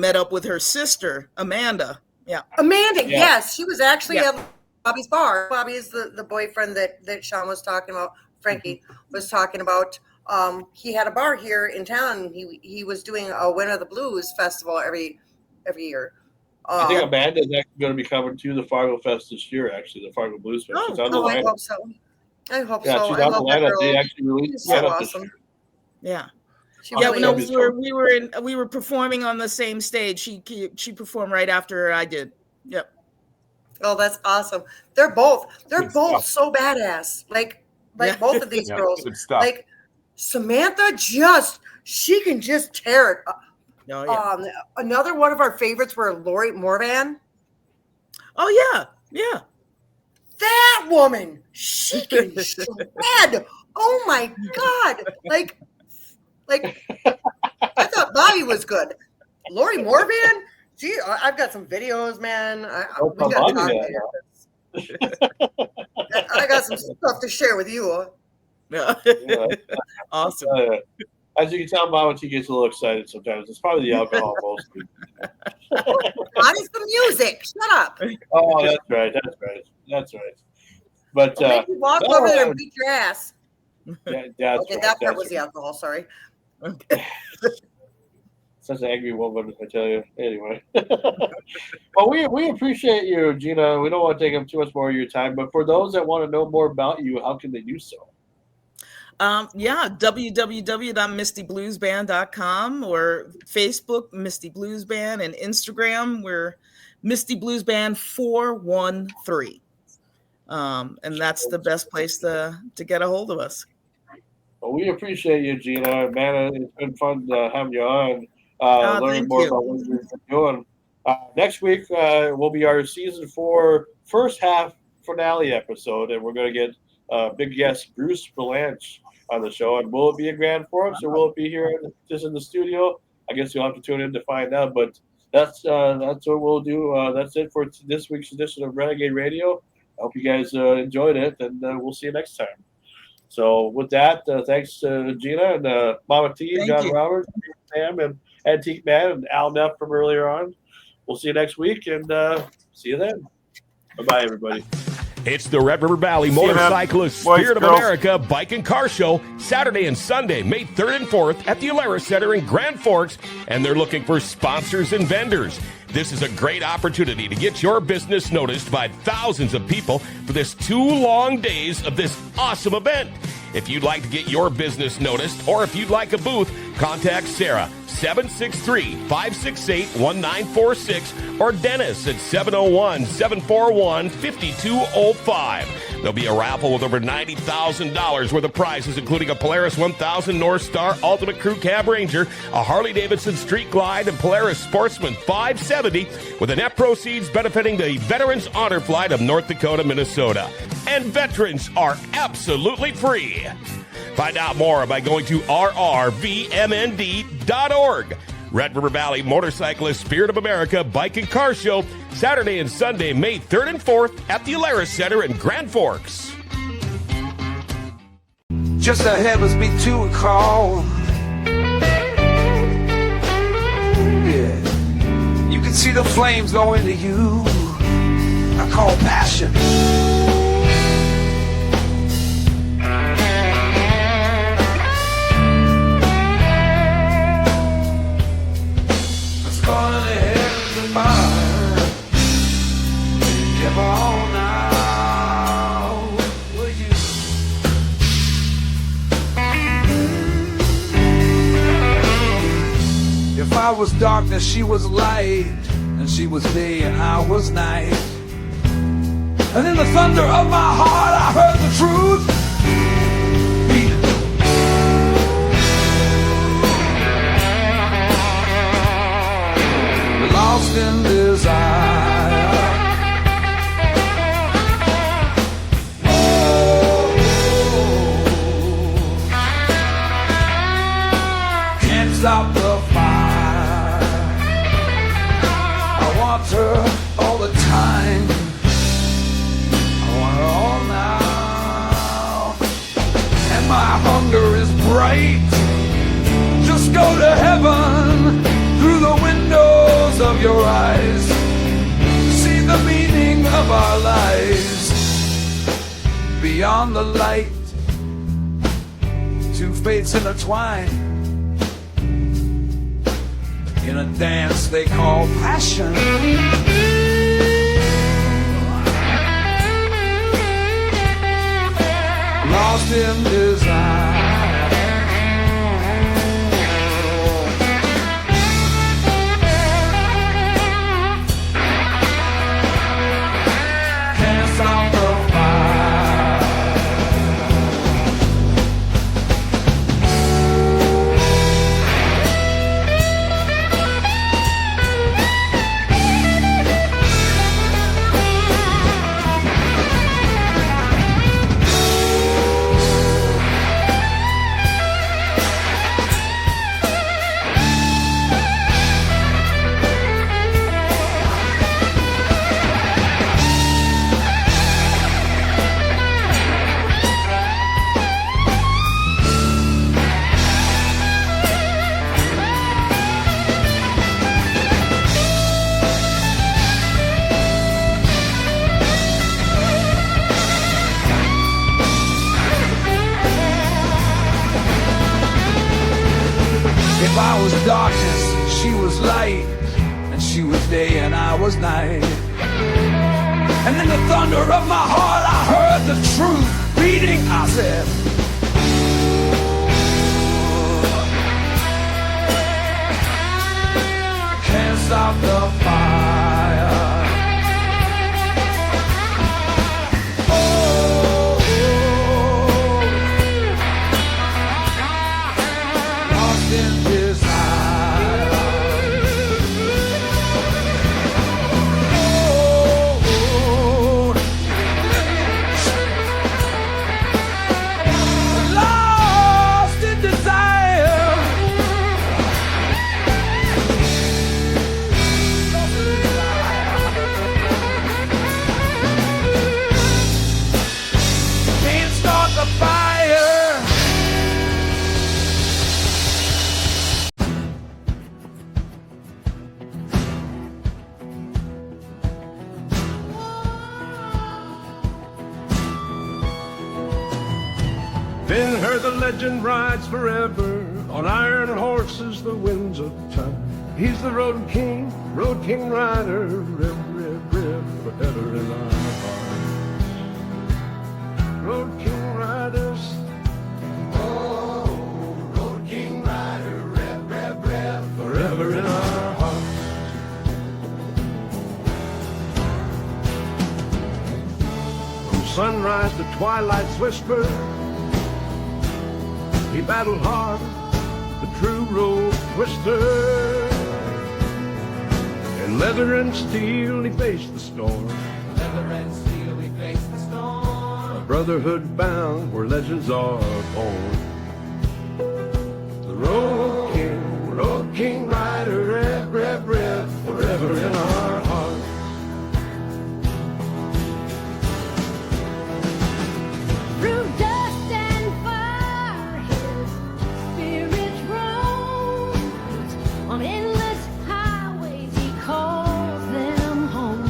met up with her sister Amanda. Yeah, Amanda. Yes, she was actually at Bobby's bar. Bobby is the boyfriend that Sean was talking about. Frankie was talking about. He had a bar here in town. He was doing a Winter of the Blues festival every year. I think Amanda's actually going to be coming to the Fargo Fest this year. Actually, the Fargo Blues Fest. She's on the I hope so. I hope yeah, so. she's I on the love that lineup. girl. They actually released She's the so lineup this awesome. year. Yeah. Yeah, we were performing on the same stage. She performed right after I did. Yep. Oh, that's awesome. They're both so badass. Like both of these girls. Good stuff. Like Samantha, she can just tear it up. Oh, yeah. Another one of our favorites were Lori Morvan. Oh yeah. That woman, she can shred. Oh my God. Like I thought Bobby was good. Lori Morvan, gee, I've got some videos, man. We got to talk later. I got some stuff to share with you. Yeah. Awesome. As you can tell, Mama T gets a little excited sometimes. It's probably the alcohol mostly. What is the music? Shut up. Oh, that's right. But Make you walk over there and beat your ass. Yeah, that's Okay, right, that part that's was the alcohol. Sorry. Such an angry woman, I tell you. Anyway, well, we appreciate you, Gina. We don't want to take up too much more of your time, but for those that want to know more about you, how can they do so? Yeah, www.mistybluesband.com or Facebook, Misty Blues Band, and Instagram, we're Misty Blues Band 413. And that's the best place to get a hold of us. Well, we appreciate you, Gina. Man, it's been fun to have you on, learning more about what you've been doing. Next week will be our season 4 first half finale episode, and we're going to get big guest Bruce Belanch on the show. And will it be in Grand Forks or will it be here just in the studio? I guess you'll have to tune in to find out. But that's what we'll do. That's it for this week's edition of Renegade Radio. I hope you guys enjoyed it, and we'll see you next time. So with that, thanks to Gina and Mama T, Thank John you. Roberts, Sam, and Antique Man, and Al Neff from earlier on. We'll see you next week, and see you then. Bye-bye, everybody. It's the Red River Valley See you, man. Motorcyclist Boys, Spirit of girls. America Bike and Car Show, Saturday and Sunday, May 3rd and 4th at the Alara Center in Grand Forks, and they're looking for sponsors and vendors. This is a great opportunity to get your business noticed by thousands of people for this 2 long days of this awesome event. If you'd like to get your business noticed, or if you'd like a booth, contact Sarah, 763-568-1946, or Dennis at 701-741-5205. There'll be a raffle with over $90,000 worth of prizes, including a Polaris 1000 North Star Ultimate Crew Cab Ranger, a Harley-Davidson Street Glide, and Polaris Sportsman 570, with the net proceeds benefiting the Veterans Honor Flight of North Dakota, Minnesota. And veterans are absolutely free. Find out more by going to rrvmnd.org. Red River Valley Motorcyclist Spirit of America Bike and Car Show, Saturday and Sunday, May 3rd and 4th at the Alara Center in Grand Forks. Just ahead was me to a call. Yeah, you can see the flames go into you. I call passion. Let's go to the heavens and fire. Never on now. Will you? If I was darkness, she was light, and she was day and I was night. And in the thunder of my heart, I heard the truth. Beat. Lost in desire. Can't stop the fire. I want her all the time. I want her all now. And my hunger is bright. Just go to heaven through the windows of your eyes. See the meaning of our lives. Beyond the light, two fates intertwine in a dance they call passion. Lost in desire. Can't stop the fire. was darkness, she was light, and she was day and I was night. And in the thunder of my heart I heard the truth beating. I said, can't stop the fire. Lost in desire. Lost in desire. Can't start the fire. Been heard the legend rides forever on iron horses, the winds of time. He's the road king rider, rev, rev, rev, forever in our hearts. Road king riders. Oh, road king rider, rev, rev, rev, forever in our hearts. From sunrise to twilight's whisper, he battled hard, the true road twister. In leather and steel he faced the storm. Leather and steel he faced the storm. A brotherhood bound where legends are born. The road king rider, rev, rev, rev, forever in our hearts. Through dust and fire, his spirit roams. On endless highways, he calls them home.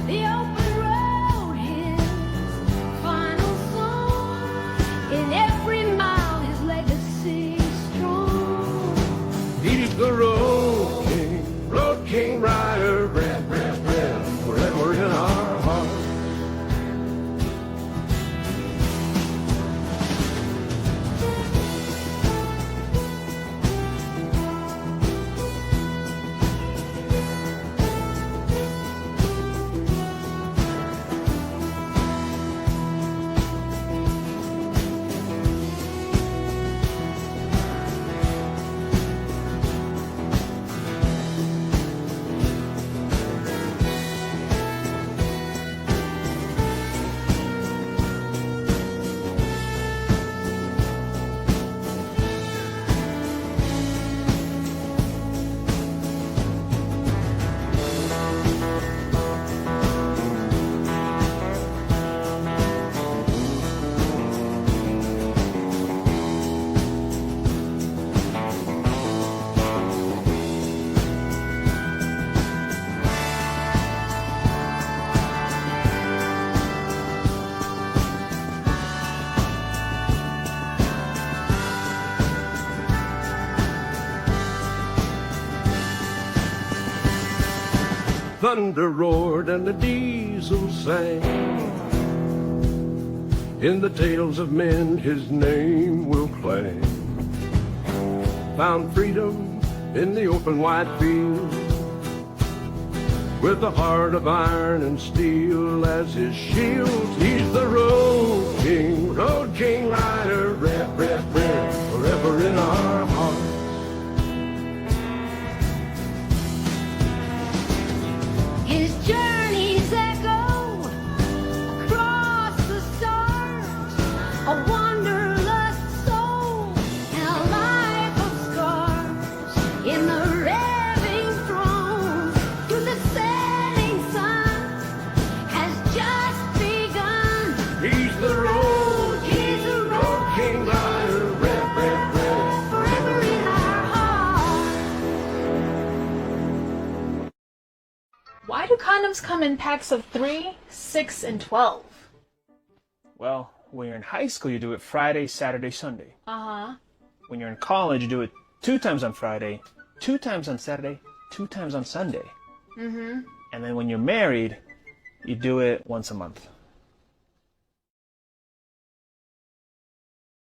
The open road, his final song. In every mile, his legacy strong. He's the road king rider, rev, rev, rev, forever in our hearts. Thunder roared and the diesel sang. In the tales of men his name will clang. Found freedom in the open wide field, with a heart of iron and steel as his shield. He's the road king rider, rev, rev, rev, forever in our hearts. His journeys echo across the stars, a wanderlust soul and a life of scars. In the revving thrones, through the setting sun, has just begun. He's the road king rider, rev, rev, rev, forever in our hearts. Why do condoms come in packs of 3, 6, and 12? Well, when you're in high school, you do it Friday, Saturday, Sunday. Uh-huh. When you're in college, you do it 2 times on Friday, 2 times on Saturday, 2 times on Sunday. Mm-hmm. And then when you're married, you do it once a month.